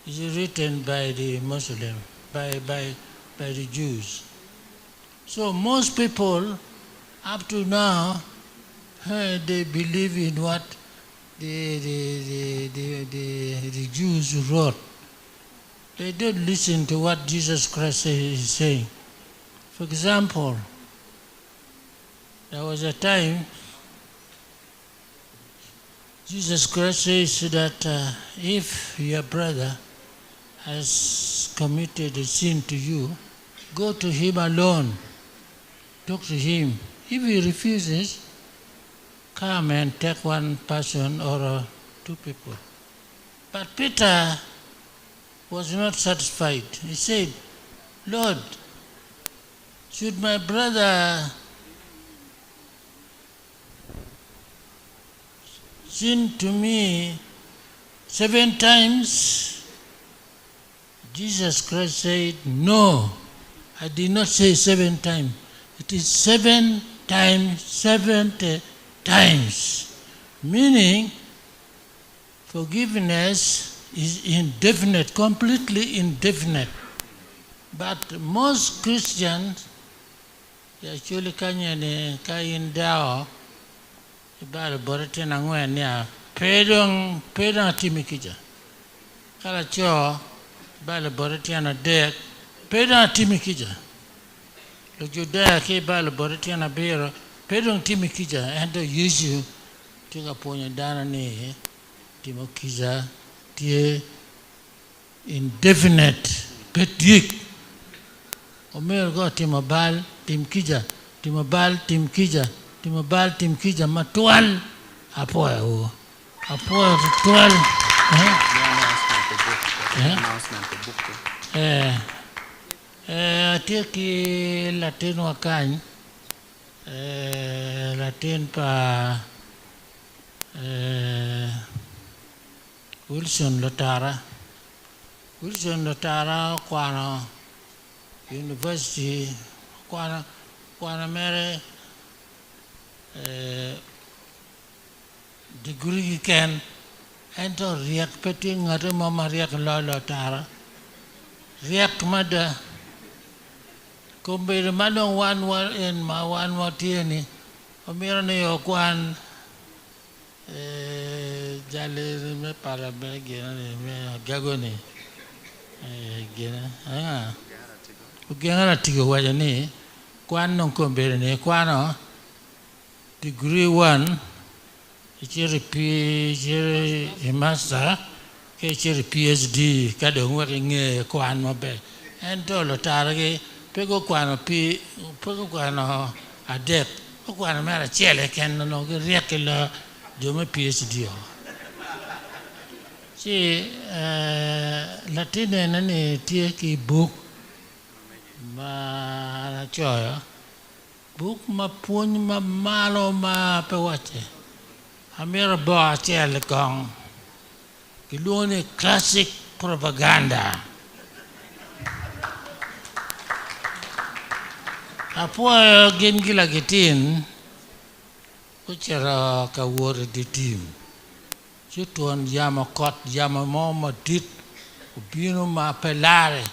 is written by the Muslim, by the Jews. So most people, up to now, they believe in what the Jews wrote. They don't listen to what Jesus Christ is saying. For example, there was a time Jesus Christ says that if your brother has committed a sin to you, go to him alone. Talk to him. If he refuses, come and take one person or two people. But Peter was not satisfied. He said, Lord, should my brother sin to me 7 times? Jesus Christ said, no, I did not say 7 times. It is 7 times 70 times. Meaning, forgiveness is indefinite, completely indefinite. But most Christians, actually, kain dao, ibara borete na ngwe niya, pedong timikija. Kala cho, ibara borete na dek, pedong timikija. Lojo dek ke ibara borete na bero, pedong timikija. Endo yuzu, tiga ponya dana ni, timikija, tie indefinite, pedik. Omer go timabal, timkija, timabal, timkija, timabal, timkija, matual, apoya o. Apoya tual. Tiki Latin wakany, Latin pa Wilson Lotara. Wilson Lotara kwano University kwana mere degree ken ento riak peti ngare mama riak Lotara riak mada kumbere malong wan en ma wan tieni omira ne yo kwan jale me para me gena me gagoni gena Ugengala tigo waja ni kwan non kombere ni kwano degree 1 ichiri master ke ichiri PhD kada ngwari nge kwan mabe ento Lotara ke pego kwano adep kwano mera chele ken no ke riekela jome PhD si Latine nani tie ki book ma choya book ma puny ma malo ma pewache amira ba chele kong kilone classic propaganda apoya gen gila gitin kuchera ka wore di team chituan yama kot yama mama dit ubino ma pelare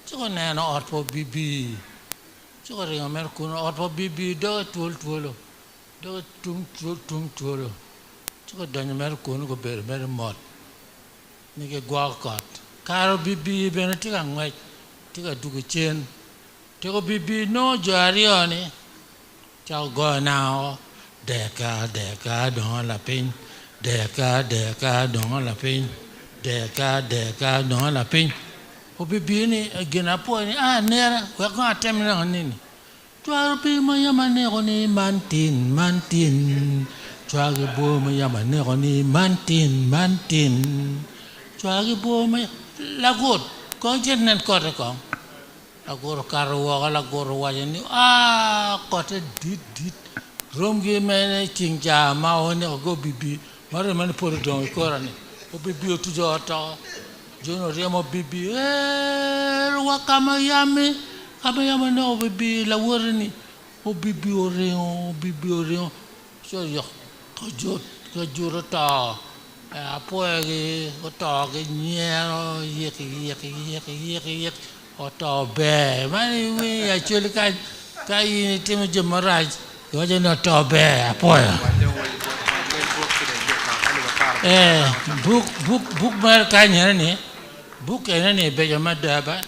chiko neno otpo bibi chiko ringa mer kuno otpo bibi do tuolo do tum tuolo chiko danyo mer kuno ko ber mer mot nike gwa kot karo bibi bene tika ngwech tika dugu chen tiko bibi no jari oni chao go nao deka don la pin deka don la pin deka don la pin o bibi ni gina po ni nera wa ko atem na nini twar bi ma yama ne ko ni mantin twar bo ma yama ne ko ni mantin twar bo ma la god ko jen ko ko la gor karwa la gor wa ni ko te dit rom ge mene chinja ma oni go bibi mare man por don ko rani o bibi o tujo to jono remo bibi wa kama yame no bibi la worni o bibi o reo so yo ko juro ta apoe o to ge niero yek o to be mani we actually kai timo jamaraj yo no to be apoe book mar kanya ni book ena ni be jama daba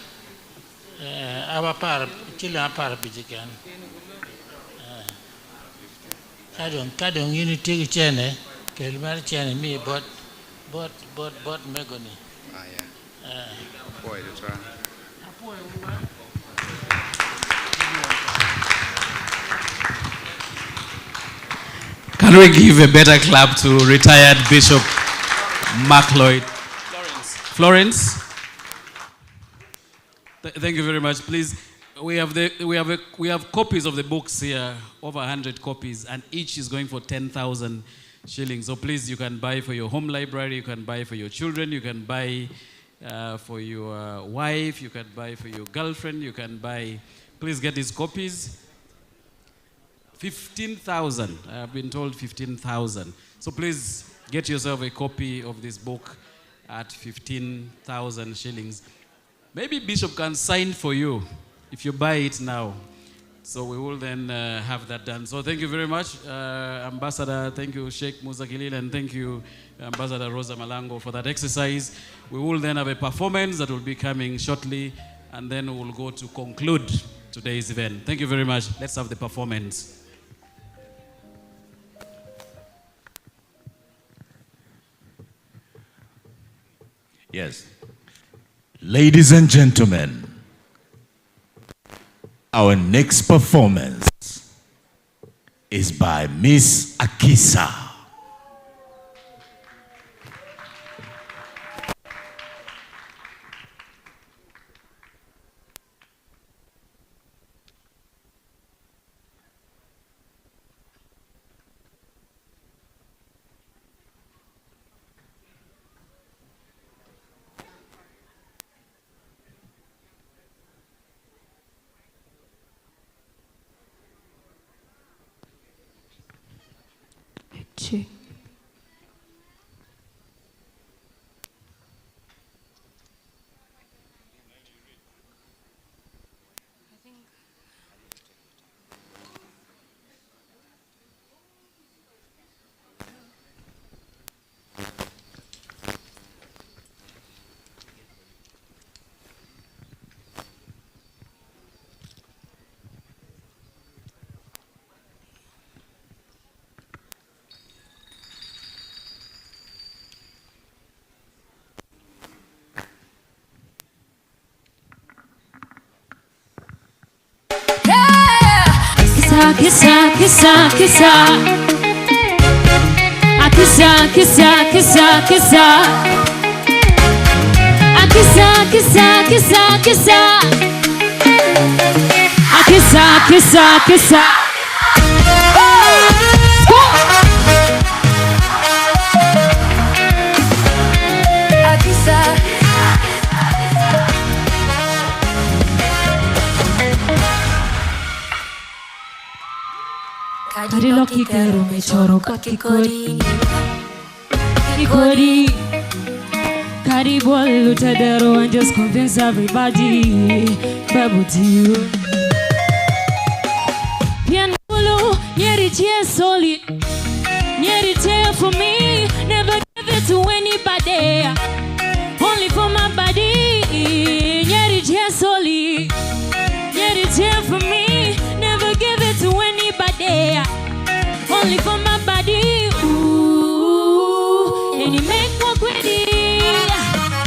aba par chila par bijikan kadon yini tigi chene kel mar chene mi bot megoni boy the try Can we give a better clap to retired Bishop Mark Lloyd? Florence. Thank you very much. Please, we have copies of the books here, over 100 copies, and each is going for 10,000 shillings. So please, you can buy for your home library, you can buy for your children, you can buy for your wife, you can buy for your girlfriend, you can buy. Please get these copies. 15,000. I have been told 15,000. So please get yourself a copy of this book at 15,000 shillings. Maybe Bishop can sign for you if you buy it now. So we will then have that done. So thank you very much, Ambassador. Thank you, Sheikh Musa Kilil, and thank you, Ambassador Rosa Malango, for that exercise. We will then have a performance that will be coming shortly, and then we will go to conclude today's event. Thank you very much. Let's have the performance. Yes. Ladies and gentlemen, our next performance is by Miss Akisa. Check. Kissa, kissa, kissa. Kissa, kissa, kissa, kissa. Kissa, kissa, kissa, kissa. Kissa, kissa, kissa. Kari loki kero me choro kwa kikori. Kikori. Kari bolu tadero and just convince everybody. Babu you. Pianolo, nyeri tie solid. Nyeri tie for me. Never give it to anybody. Only for my body. Nyeri tie solid. Nyeri tie for me. Never give it to anybody. Only for my body. Ooh, and you make what we need.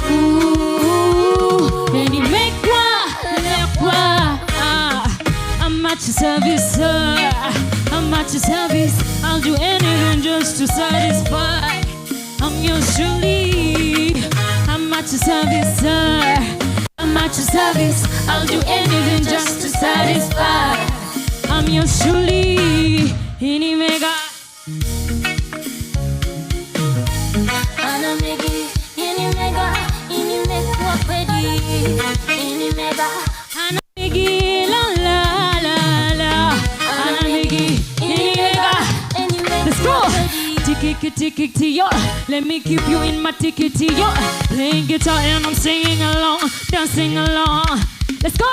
Ooh, and you make what. I'm at your service, sir. I'm at your service. I'll do anything just to satisfy. I'm yours truly. I'm at your service, sir. I'm at your service. I'll do anything just to satisfy. I'm yours truly. Ini mega. Anamegi, ini mega, ini mega wapedi. Ini mega. Anamegi, la la la la. Anamegi, ini mega. Let's go. Tiki yo. Let me keep you in my tiki yo. Playing guitar and I'm singing along, dancing along. Let's go.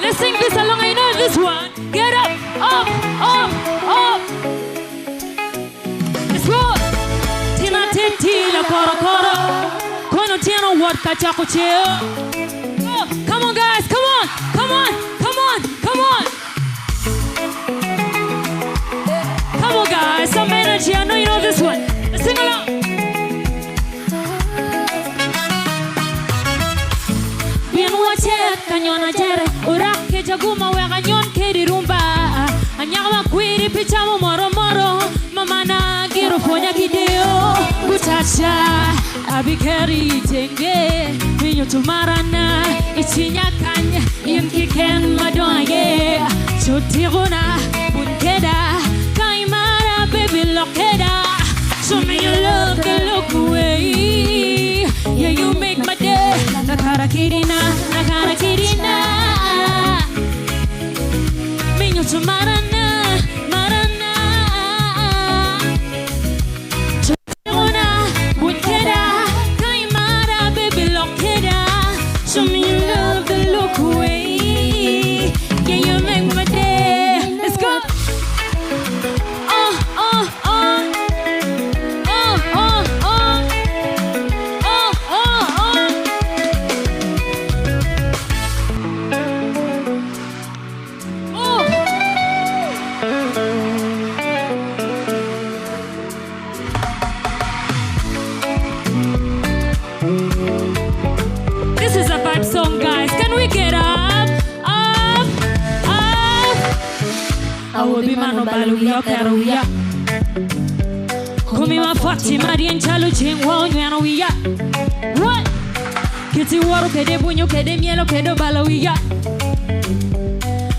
Let's sing this along. I know this one. Get up, up, up, up. Let's go. Tina tinti la koro koro. Kono tiano what kacha kucheo. Come on, guys, come on, come on, come on, come on. Come on, guys, some energy. I know you know this one. Let's sing along. Bien wache kanyona jere urak ke jaguma we kanyon ke dirumba anyama kwiri picha mo moro moro mama na giro fonya kideo butacha abikeri tenge minyo tumarana ichinya kanya yimkiken madoye chutiruna bunkeda kaimara baby lokeda show me your love can look away. Yeah, you make my day. Nakara kirina, minyo tu marana, marana. Chona, bunkeda, kaimara, baby lokeda. Show me your love, the look away. Yeah, you make my day. Let's go. This is a vibe song, guys. Can we get up? Up, up. I will be mano baluya karuya. Kumi ma fati marian chalu chingwa nyanowiya. What? Kiti waro kede bunyo kede mielo kede baluya.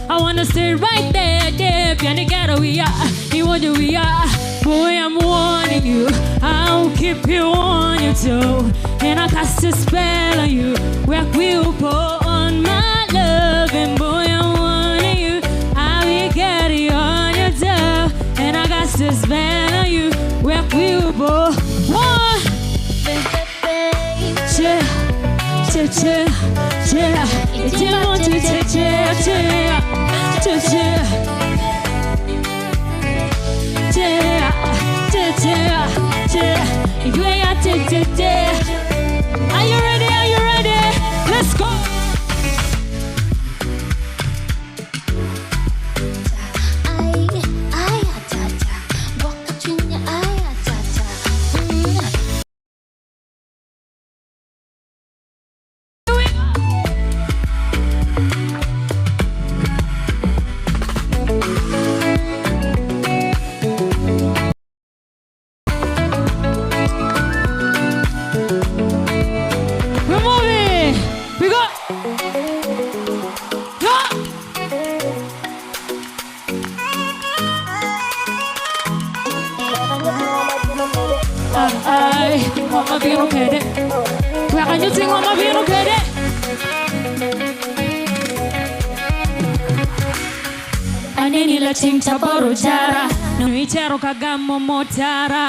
I wanna stay right there, piano garawiya. You want to we are, boy, I'm warning you. I'll keep you on your toe, and I cast a spell on you. Where we'll pour on my love, and boy, I'm warning you. I will get you on your toe, and I cast a spell on you. Where we'll pour one, chill, chill, chill, chill. If you want to chill, chill, chill, chill, chill. Are you ready? Are you ready? Let's go. Mama vino kede, where can you sing? Mama vino kede. Anini la chinta boro jara, no ichero kagamo motara.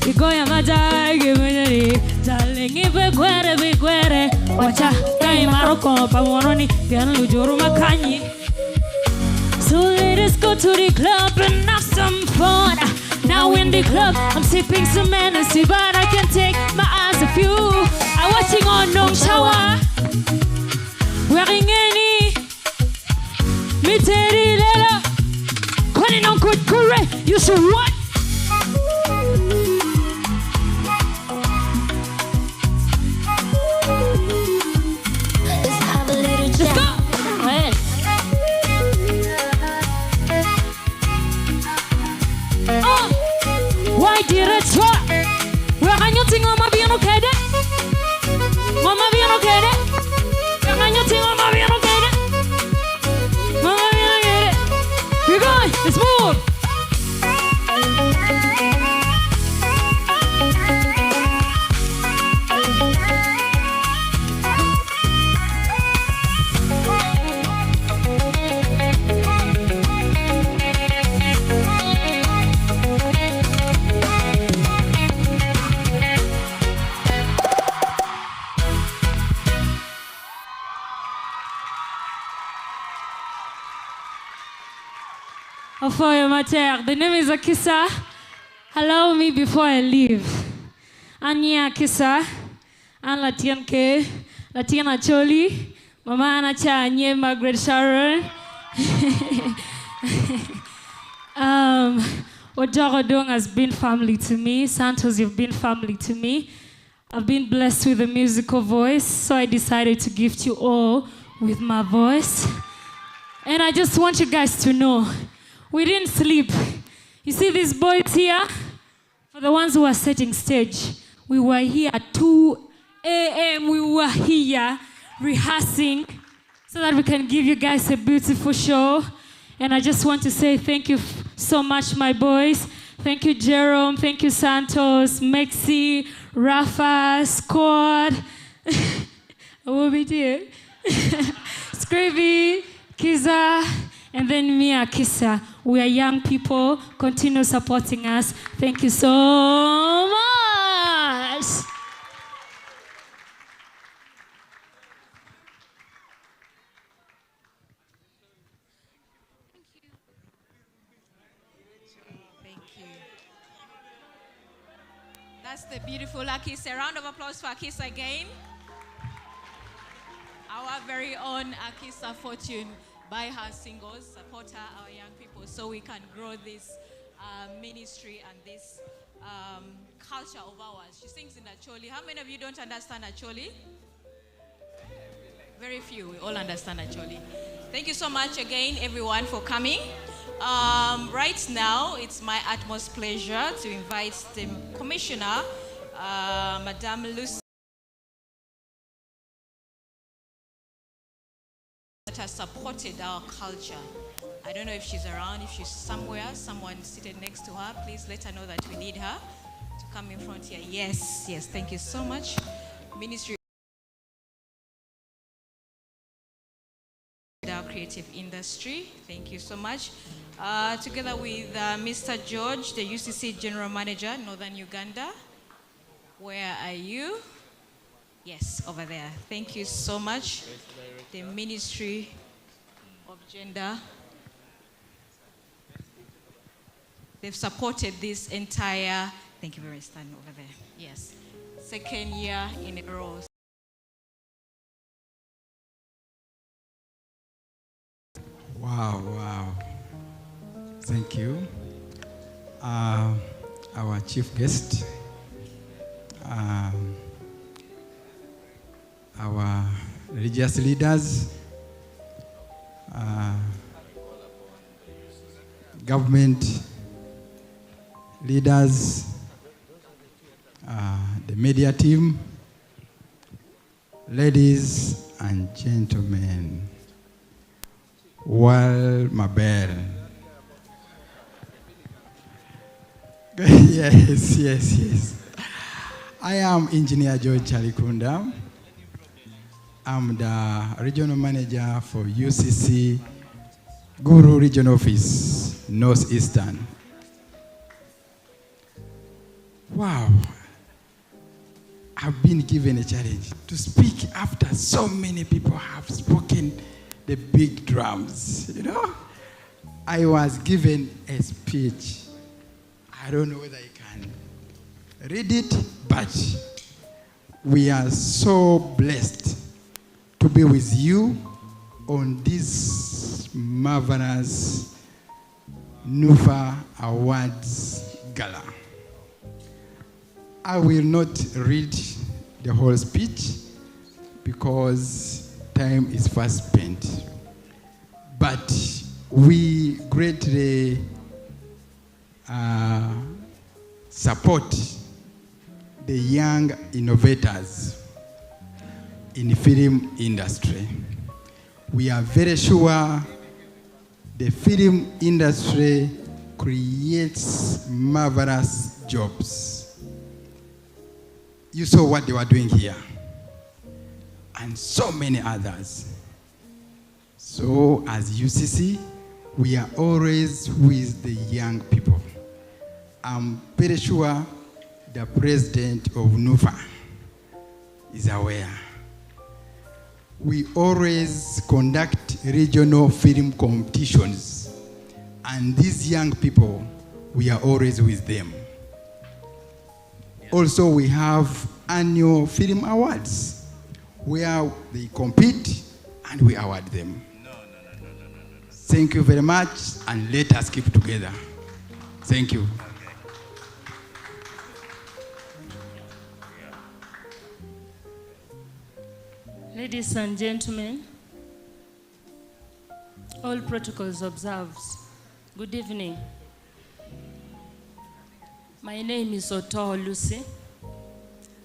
Igoya madai gimeni, darling ibe gwere. Wacha kai maroko pamoroni, piano lujuru makanyi. So let us go to the club and have some fun. Now in the club, I'm sipping some Hennessy, but I can't take my eyes off you. I'm watching on no shower, wearing any miteri lela. Calling on good correct, you should what? Let's have a little chat. Let's go. Why did it try? Where can you think Mama be okay? Mama be okay? Where can you think Mama be okay? Mama be okay? We're going. Let's move. For my terre. The name is Akisa. Allow me before I leave. Anya Akisa, and Latien Acholi, Mama Anachanye, Margaret Sharon. Ojagodong has been family to me. Santos, you've been family to me. I've been blessed with a musical voice, so I decided to gift you all with my voice. And I just want you guys to know, we didn't sleep. You see these boys here? For the ones who are setting stage, we were here at 2 a.m. We were here rehearsing so that we can give you guys a beautiful show. And I just want to say thank you so much, my boys. Thank you, Jerome. Thank you, Santos, Mexi, Rafa, Squad. I will be there. Scravy, Kiza, and then Mia Kisa. We are young people. Continue supporting us. Thank you so much. That's the beautiful Akisa. A round of applause for Akisa again. Our very own Akisa Fortune. Buy her singles, support her, our young people, so we can grow this ministry and this culture of ours. She sings in Acholi. How many of you don't understand Acholi? Very few. We all understand Acholi. Thank you so much again, everyone, for coming. Right now, it's my utmost pleasure to invite the Commissioner, Madame Lucy, that has supported our culture. I don't know if she's around, if she's somewhere, someone seated next to her. Please let her know that we need her to come in front here. Yes, yes, thank you so much. Ministry of our creative industry, thank you so much. Together with Mr. George, the UCC General Manager, Northern Uganda. Where are you? Yes, over there. Thank you so much. The Ministry of Gender. They've supported this entire, thank you very much, standing over there. Yes. Second year in a row. Wow, wow. Thank you. Our chief guest, our religious leaders, government leaders, the media team, ladies and gentlemen, Wal Mabel. Yes, yes, yes. I am Engineer George Chalikunda. I'm the Regional Manager for UCC Guru Region Office, Northeastern. Wow. I've been given a challenge to speak after so many people have spoken the big drums, you know? I was given a speech. I don't know whether I can read it, but we are so blessed to be with you on this marvelous Nufa Awards Gala. I will not read the whole speech because time is fast spent. But we greatly support the young innovators in the film industry. We are very sure the film industry creates marvelous jobs. You saw what they were doing here, and so many others. So as UCC, we are always with the young people. I'm very sure the president of Nufa is aware. We always conduct regional film competitions, and these young people, we are always with them. Also, we have annual film awards where they compete and we award them. Thank you very much, and let us keep together. Thank you. Ladies and gentlemen, all protocols observed. Good evening. My name is Oto Lucy,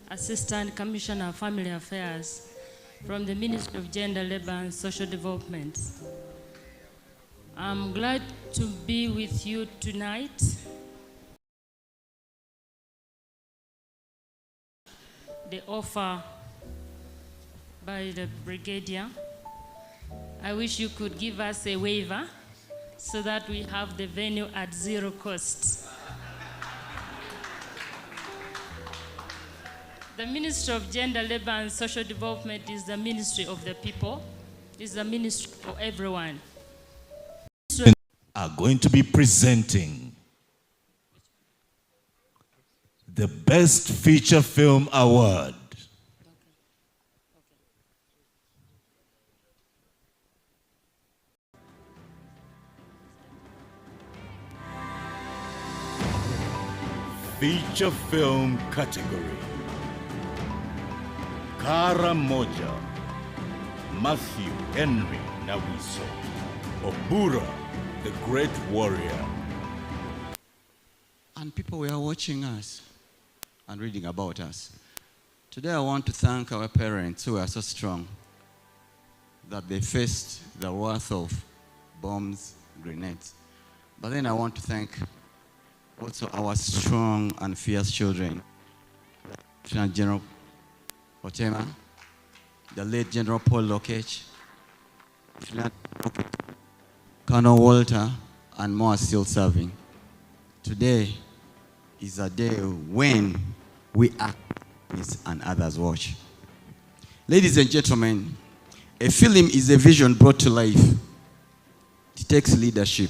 Assistant Commissioner of Family Affairs from the Ministry of Gender, Labor and Social Development. I'm glad to be with you tonight. The offer by the Brigadier. I wish you could give us a waiver so that we have the venue at zero cost. The Ministry of Gender, Labor and Social Development is the ministry of the people. It's the ministry for everyone. Are going to be presenting the Best Feature Film Award. Feature Film category. Kara Moja, Matthew Henry Nawiso, Obura, the Great Warrior. And people were watching us and reading about us. Today I want to thank our parents who are so strong that they faced the wrath of bombs, grenades. But then I want to thank also our strong and fierce children. Lieutenant General Otema, the late General Paul Lokech, Colonel Walter, and more are still serving. Today is a day when we act and others watch. Ladies and gentlemen, a film is a vision brought to life. It takes leadership,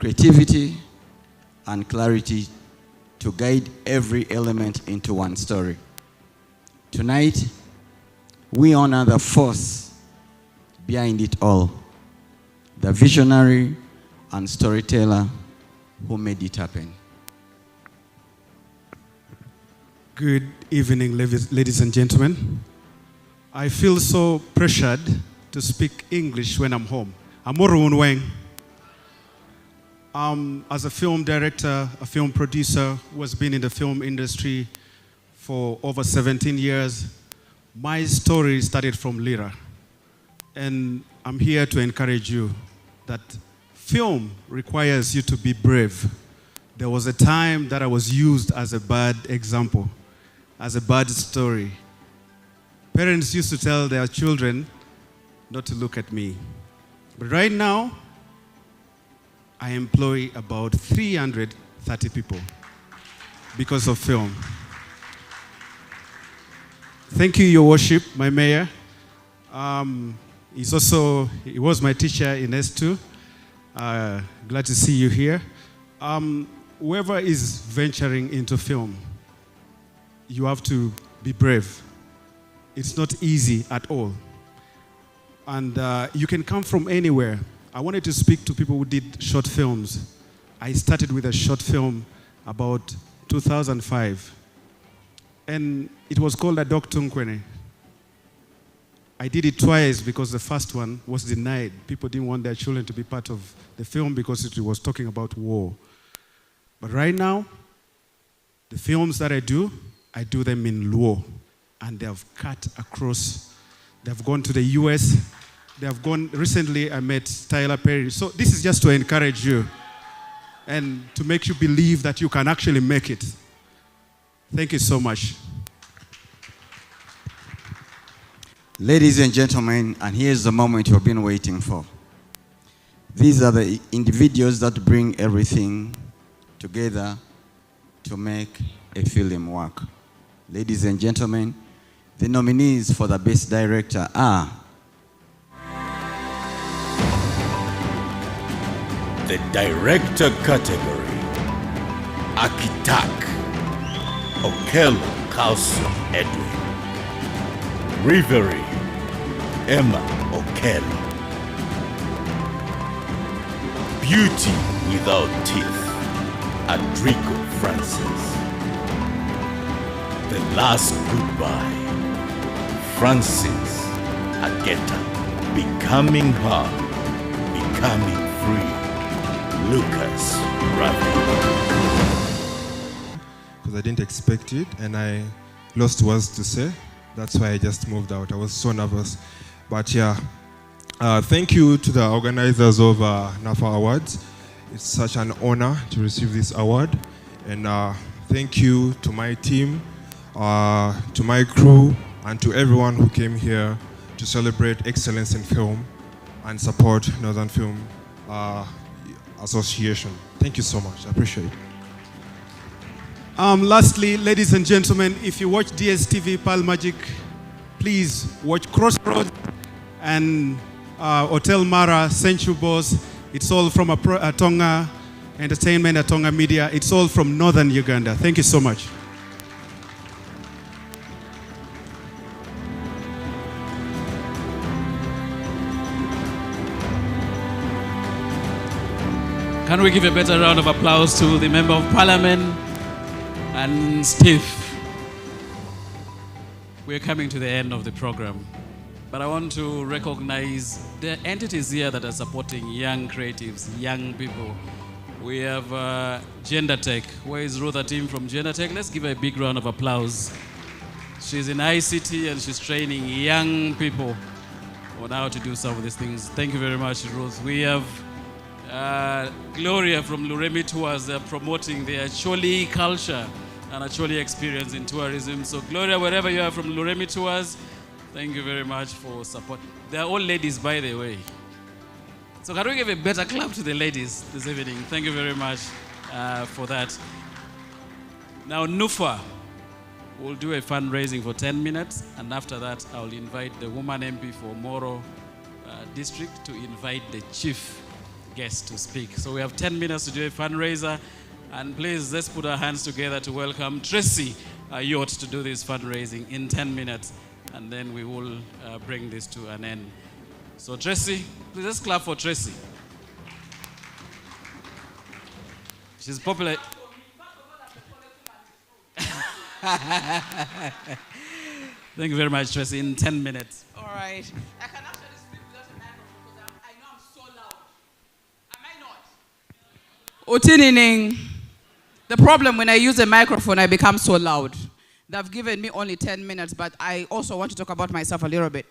creativity, and clarity to guide every element into one story. Tonight, we honor the force behind it all, the visionary and storyteller who made it happen. Good evening, ladies and gentlemen. I feel so pressured to speak English when I'm home. I'm Morun Weng. As a film director, a film producer who has been in the film industry for over 17 years, my story started from Lira. And I'm here to encourage you that film requires you to be brave. There was a time that I was used as a bad example, as a bad story. Parents used to tell their children not to look at me. But right now, I employ about 330 people because of film. Thank you, Your Worship, my mayor. He was my teacher in S2. Glad to see you here. Whoever is venturing into film, you have to be brave. It's not easy at all. And you can come from anywhere. I wanted to speak to people who did short films. I started with a short film about 2005. And it was called Adok Tunkwene. I did it twice because the first one was denied. People didn't want their children to be part of the film because it was talking about war. But right now, the films that I do them in Luo. And they have cut across. They've gone to the US. They have gone, recently I met Tyler Perry. So this is just to encourage you and to make you believe that you can actually make it. Thank you so much. Ladies and gentlemen, and here's the moment you've been waiting for. These are the individuals that bring everything together to make a film work. Ladies and gentlemen, the nominees for the Best Director are The Director category, Akitak, Okello Kausu Edwin, Reverie, Emma Okello. Beauty without teeth, Adrigo Francis. The last goodbye, Francis Ageta. Becoming her, becoming free, Lucas Ravi. Because I didn't expect it and I lost words to say. That's why I just moved out. I was so nervous. But yeah, thank you to the organizers of Nufa Awards. It's such an honor to receive this award. And thank you to my team, to my crew, and to everyone who came here to celebrate excellence in film and support Northern Film Association. Thank you so much. I appreciate it. Lastly, ladies and gentlemen, if you watch DSTV Pal Magic, please watch Crossroads and Hotel Mara, Century Boss. It's all from Tonga Entertainment, Tonga Media. It's all from Northern Uganda. Thank you so much. Can we give a better round of applause to the Member of Parliament and Steve? We're coming to the end of the program, but I want to recognize the entities here that are supporting young creatives, young people. We have Gender Tech. Where is Rutha team from Gender Tech? Let's give her a big round of applause. She's in ICT and she's training young people on how to do some of these things. Thank you very much, Ruth. We have Gloria from Luremi Tours. They're promoting the Acholi culture and Acholi experience in tourism. So Gloria, wherever you are from Luremi Tours, thank you very much for support. They're all ladies, by the way. So can we give a better clap to the ladies this evening? Thank you very much for that. Now Nufa will do a fundraising for 10 minutes, and after that I'll invite the woman MP for Moro district to invite the chief guest to speak. So we have 10 minutes to do a fundraiser, and please let's put our hands together to welcome Tracy Yacht to do this fundraising in 10 minutes, and then we will bring this to an end. So Tracy, please let's clap for Tracy. She's popular. Thank you very much, Tracy. In 10 minutes. All right. I can actually speak without a microphone because I know I'm so loud. Am I not? Utinining. The problem when I use a microphone, I become so loud. They've given me only 10 minutes, but I also want to talk about myself a little bit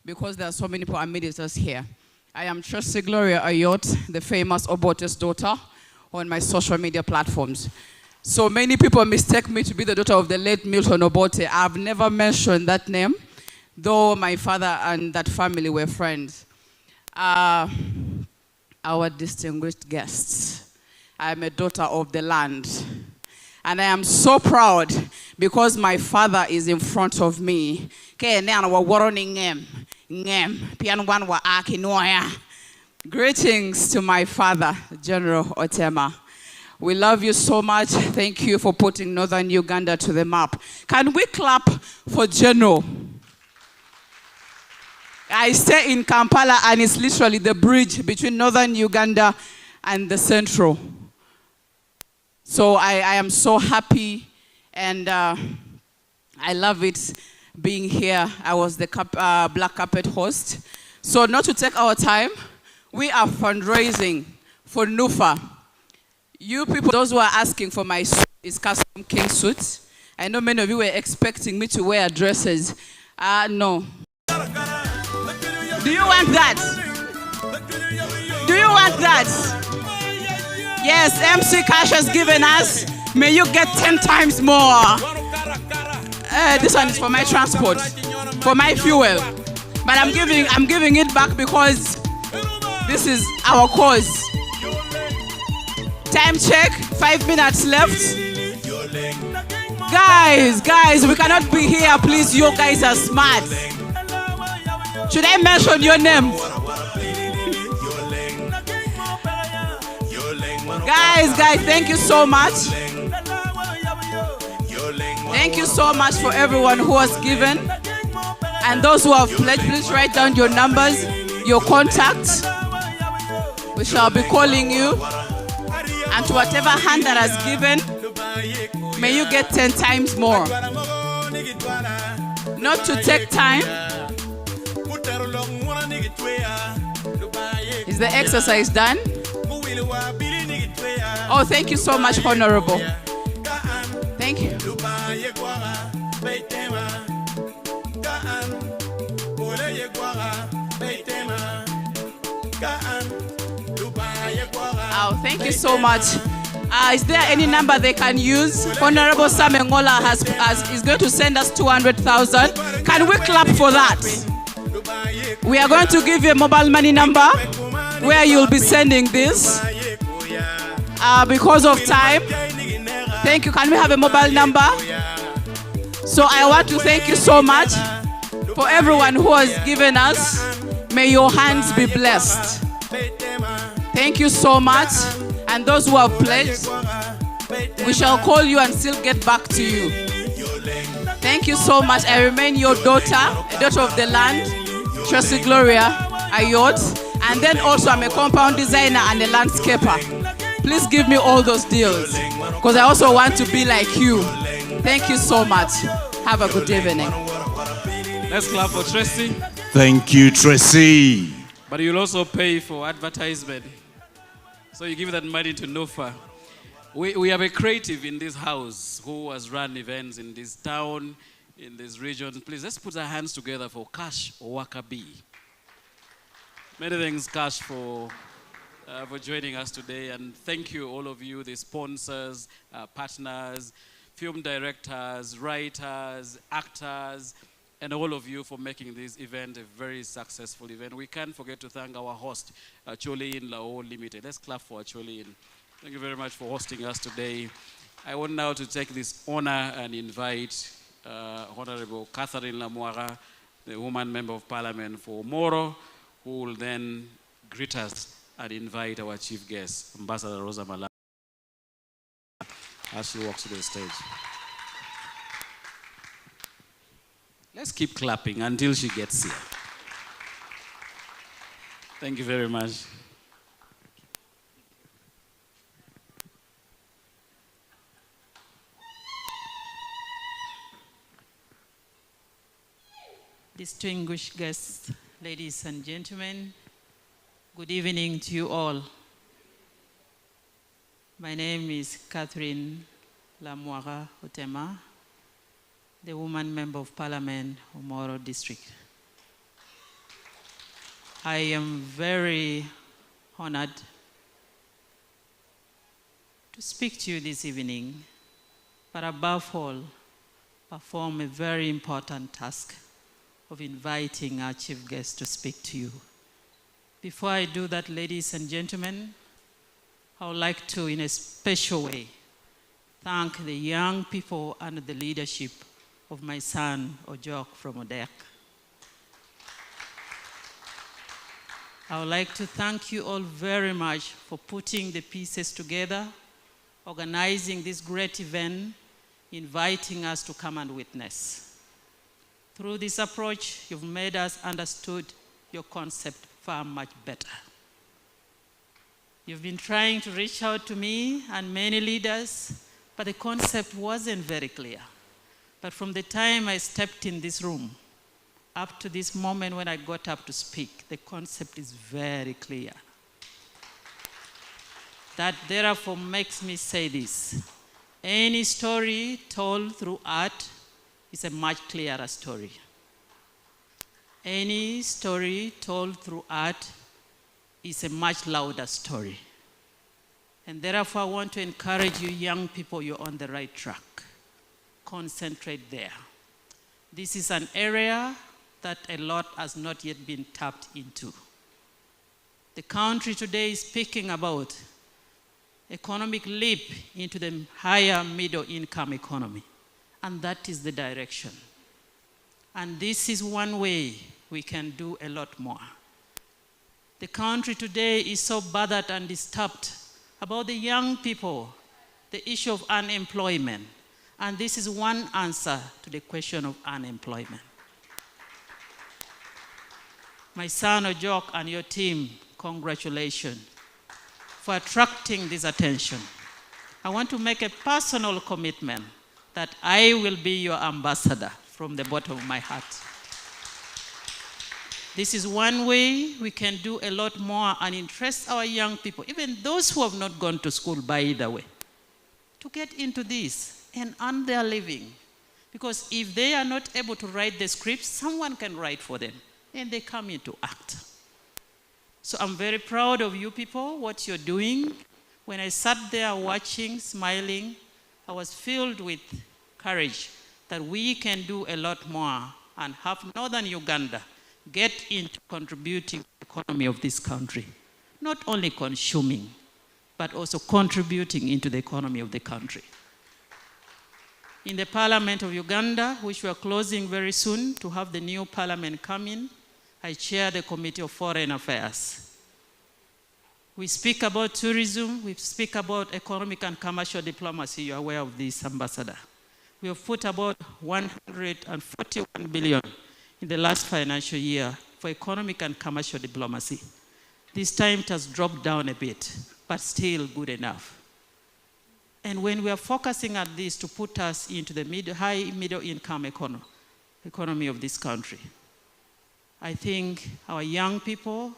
because there are so many paramilitaries here. I am Tracy Gloria Ayot, the famous Obote's daughter, on my social media platforms. So many people mistake me to be the daughter of the late Milton Obote. I've never mentioned that name, though my father and that family were friends. Our distinguished guests, I am a daughter of the land. And I am so proud because my father is in front of me. Greetings to my father, General Otema. We love you so much. Thank you for putting Northern Uganda to the map. Can we clap for General? I stay in Kampala and it's literally the bridge between Northern Uganda and the Central. So I am so happy and I love it being here. I was the black carpet host. So not to take our time, we are fundraising for Nufa. You people, those who are asking for my suit, is custom king suit. I know many of you were expecting me to wear dresses. No. Do you want that? Do you want that? Yes, MC Cash has given us. May you get 10 times more. This one is for my transport, for my fuel. But I'm giving it back because this is our cause. Time check, 5 minutes left. Guys, we cannot be here, please. You guys are smart. Should I mention your name? Guys, thank you so much. Thank you so much for everyone who has given. And those who have pledged, please write down your numbers. your contact. We shall be calling you. And to whatever hand that has given, may you get 10 times more. Not to take time. Is the exercise done? Oh, thank you so much, Honorable. Thank you. Oh, thank you so much. Is there any number they can use? Honorable Samengola is going to send us 200,000. Can we clap for that? We are going to give you a mobile money number where you'll be sending this. Because of time. Thank you. Can we have a mobile number? So I want to thank you so much for everyone who has given us. May your hands be blessed. Thank you so much. And those who have pledged, we shall call you and still get back to you. Thank you so much. I remain your daughter, a daughter of the land, Tracy Gloria Ayot. And then also I'm a compound designer and a landscaper. Please give me all those deals because I also want to be like you. Thank you so much. Have a good evening. Let's clap for Tracy. Thank you, Tracy. But you'll also pay for advertisement. So you give that money to Nufa. We have a creative in this house who has run events in this town, in this region. Please, let's put our hands together for Cash Wakabi. Many thanks, Cash, for joining us today. And thank you, all of you, the sponsors, partners, film directors, writers, actors, and all of you for making this event a very successful event. We can't forget to thank our host, Acholi in Lao Limited. Let's clap for Acholi. Thank you very much for hosting us today. I want now to take this honor and invite Honorable Catherine Lamuara, the woman member of parliament for Moro, who will then greet us and invite our chief guest, Ambassador Rosa Malala, as she walks to the stage. Let's keep clapping until she gets here. Thank you very much. Distinguished guests, ladies and gentlemen, good evening to you all. My name is Catherine Lamuara Otema, the woman member of parliament of Moro district. I am very honored to speak to you this evening, but above all, perform a very important task of inviting our chief guest to speak to you. Before I do that, ladies and gentlemen, I would like to, in a special way, thank the young people under the leadership of my son, Ojok from Odek. I would like to thank you all very much for putting the pieces together, organizing this great event, inviting us to come and witness. Through this approach, you've made us understood your concept far much better. You've been trying to reach out to me and many leaders, but the concept wasn't very clear. But from the time I stepped in this room, up to this moment when I got up to speak, the concept is very clear. That therefore makes me say this. Any story told through art is a much clearer story. Any story told through art is a much louder story. And therefore I want to encourage you young people, you're on the right track. Concentrate there. This is an area that a lot has not yet been tapped into. The country today is speaking about economic leap into the higher middle income economy. And that is the direction. And this is one way we can do a lot more. The country today is so bothered and disturbed about the young people, the issue of unemployment. And this is one answer to the question of unemployment. My son Ojok and your team, congratulations for attracting this attention. I want to make a personal commitment that I will be your ambassador from the bottom of my heart. This is one way we can do a lot more and interest our young people, even those who have not gone to school by the way, to get into this and earn their living. Because if they are not able to write the scripts, someone can write for them, and they come into act. So I'm very proud of you people, what you're doing. When I sat there watching, smiling, I was filled with courage that we can do a lot more and have Northern Uganda get into contributing to the economy of this country. Not only consuming, but also contributing into the economy of the country. In the Parliament of Uganda, which we are closing very soon to have the new parliament come in, I chair the Committee of Foreign Affairs. We speak about tourism, we speak about economic and commercial diplomacy. You're aware of this, Ambassador. We have put about 141 billion in the last financial year for economic and commercial diplomacy. This time it has dropped down a bit, but still good enough. And when we are focusing at this to put us into the high middle income economy of this country, I think our young people,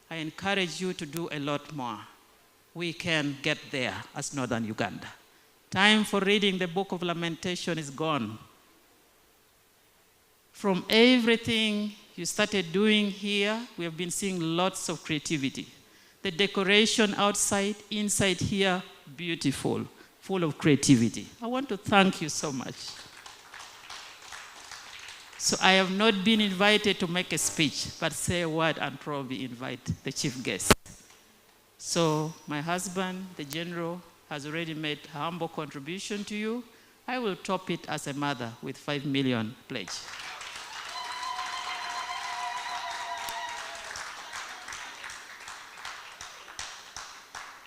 I encourage you to do a lot more. We can get there as Northern Uganda. Time for reading the Book of Lamentation is gone. From everything you started doing here, we have been seeing lots of creativity. The decoration outside, inside here, beautiful, full of creativity. I want to thank you so much. So I have not been invited to make a speech, but say a word and probably invite the chief guest. So my husband, the general, has already made a humble contribution to you. I will top it as a mother with 5 million pledge.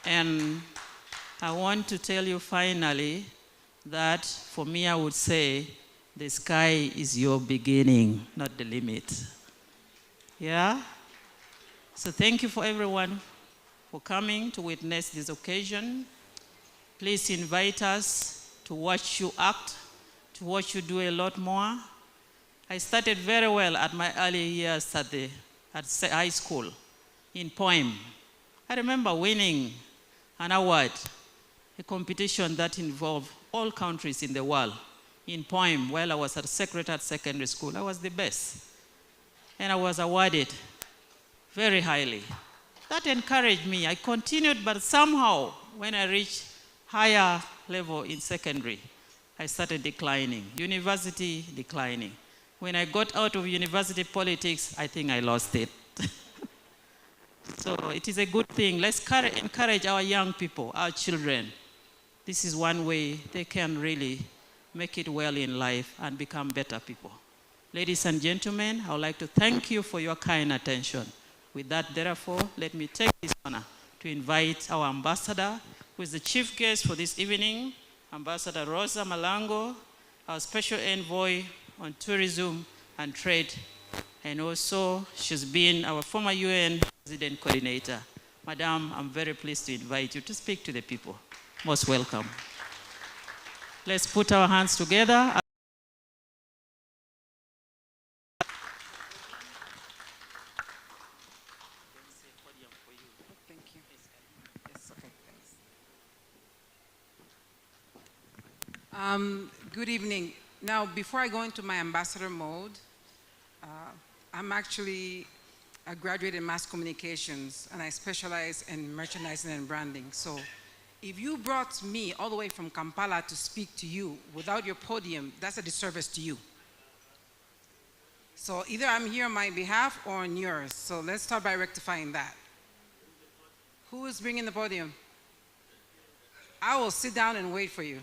And I want to tell you finally that for me, I would say the sky is your beginning, not the limit. Yeah? So thank you for everyone for coming to witness this occasion. Please invite us to watch you act, to watch you do a lot more. I started very well at my early years at high school in poem. I remember winning an award, a competition that involved all countries in the world in poem while I was at Secretariat Secondary School. I was the best. And I was awarded very highly. That encouraged me. I continued, but somehow when I reached higher level in secondary, I started declining. University, declining. When I got out of university politics, I think I lost it. So it is a good thing. Let's encourage our young people, our children. This is one way they can really make it well in life and become better people. Ladies and gentlemen, I would like to thank you for your kind attention. With that, therefore, let me take this honor to invite our ambassador, who is the chief guest for this evening, Ambassador Rosa Malango, our special envoy on tourism and trade. And also, she's been our former UN President Coordinator. Madam, I'm very pleased to invite you to speak to the people. Most welcome. Let's put our hands together. Good evening. Now, before I go into my ambassador mode, I'm actually a graduate in mass communications, and I specialize in merchandising and branding. So if you brought me all the way from Kampala to speak to you without your podium, that's a disservice to you. So either I'm here on my behalf or on yours. So let's start by rectifying that. Who is bringing the podium? I will sit down and wait for you.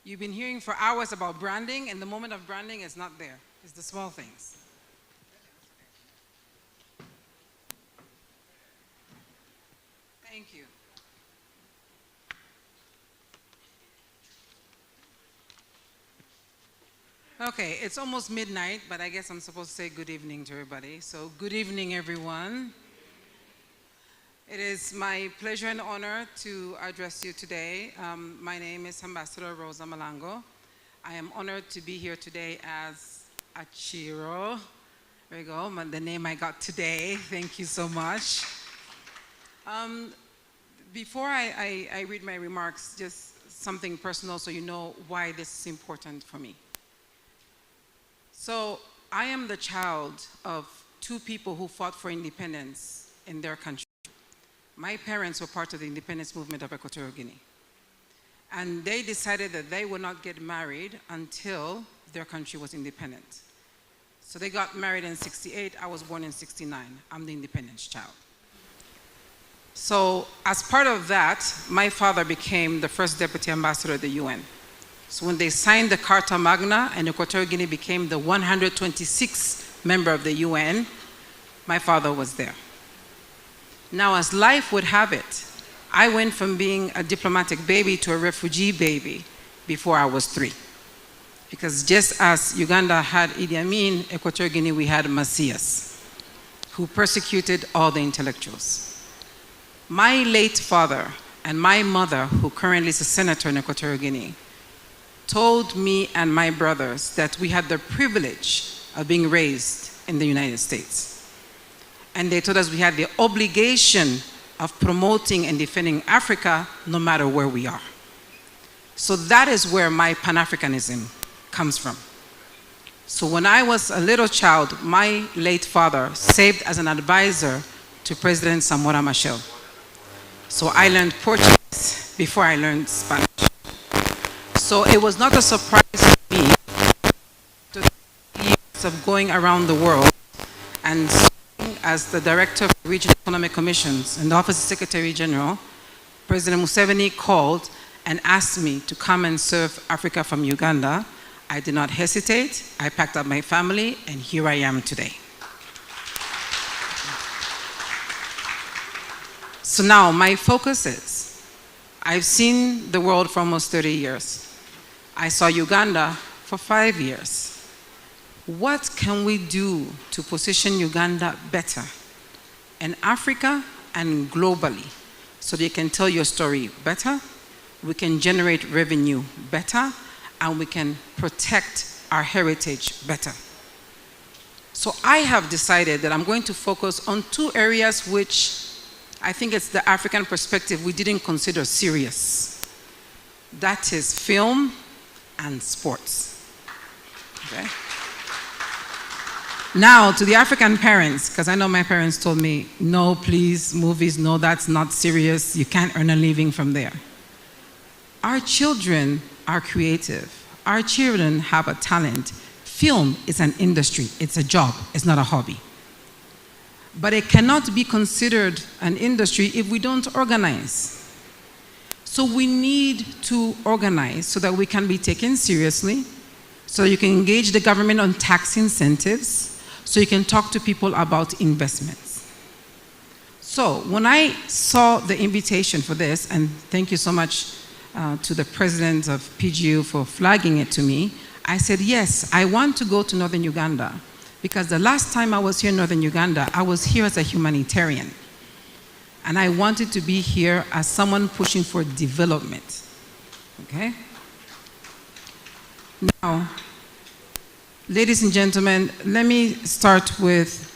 You've been hearing for hours about branding, and the moment of branding is not there. It's the small things. Thank you. Okay, it's almost midnight, but I guess I'm supposed to say good evening to everybody. So good evening, everyone. It is my pleasure and honor to address you today. My name is Ambassador Rosa Malango. I am honored to be here today as Achiro. There we go, the name I got today. Thank you so much. Before I read my remarks, just something personal so you know why this is important for me. So I am the child of two people who fought for independence in their country. My parents were part of the independence movement of Equatorial Guinea. And they decided that they would not get married until their country was independent. So they got married in '68. I was born in '69. I'm the independence child. So as part of that, my father became the first deputy ambassador at the UN. So when they signed the Carta Magna and Equatorial Guinea became the 126th member of the UN, my father was there. Now, as life would have it, I went from being a diplomatic baby to a refugee baby before I was 3. Because just as Uganda had Idi Amin, Equatorial Guinea, we had Macias, who persecuted all the intellectuals. My late father and my mother, who currently is a senator in Equatorial Guinea, told me and my brothers that we had the privilege of being raised in the United States. And they told us we had the obligation of promoting and defending Africa no matter where we are. So that is where my Pan-Africanism comes from. So when I was a little child, my late father served as an advisor to President Samora Machel. So I learned Portuguese before I learned Spanish. So it was not a surprise to me to 30 years of going around the world and serving as the director of regional economic commissions in the office of Secretary General. President Museveni called and asked me to come and serve Africa from Uganda. I did not hesitate. I packed up my family, and here I am today. So now my focus is, I've seen the world for almost 30 years. I saw Uganda for 5 years. What can we do to position Uganda better in Africa and globally so they can tell your story better, we can generate revenue better, and we can protect our heritage better? So I have decided that I'm going to focus on 2 areas which I think it's the African perspective we didn't consider serious. That is film and sports. Okay? Now, to the African parents, because I know my parents told me, no, please, movies, no, that's not serious. You can't earn a living from there. Our children are creative. Our children have a talent. Film is an industry. It's a job. It's not a hobby. But it cannot be considered an industry if we don't organize. So we need to organize so that we can be taken seriously, so you can engage the government on tax incentives, so you can talk to people about investments. So when I saw the invitation for this, and thank you so much to the president of PGU for flagging it to me, I said, yes, I want to go to northern Uganda, because the last time I was here in northern Uganda, I was here as a humanitarian. And I wanted to be here as someone pushing for development, okay? Now, ladies and gentlemen, let me start with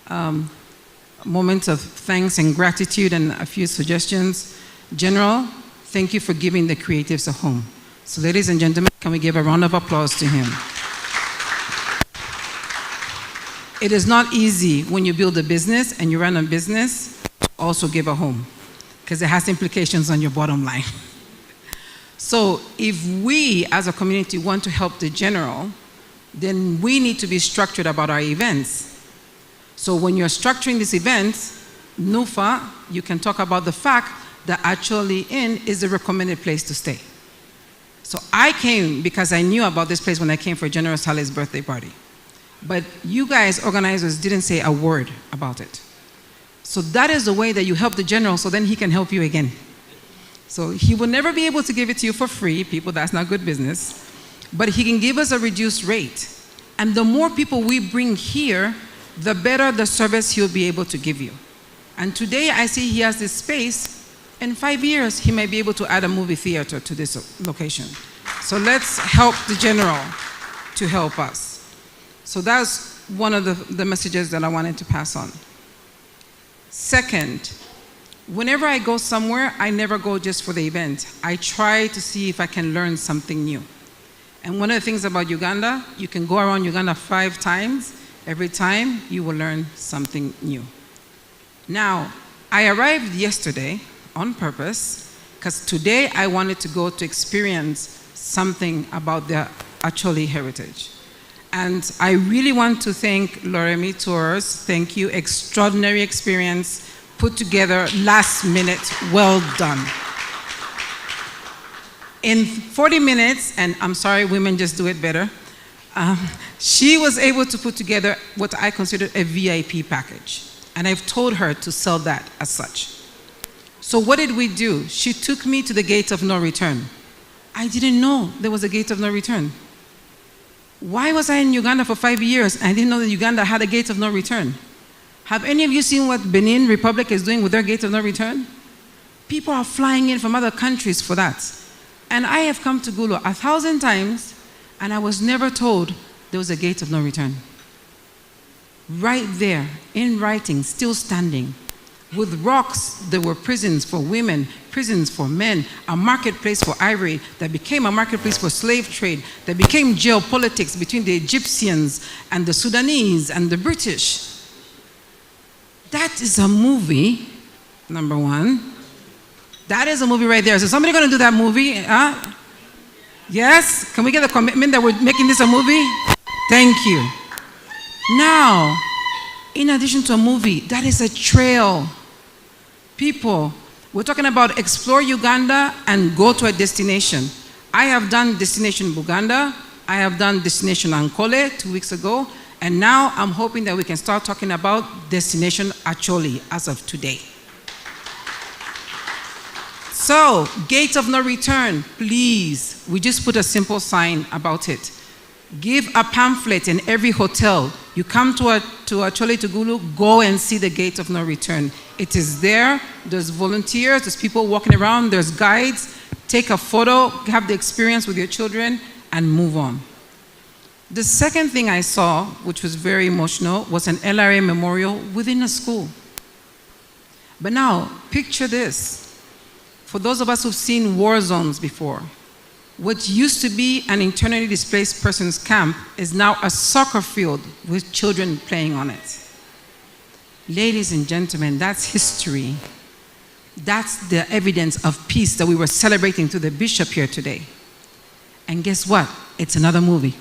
a moment of thanks and gratitude and a few suggestions. General, thank you for giving the creatives a home. So ladies and gentlemen, can we give a round of applause to him? It is not easy when you build a business and you run a business to also give a home, because it has implications on your bottom line. So if we as a community want to help the general, then we need to be structured about our events. So when you're structuring these events, Nufa, you can talk about the fact that Acholi Inn is the recommended place to stay. So I came because I knew about this place when I came for General Saleh's birthday party. But you guys, organizers, didn't say a word about it. So that is the way that you help the general, so then he can help you again. So he will never be able to give it to you for free. People, that's not good business. but he can give us a reduced rate. And the more people we bring here, the better the service he'll be able to give you. And today I see he has this space. In 5 years, he may be able to add a movie theater to this location. So let's help the general to help us. So that's one of the messages that I wanted to pass on. Second, whenever I go somewhere, I never go just for the event. I try to see if I can learn something new. And one of the things about Uganda, you can go around Uganda 5 times. Every time, you will learn something new. Now, I arrived yesterday on purpose, because today I wanted to go to experience something about the Acholi heritage. And I really want to thank Loremi Tours. Thank you, extraordinary experience, put together last minute, well done. In 40 minutes, and I'm sorry, women just do it better, she was able to put together what I consider a VIP package. And I've told her to sell that as such. So what did we do? She took me to the gate of no return. I didn't know there was a gate of no return. Why was I in Uganda for 5 years and I didn't know that Uganda had a gate of no return? Have any of you seen what Benin Republic is doing with their gate of no return? People are flying in from other countries for that. And I have come to Gulu 1,000 times and I was never told there was a gate of no return. Right there, in writing, still standing. With rocks, there were prisons for women, prisons for men, a marketplace for ivory that became a marketplace for slave trade, that became geopolitics between the Egyptians and the Sudanese and the British. That is a movie, number one. That is a movie right there. So somebody gonna do that movie? Yes? Can we get a commitment that we're making this a movie? Thank you. Now, in addition to a movie, that is a trail. People, we're talking about explore Uganda and go to a destination. I have done destination Buganda. I have done destination Ankole 2 weeks ago. And now I'm hoping that we can start talking about destination Acholi as of today. So, gate of no return, please. We just put a simple sign about it. Give a pamphlet in every hotel. You come to Acholi, to Gulu, go and see the gate of no return. It is there. There's volunteers, there's people walking around, there's guides. Take a photo, have the experience with your children, and move on. The second thing I saw, which was very emotional, was an LRA memorial within a school. But now, picture this. For those of us who've seen war zones before, what used to be an internally displaced persons camp is now a soccer field with children playing on it. Ladies and gentlemen, that's history. That's the evidence of peace that we were celebrating through the bishop here today. And guess what? It's another movie.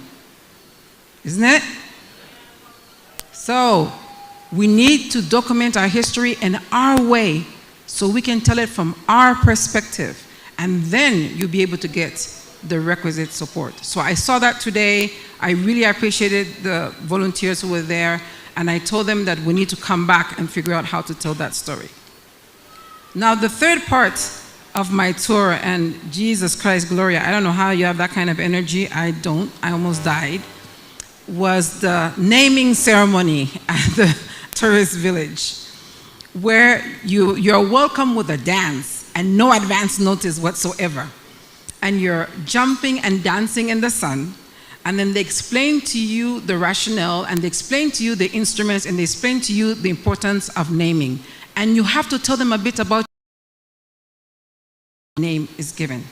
Isn't it? So, we need to document our history in our way so we can tell it from our perspective. And then you'll be able to get the requisite support. So I saw that today. I really appreciated the volunteers who were there, and I told them that we need to come back and figure out how to tell that story. Now, the third part of my tour, and Jesus Christ, Gloria, I don't know how you have that kind of energy. I don't. I almost died. Was the naming ceremony at the tourist village, where you're welcome with a dance and no advance notice whatsoever. And you're jumping and dancing in the sun, and then they explain to you the rationale, and they explain to you the instruments, and they explain to you the importance of naming. And you have to tell them a bit about the name is given.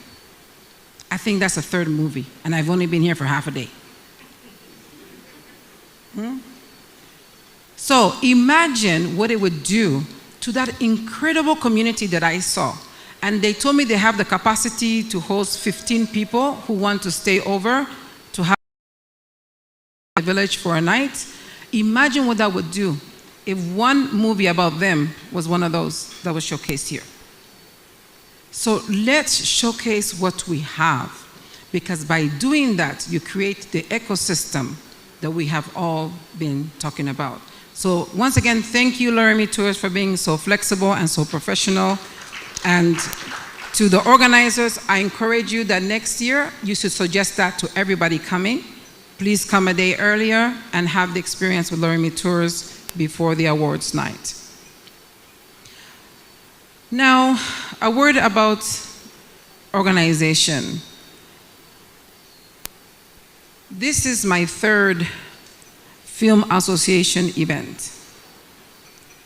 I think that's a third movie, and I've only been here for half a day. So imagine what it would do to that incredible community that I saw. And they told me they have the capacity to host 15 people who want to stay over to have a village for a night. Imagine what that would do if one movie about them was one of those that was showcased here. So let's showcase what we have, because by doing that, you create the ecosystem that we have all been talking about. So once again, thank you, Loremi Tours, for being so flexible and so professional. And To the organizers, I encourage you that next year you should suggest that to everybody coming. Please come a day earlier and have the experience with Lorimee Tours before the awards night. Now, a word about organization. This is my third Film Association event,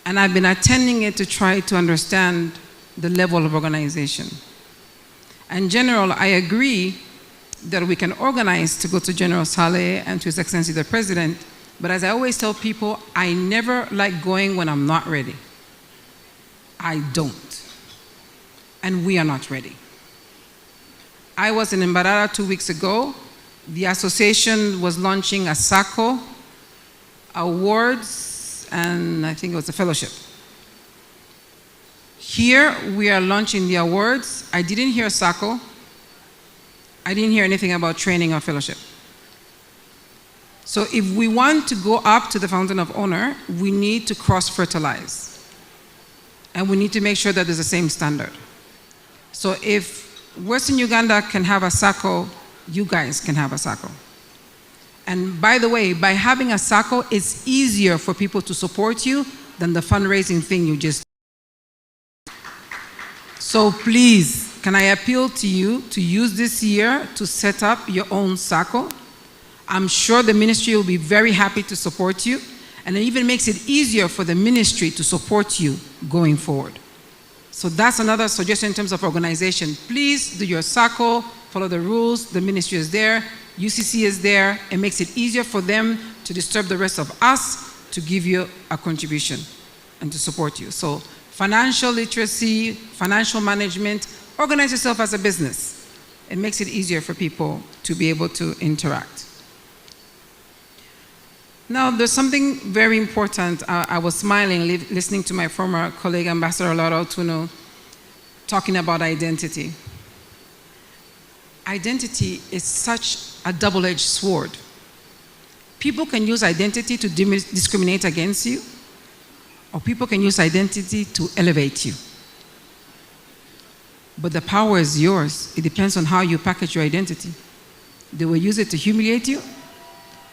and I've been attending it to try to understand the level of organization. In general, I agree that we can organize to go to General Saleh and to His Excellency the President, but as I always tell people, I never like going when I'm not ready. I don't. And we are not ready. I was in Mbarara 2 weeks ago. The association was launching a SACO, awards, and I think it was a fellowship. Here, we are launching the awards. I didn't hear SACO. I didn't hear anything about training or fellowship. So if we want to go up to the Fountain of Honor, we need to cross-fertilize. And we need to make sure that there's the same standard. So if Western Uganda can have a SACO, you guys can have a SACO. And by the way, by having a SACO, it's easier for people to support you than the fundraising thing you just did. So please, can I appeal to you to use this year to set up your own SACO? I'm sure the ministry will be very happy to support you, and it even makes it easier for the ministry to support you going forward. So that's another suggestion in terms of organization. Please do your SACO, follow the rules, the ministry is there, UCC is there. It makes it easier for them to disturb the rest of us to give you a contribution and to support you. So financial literacy, financial management, organize yourself as a business. It makes it easier for people to be able to interact. Now, there's something very important. I was smiling listening to my former colleague, Ambassador Laura Otuno, talking about identity. Identity is such a double-edged sword. People can use identity to discriminate against you, or people can use identity to elevate you. But the power is yours. It depends on how you package your identity. They will use it to humiliate you,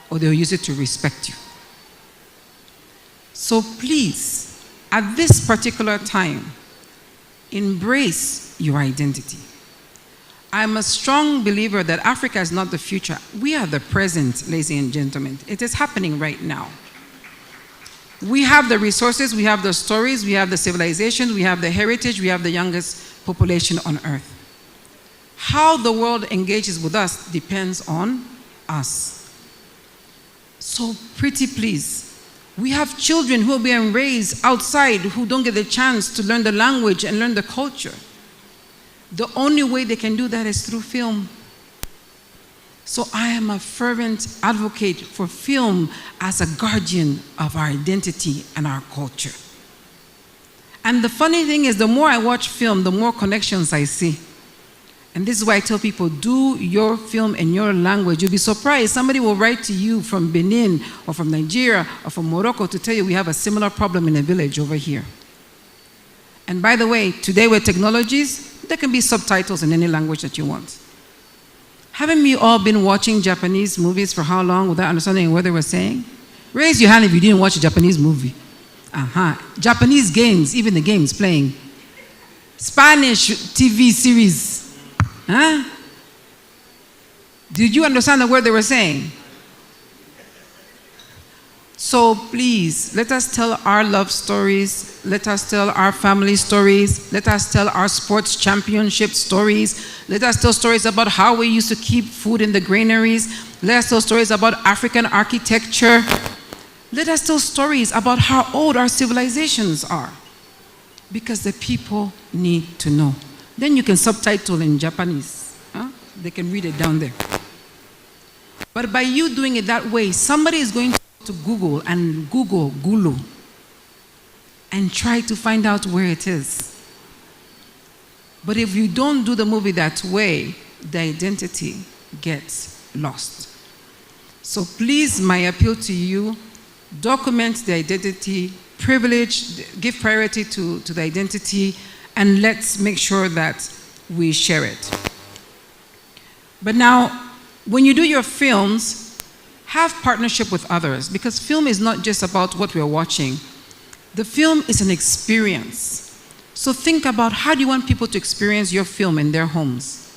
or they will use it to respect you. So please, at this particular time, embrace your identity. I'm a strong believer that Africa is not the future. We are the present, ladies and gentlemen. It is happening right now. We have the resources, we have the stories, we have the civilization, we have the heritage, we have the youngest population on earth. How the world engages with us depends on us. So pretty please, we have children who are being raised outside who don't get the chance to learn the language and learn the culture. The only way they can do that is through film. So I am a fervent advocate for film as a guardian of our identity and our culture. And the funny thing is, the more I watch film, the more connections I see. And this is why I tell people, do your film in your language. You'll be surprised. Somebody will write to you from Benin or from Nigeria or from Morocco to tell you we have a similar problem in a village over here. And by the way, today with technologies, there can be subtitles in any language that you want. Haven't we all been watching Japanese movies for how long without understanding what they were saying? Raise your hand if you didn't watch a Japanese movie. Japanese games, even the games playing. Spanish TV series. Did you understand the word they were saying? So please, let us tell our love stories. Let us tell our family stories. Let us tell our sports championship stories. Let us tell stories about how we used to keep food in the granaries. Let us tell stories about African architecture. Let us tell stories about how old our civilizations are. Because the people need to know. Then you can subtitle in Japanese. They can read it down there. But by you doing it that way, somebody is going to Google and Google Gulu and try to find out where it is. But if you don't do the movie that way, the identity gets lost. So please, my appeal to you, document the identity, privilege, give priority to the identity, and let's make sure that we share it. But now, when you do your films, have partnership with others, because film is not just about what we're watching. The film is an experience. So think about, how do you want people to experience your film in their homes?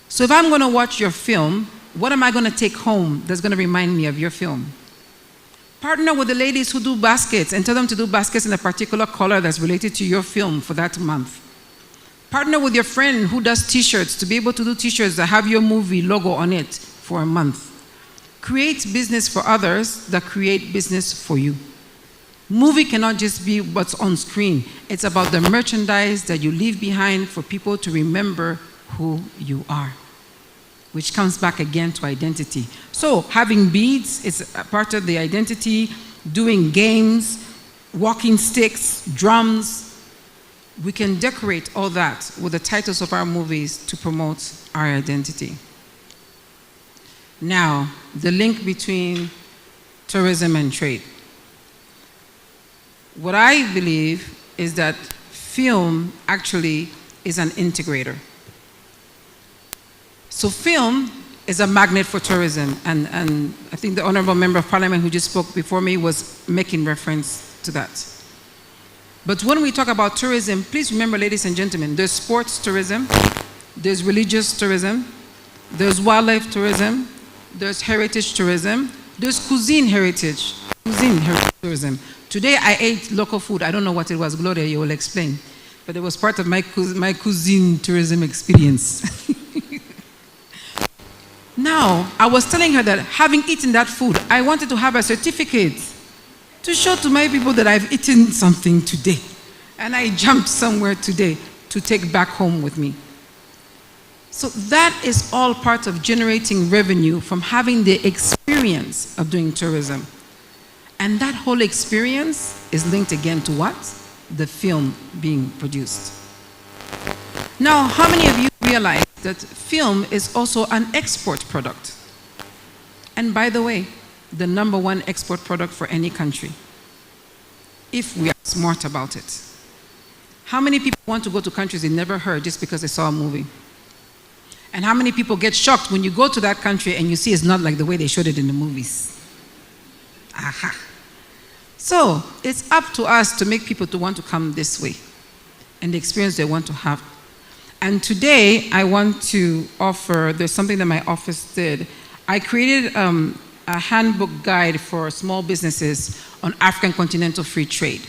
So if I'm going to watch your film, what am I going to take home that's going to remind me of your film? Partner with the ladies who do baskets and tell them to do baskets in a particular color that's related to your film for that month. Partner with your friend who does t-shirts to be able to do t-shirts that have your movie logo on it for a month. Create business for others that create business for you. Movie cannot just be what's on screen. It's about the merchandise that you leave behind for people to remember who you are, which comes back again to identity. So having beads is a part of the identity, doing games, walking sticks, drums. We can decorate all that with the titles of our movies to promote our identity. Now, the link between tourism and trade. What I believe is that film actually is an integrator. So film is a magnet for tourism, and I think the Honorable Member of Parliament who just spoke before me was making reference to that. But when we talk about tourism, please remember, ladies and gentlemen, there's sports tourism, there's religious tourism, there's wildlife tourism, there's heritage tourism, there's cuisine heritage tourism. Today I ate local food. I don't know what it was, Gloria, you will explain. But it was part of my cuisine tourism experience. Now, I was telling her that having eaten that food, I wanted to have a certificate to show to my people that I've eaten something today. And I jumped somewhere today to take back home with me. So that is all part of generating revenue from having the experience of doing tourism. And that whole experience is linked again to what? The film being produced. Now, how many of you realize that film is also an export product? And by the way, the #1 export product for any country, if we are smart about it. How many people want to go to countries they never heard just because they saw a movie? And how many people get shocked when you go to that country and you see it's not like the way they showed it in the movies? Aha. So it's up to us to make people to want to come this way and the experience they want to have. And today I want to offer, there's something that my office did. I created a handbook guide for small businesses on African continental free trade.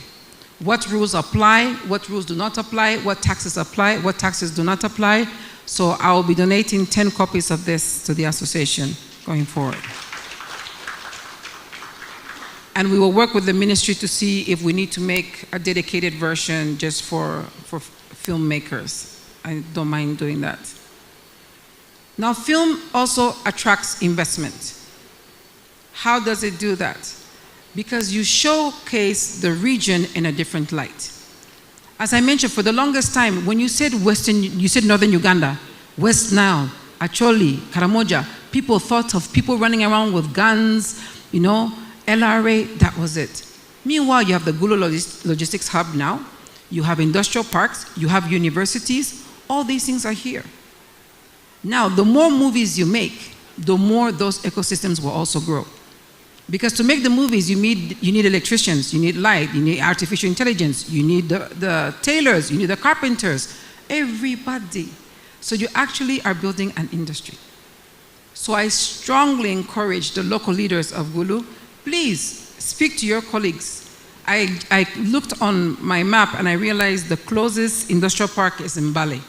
What rules apply, what rules do not apply, what taxes apply, what taxes do not apply. So I will be donating 10 copies of this to the association going forward. And we will work with the ministry to see if we need to make a dedicated version just for filmmakers. I don't mind doing that. Now, film also attracts investment. How does it do that? Because you showcase the region in a different light. As I mentioned, for the longest time, when you said you said Northern Uganda, West Nile, Acholi, Karamoja, people thought of people running around with guns, you know, LRA, that was it. Meanwhile, you have the Gulu Logistics Hub now, you have industrial parks, you have universities, all these things are here. Now, the more movies you make, the more those ecosystems will also grow. Because to make the movies, you need electricians, you need light, you need artificial intelligence, you need the tailors, you need the carpenters, everybody. So you actually are building an industry. So I strongly encourage the local leaders of Gulu, please speak to your colleagues. I looked on my map and I realized the closest industrial park is in Mbale.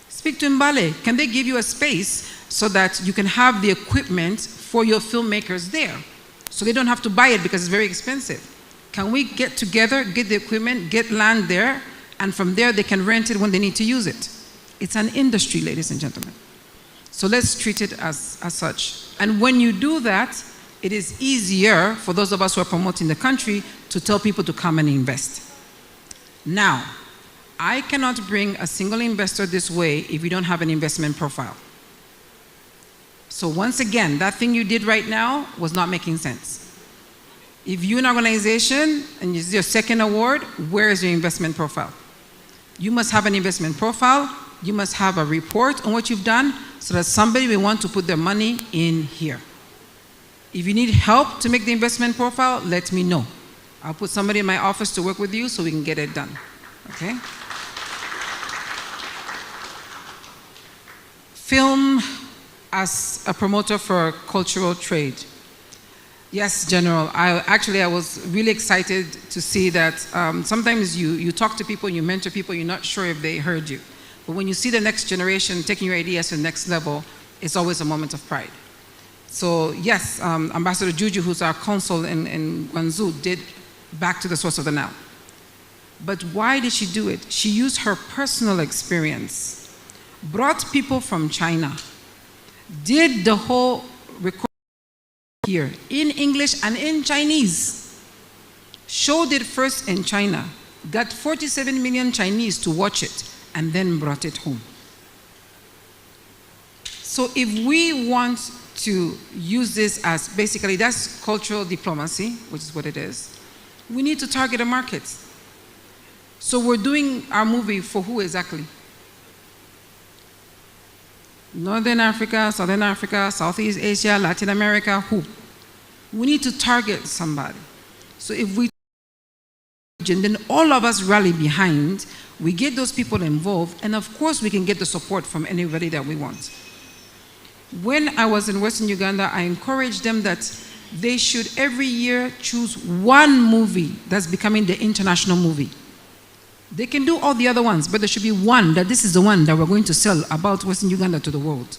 Speak to Mbale. Can they give you a space so that you can have the equipment for your filmmakers there? So they don't have to buy it because it's very expensive. Can we get together, get the equipment, get land there, and from there they can rent it when they need to use it? It's an industry, ladies and gentlemen. So let's treat it as such. And when you do that, it is easier for those of us who are promoting the country to tell people to come and invest. Now, I cannot bring a single investor this way if you don't have an investment profile. So once again, that thing you did right now was not making sense. If you're an organization and it's your second award, where is your investment profile? You must have an investment profile. You must have a report on what you've done so that somebody may want to put their money in here. If you need help to make the investment profile, let me know. I'll put somebody in my office to work with you so we can get it done. Okay? Film as a promoter for cultural trade. Yes, General. I was really excited to see that sometimes you talk to people, you mentor people, you're not sure if they heard you. But when you see the next generation taking your ideas to the next level, it's always a moment of pride. So yes, Ambassador Juju, who's our consul in Guangzhou, did Back to the Source of the Now. But why did she do it? She used her personal experience, brought people from China, did the whole recording here in English and in Chinese, showed it first in China, got 47 million Chinese to watch it, and then brought it home. So if we want to use this as basically, that's cultural diplomacy, which is what it is, we need to target a market. So we're doing our movie for who exactly? Northern Africa, Southern Africa, Southeast Asia, Latin America, who? We need to target somebody. So if we then all of us rally behind, we get those people involved, and of course we can get the support from anybody that we want. When I was in Western Uganda, I encouraged them that they should every year choose one movie that's becoming the international movie. They can do all the other ones, but there should be one, that this is the one that we're going to sell about Western Uganda to the world.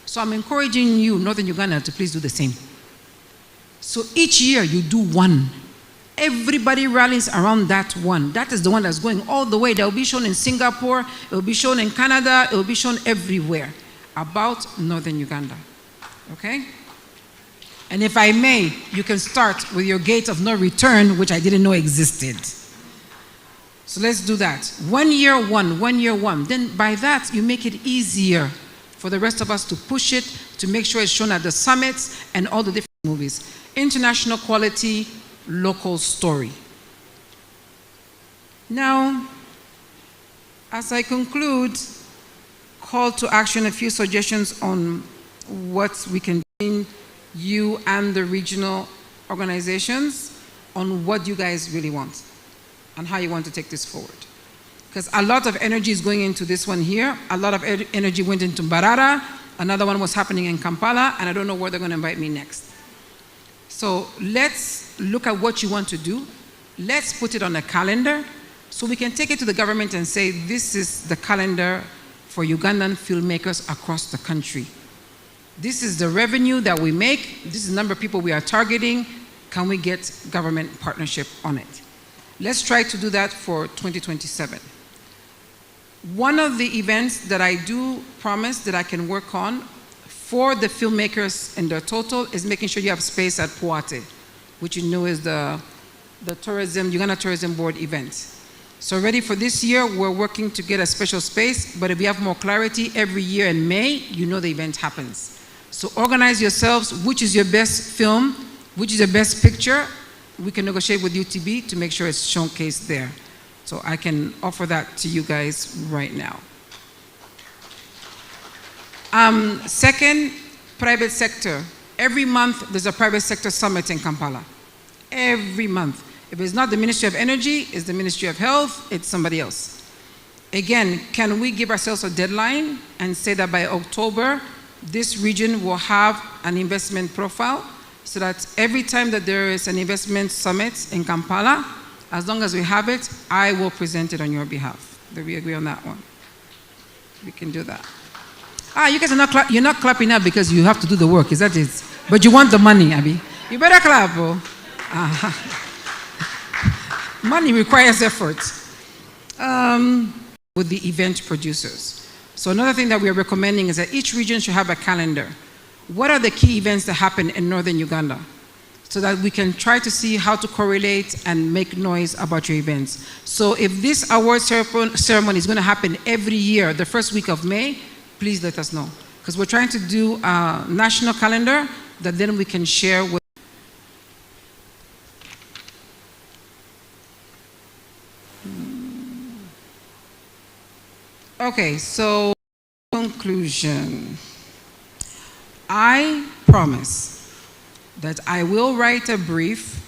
So I'm encouraging you, Northern Uganda, to please do the same. So each year you do one. Everybody rallies around that one. That is the one that's going all the way. That will be shown in Singapore, it will be shown in Canada, it will be shown everywhere about Northern Uganda. Okay? And if I may, you can start with your gate of no return, which I didn't know existed. So let's do that. 1 year, one. 1 year, one. Then by that, you make it easier for the rest of us to push it, to make sure it's shown at the summits and all the different movies. International quality, local story. Now, as I conclude, call to action, a few suggestions on what we can do, you and the regional organizations, on what you guys really want and how you want to take this forward. Because a lot of energy is going into this one here. A lot of energy went into Mbarara. Another one was happening in Kampala, and I don't know where they're going to invite me next. So let's look at what you want to do. Let's put it on a calendar so we can take it to the government and say, this is the calendar for Ugandan filmmakers across the country. This is the revenue that we make. This is the number of people we are targeting. Can we get government partnership on it? Let's try to do that for 2027. One of the events that I do promise that I can work on for the filmmakers in their total is making sure you have space at Puate, which you know is the Uganda Tourism Board event. So already for this year, we're working to get a special space, but if we have more clarity, every year in May, you know the event happens. So organize yourselves, which is your best film, which is your best picture. We can negotiate with UTB to make sure it's showcased there. So I can offer that to you guys right now. Second, private sector. Every month, there's a private sector summit in Kampala. Every month. If it's not the Ministry of Energy, it's the Ministry of Health, it's somebody else. Again, can we give ourselves a deadline and say that by October, this region will have an investment profile so that every time that there is an investment summit in Kampala, as long as we have it, I will present it on your behalf. Do we agree on that one? We can do that. You guys are you're not clapping up because you have to do the work, is that it? But you want the money, Abby. You better clap, oh. Money requires effort. With the event producers. So another thing that we are recommending is that each region should have a calendar. What are the key events that happen in northern Uganda? So that we can try to see how to correlate and make noise about your events. So if this award ceremony is going to happen every year, the first week of May, please let us know. Because we're trying to do a national calendar that then we can share with. Okay, so conclusion. I promise that I will write a brief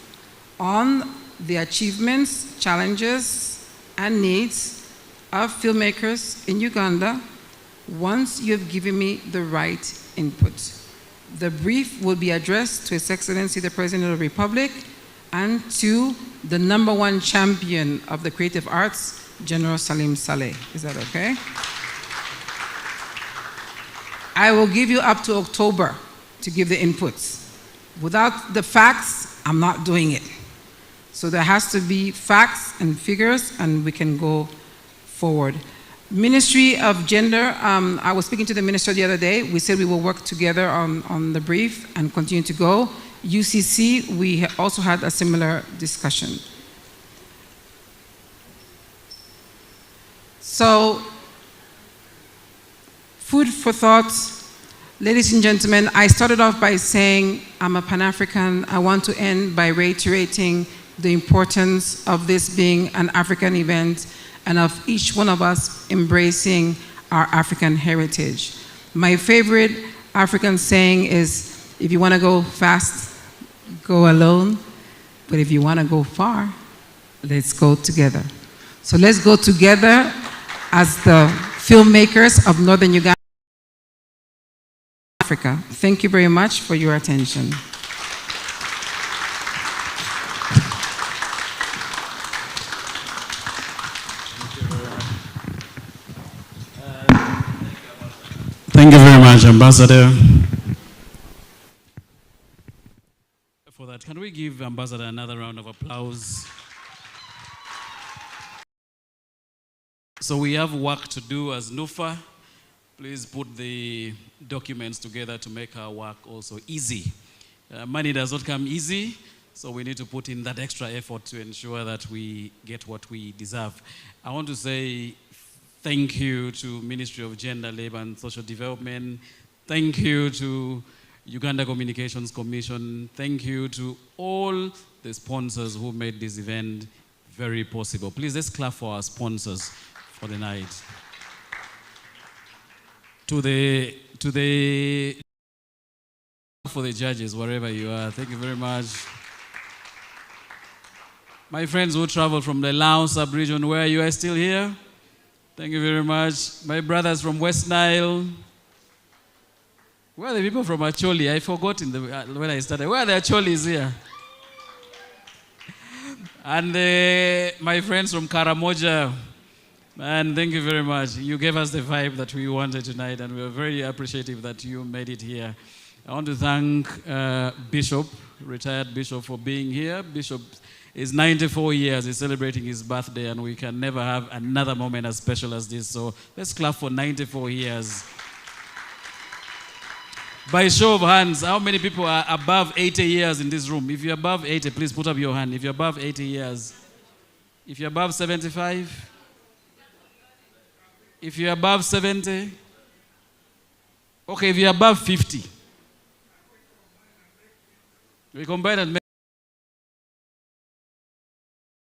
on the achievements, challenges, and needs of filmmakers in Uganda once you've given me the right input. The brief will be addressed to His Excellency the President of the Republic and to the #1 champion of the creative arts, General Salim Saleh. Is that okay? I will give you up to October to give the inputs. Without the facts, I'm not doing it. So there has to be facts and figures, and we can go forward. Ministry of Gender, I was speaking to the minister the other day. We said we will work together on the brief and continue to go. UCC, we also had a similar discussion. So, food for thought. Ladies and gentlemen, I started off by saying I'm a Pan-African. I want to end by reiterating the importance of this being an African event and of each one of us embracing our African heritage. My favorite African saying is, if you want to go fast, go alone. But if you want to go far, let's go together. So let's go together as the filmmakers of Northern Uganda, Africa. Thank you very much for your attention. Thank you very much, Ambassador. For that, can we give Ambassador another round of applause? So we have work to do as Nufa. Please put the documents together to make our work also easy. Money does not come easy, so we need to put in that extra effort to ensure that we get what we deserve. I want to say thank you to Ministry of Gender, Labor and Social Development. Thank you to Uganda Communications Commission. Thank you to all the sponsors who made this event very possible. Please, let's clap for our sponsors for the night. For the judges, wherever you are, thank you very much. My friends who travel from the Lao sub-region, where you are still here, thank you very much. My brothers from West Nile. Where are the people from Acholi? I forgot when I started. Where are the Acholis here? And my friends from Karamoja. Man, thank you very much. You gave us the vibe that we wanted tonight, and we are very appreciative that you made it here. I want to thank Bishop, retired Bishop, for being here. Bishop is 94 years. He's celebrating his birthday, and we can never have another moment as special as this. So let's clap for 94 years. By show of hands, how many people are above 80 years in this room? If you're above 80, please put up your hand. If you're above 80 years. If you're above 75. If you're above 70. Okay, if you're above 50. We combine and make.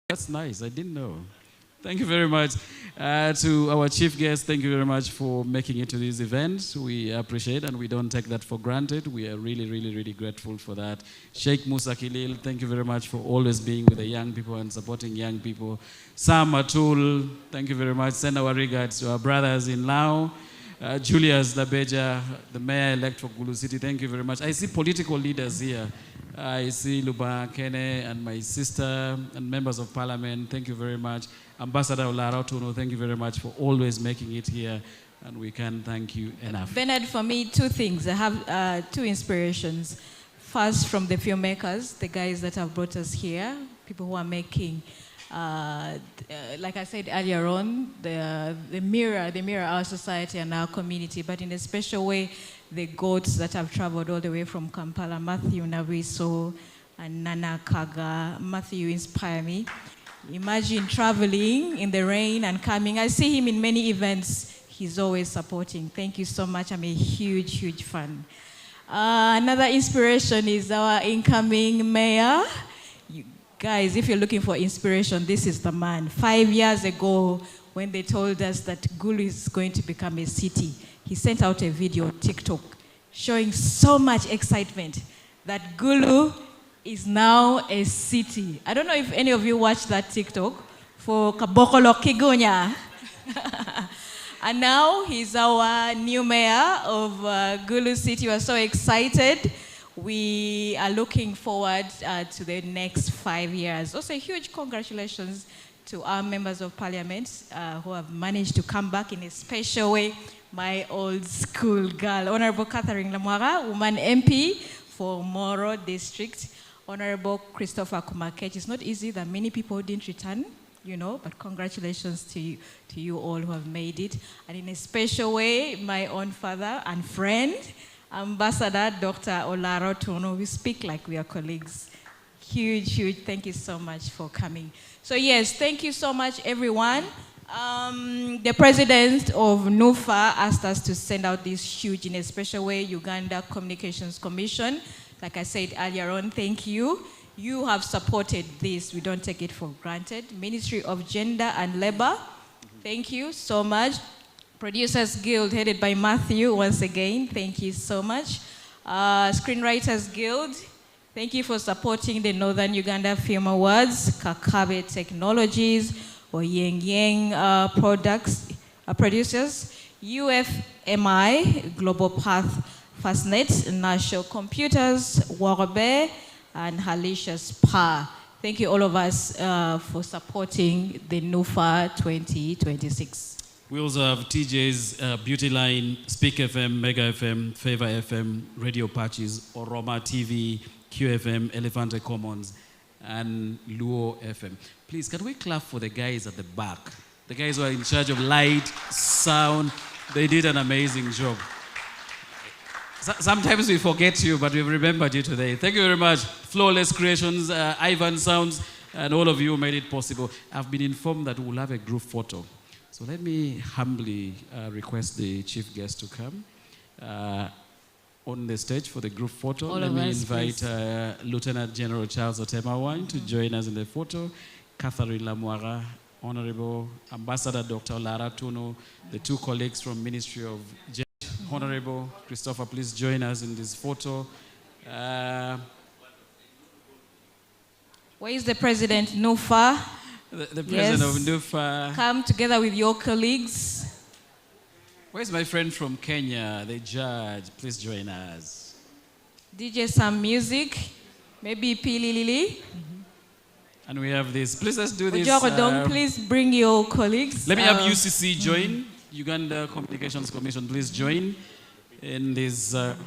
That's nice, I didn't know. Thank you very much. To our chief guest, thank you very much for making it to this event. We appreciate and we don't take that for granted. We are really, really, really grateful for that. Sheikh Musa Kilil, thank you very much for always being with the young people and supporting young people. Sam Atul, thank you very much. Send our regards to our brothers in Lao. Julius Labeja, the mayor-elect for Gulu City, thank you very much. I see political leaders here. I see Luba Kene and my sister and members of parliament. Thank you very much. Ambassador Olara Tuno, thank you very much for always making it here. And we can't thank you enough. Bernard, for me, two things. I have two inspirations. First, from the filmmakers, the guys that have brought us here, people who are making, like I said earlier on, the mirror our society and our community, but in a special way, the goats that have traveled all the way from Kampala, Matthew Naviso and Nana Kaga. Matthew inspire me. Imagine traveling in the rain and coming. I see him in many events. He's always supporting. Thank you so much. I'm a huge, huge fan. Another inspiration is our incoming mayor. You guys, if you're looking for inspiration, this is the man. 5 years ago, when they told us that Gulu is going to become a city. He sent out a video on TikTok showing so much excitement that Gulu is now a city. I don't know if any of you watched that TikTok for Kabokolo Kigunya. And now he's our new mayor of Gulu City. We're so excited. We are looking forward to the next 5 years. Also, huge congratulations to our members of parliament who have managed to come back in a special way. My old school girl, Honorable Catherine Lamwara, woman MP for Moro District. Honorable Christopher Kumakech. It's not easy that many people didn't return, you know, but congratulations to you all who have made it. And in a special way, my own father and friend, Ambassador Dr. Olaro Tuno. We speak like we are colleagues. Huge thank you so much for coming. So yes, thank you so much, everyone. The president of Nufa asked us to send out this huge, in a special way, Uganda Communications Commission. Like I said earlier on, thank you. You have supported this. We don't take it for granted. Ministry of Gender and Labor, thank you so much. Producers Guild, headed by Matthew, once again, thank you so much. Screenwriters Guild, thank you for supporting the Northern Uganda Film Awards. Kakabe Technologies, Oyeng producers. UFMI, Global Path, Fastnet, National Computers, Warabe, and Halicious Pa. Thank you all of us for supporting the Nufa 2026. We also have TJ's Beauty Line, Speak FM, Mega FM, Favor FM, Radio Patches, Oroma TV, QFM, Elephante Commons, and Luo FM. Please, can we clap for the guys at the back? The guys who are in charge of light, sound. They did an amazing job. Sometimes we forget you, but we've remembered you today. Thank you very much. Flawless Creations, Ivan Sounds, and all of you made it possible. I've been informed that we'll have a group photo. So let me humbly request the chief guest to come on the stage for the group photo. Let me invite Lieutenant General Charles Otemawan to join us in the photo. Catherine Lamwara, Honorable Ambassador Dr. Lara Tuno, the two colleagues from Ministry of Gender. Honorable Christopher, please join us in this photo. Where is the president, Nufa? The president of Nufa. Come together with your colleagues. Where's my friend from Kenya, the judge? Please join us. DJ some music, maybe Pili Lili. And we have this. Please let's do this. Please bring your colleagues. Let me have UCC join. Uganda Communications Commission, please join in this. The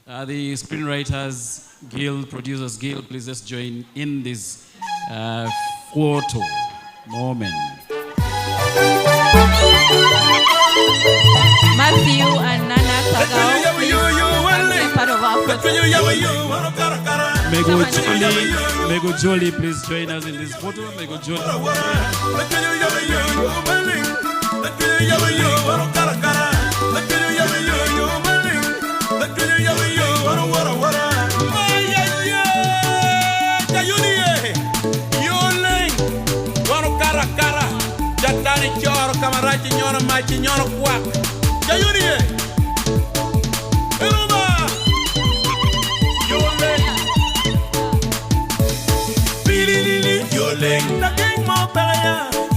Screenwriters Guild, Producers Guild, please let's join in this photo moment. Matthew and Nana Tagao, please be part of our photo. Mego Jolie, please join us in this photo. Mego Jolie.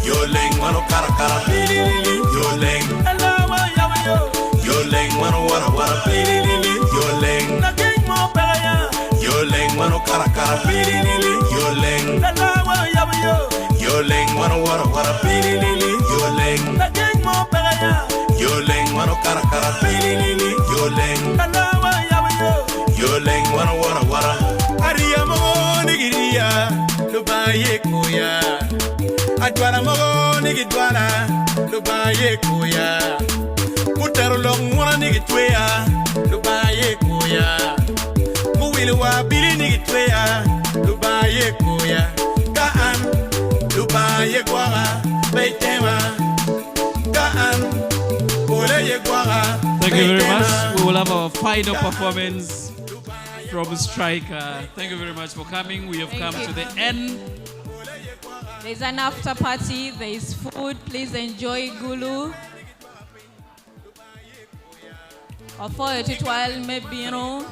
Yoleng mano kara kara yoleng yoleng mano wara wara yoleng yoleng mano kara kara yoleng yoleng mano wara wara yoleng yoleng mano kara kara yoleng yoleng mano wara wara ariya mo nigiria lubaye koya Adwala mogo nigi dwala lubaye koya Mutero long mwana nigi twea lubaye koya Muwili wa bili nigi twea lubaye koya Kaan lubaye gwara beitema Kaan ole ye gwara Thank you very much. We will have our final performance from Striker. Thank you very much for coming. We have come to the end There's an after party, there is food. Please enjoy Gulu. For it, maybe, you know.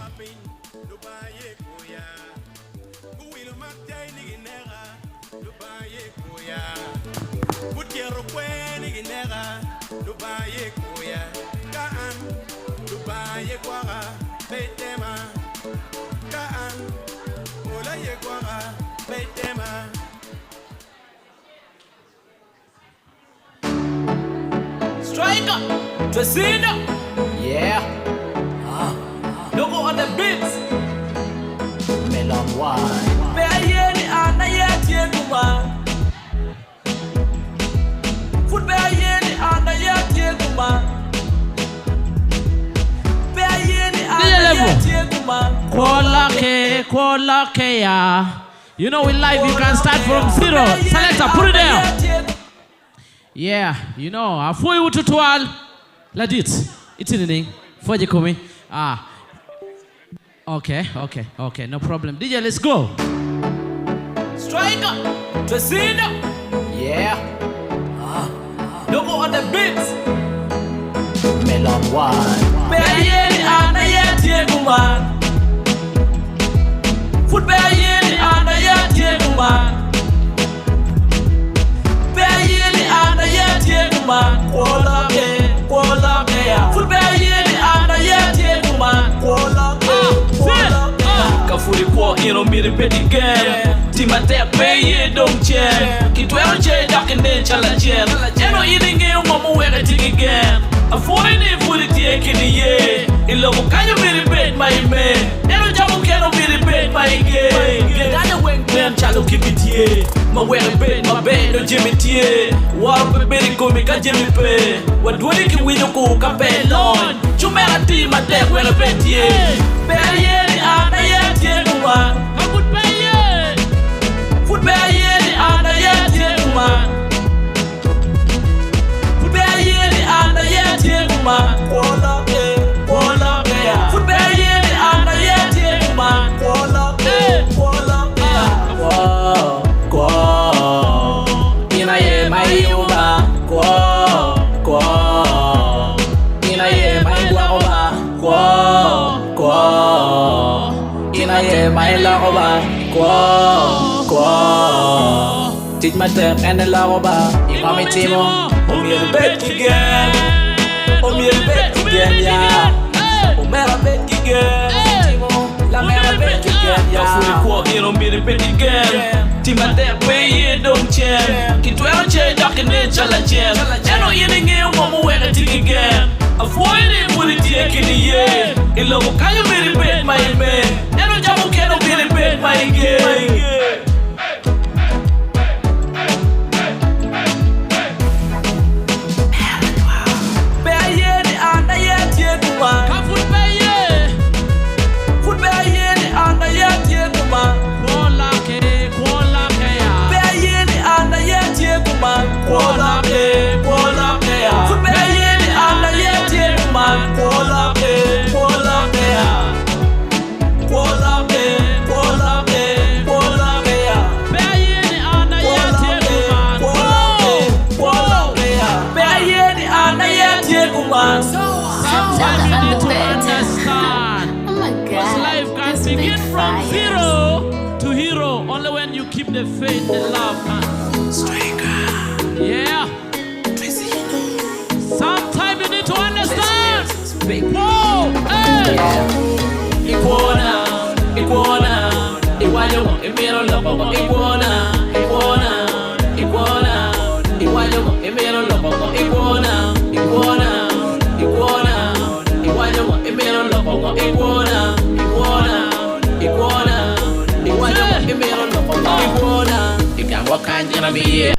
Striker, Tracino, yeah. Logo on the beats. Melon wine. Bayeni ana yeti kuma. Food bayeni ana yeti kuma. Bayeni ana yeti kuma. Kwalake, yeah. You know, in life you can start from zero. Selector, put it there. Yeah, you know, afuyi ututwal ladit. It's in the name. Foje kumi. Okay, no problem. DJ, let's go. Striker, Tracino, yeah. Logo on the beats. Melon wine. Bayeni ana yeti kuma. Food bayeni ana yeti kuma. Bayeni ana yeti kuma. Kwalake, ya. Food bayeni ana yeti kuma. Kwalake. Kafuri kwa ino miri peti gen. Tima te peye dong chen. Kitwero che dakende chala chen. Eno ininge umamu wege tiki gen. Afori ni furi tie kini ye. Ilo mukanyo miri pet ma ime. Eno jamu keno miri pet ma ige. Ganya weng ten chalo kipitie. Ma wege pet ma be no jimi tie. Waro pe beri kumi ka jimi pe. Wadwani ki winyo ku ka pe lon. Chumera ti ma te wege petie. Bayeni ana yeti kuma. Food bayeni ana yeti kuma. Food bayeni ana yeti kuma. Kwalake, ya. Food bayeni ana yeti kuma. Kwalake, ya. Kwa ina ye mai uba. Kwa ina ye mai uba. Kwa ina ye mai la uba. Kwa teach my step and the love uba. Imami timo. Omir bet again. Omir bet again, yeah. Omera bet again. La mera bet again, yeah. Kafuri kwa ino miri bet again. Tima te peye dong chen. Kitwero che dakene chala chen. Eno ininge umamu wege tiki again. Afoi ni furi tie kini ye. Ilo mukanyo miri bet ma ime. Eno jamu keno miri bet ma ige. Bayeni ana yeti kuma. Food baye. Food bayeni ana yeti kuma. Kwalake, ya. Bayeni ana yeti kuma. Kwalake, ya. Food bayeni ana yeti kuma. Kwalake, ya. Kwalake, ya. Bayeni ana yeti kuma. Kwalake, ya. Bayeni ana yeti kuma. Sometimes you need to understand. Because life can begin from zero to hero only when you keep the faith and love. Yeah. Sometimes you need to understand. Whoa, hey. Iguana, igual emiro loco, iguana, igual emiro loco, iguana, igual emiro loco, iguana, igual emiro loco, iguana. You can walk and you know me.